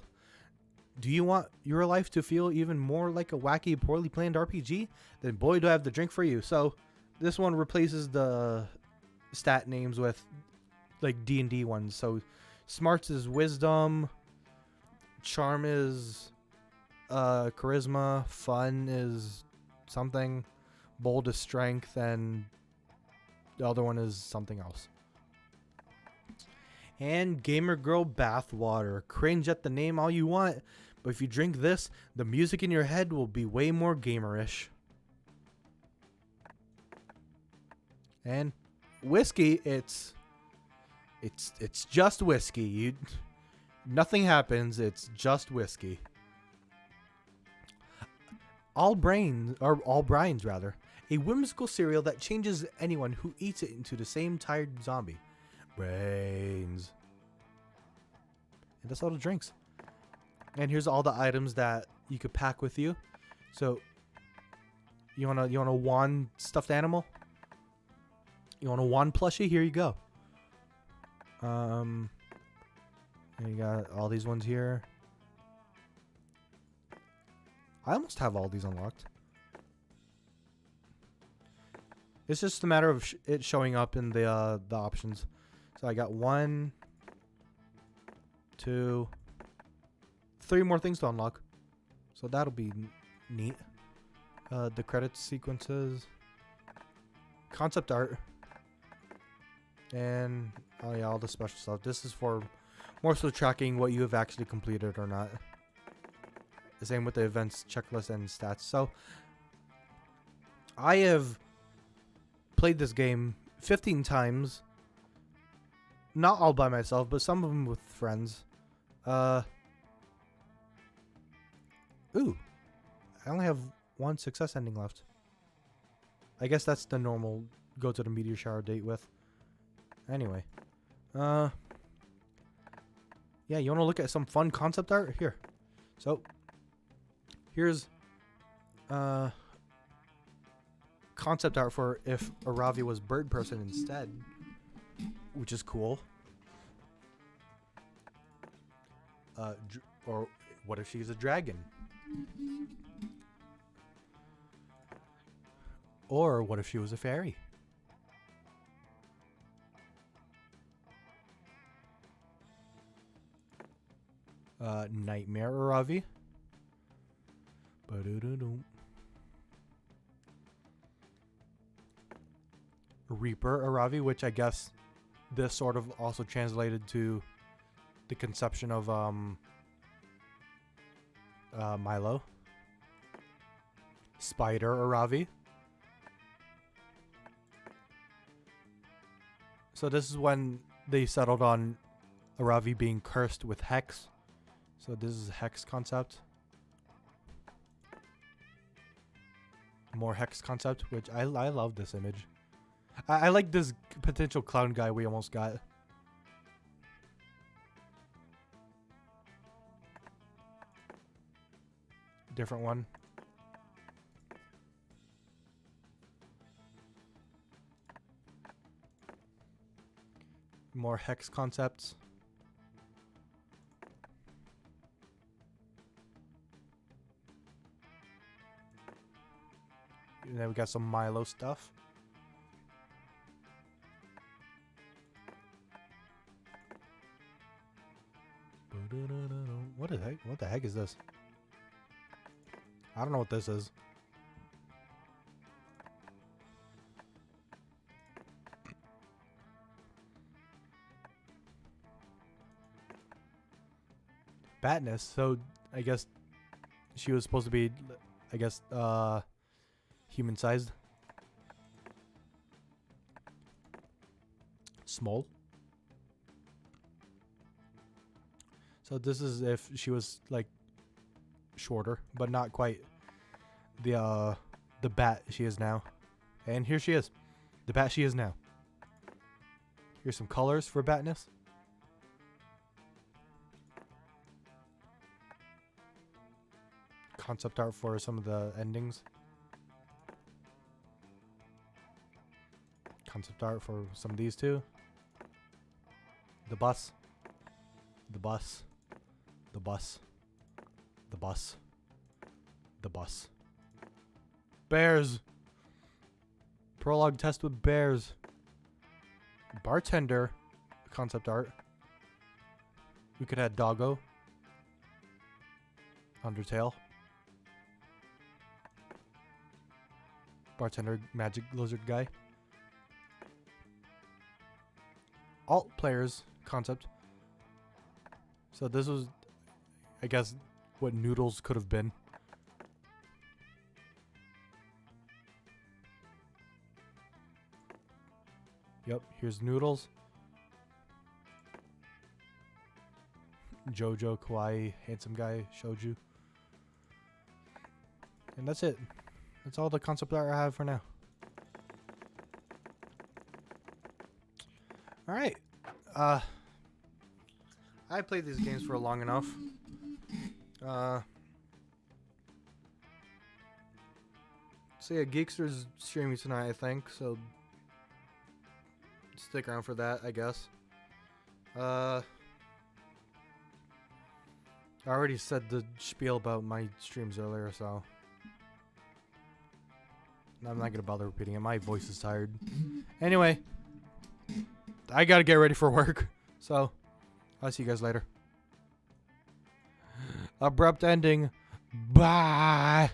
Do you want your life to feel even more like a wacky, poorly planned RPG? Then boy, do I have the drink for you. So this one replaces the stat names with like D&D ones. So smarts is wisdom, charm is charisma, fun is something, bold is strength, and the other one is something else. And Gamer Girl Bathwater. Cringe at the name all you want, but if you drink this, the music in your head will be way more gamerish. And whiskey, it's just whiskey. Nothing happens, it's just whiskey. All Brines, rather. A whimsical cereal that changes anyone who eats it into the same tired zombie. Brains. And that's all the drinks. And here's all the items that you could pack with you. So you want a wand stuffed animal? You want a wand plushie? Here you go. And you got all these ones here. I almost have all these unlocked. It's just a matter of it showing up in the options. So I got 1, 2, 3 more things to unlock. So that'll be neat. The credits sequences, concept art, and oh yeah, all the special stuff. This is for more so tracking what you have actually completed or not. The same with the events checklist and stats. So I have played this game 15 times. Not all by myself, but some of them with friends. Ooh. I only have 1 success ending left. I guess that's the normal go to the meteor shower date with. Anyway. Yeah, you want to look at some fun concept art? Here. So, here's concept art for if Aravi was bird person instead, which is cool. Or what if she's a dragon? Or what if she was a fairy? Nightmare Aravi. Ba-do-do-dum. Reaper Aravi, which I guess this sort of also translated to the conception of Milo. Spider Aravi. So this is when they settled on Aravi being cursed with Hex. So this is Hex concept. More Hex concept, which I love this image. I like this potential clown guy we almost got. Different one. More Hex concepts. And then we got some Milo stuff. What the heck is this? I don't know what this is. Batness, so I guess she was supposed to be, I guess, human sized. Small. So this is if she was like shorter, but not quite the bat she is now. And here she is. The bat she is now. Here's some colors for Batness. Concept art for some of the endings. Concept art for some of these two. The bus. The bus. The bus. The bus. The bus. Bears. Prologue test with bears. Bartender. Concept art. We could add Doggo. Undertale. Bartender, magic lizard guy. Alt players concept. So this was, I guess, what Noodles could have been. Yep, here's Noodles. Jojo, Kawaii, handsome guy, Shoju. And that's it. That's all the concept art I have for now. Alright. I played these games for long enough. So yeah, Geekster's streaming tonight, I think, so stick around for that, I guess. I already said the spiel about my streams earlier, so I'm not gonna bother repeating it. My voice is tired. Anyway, I gotta get ready for work. So, I'll see you guys later. Abrupt ending. Bye.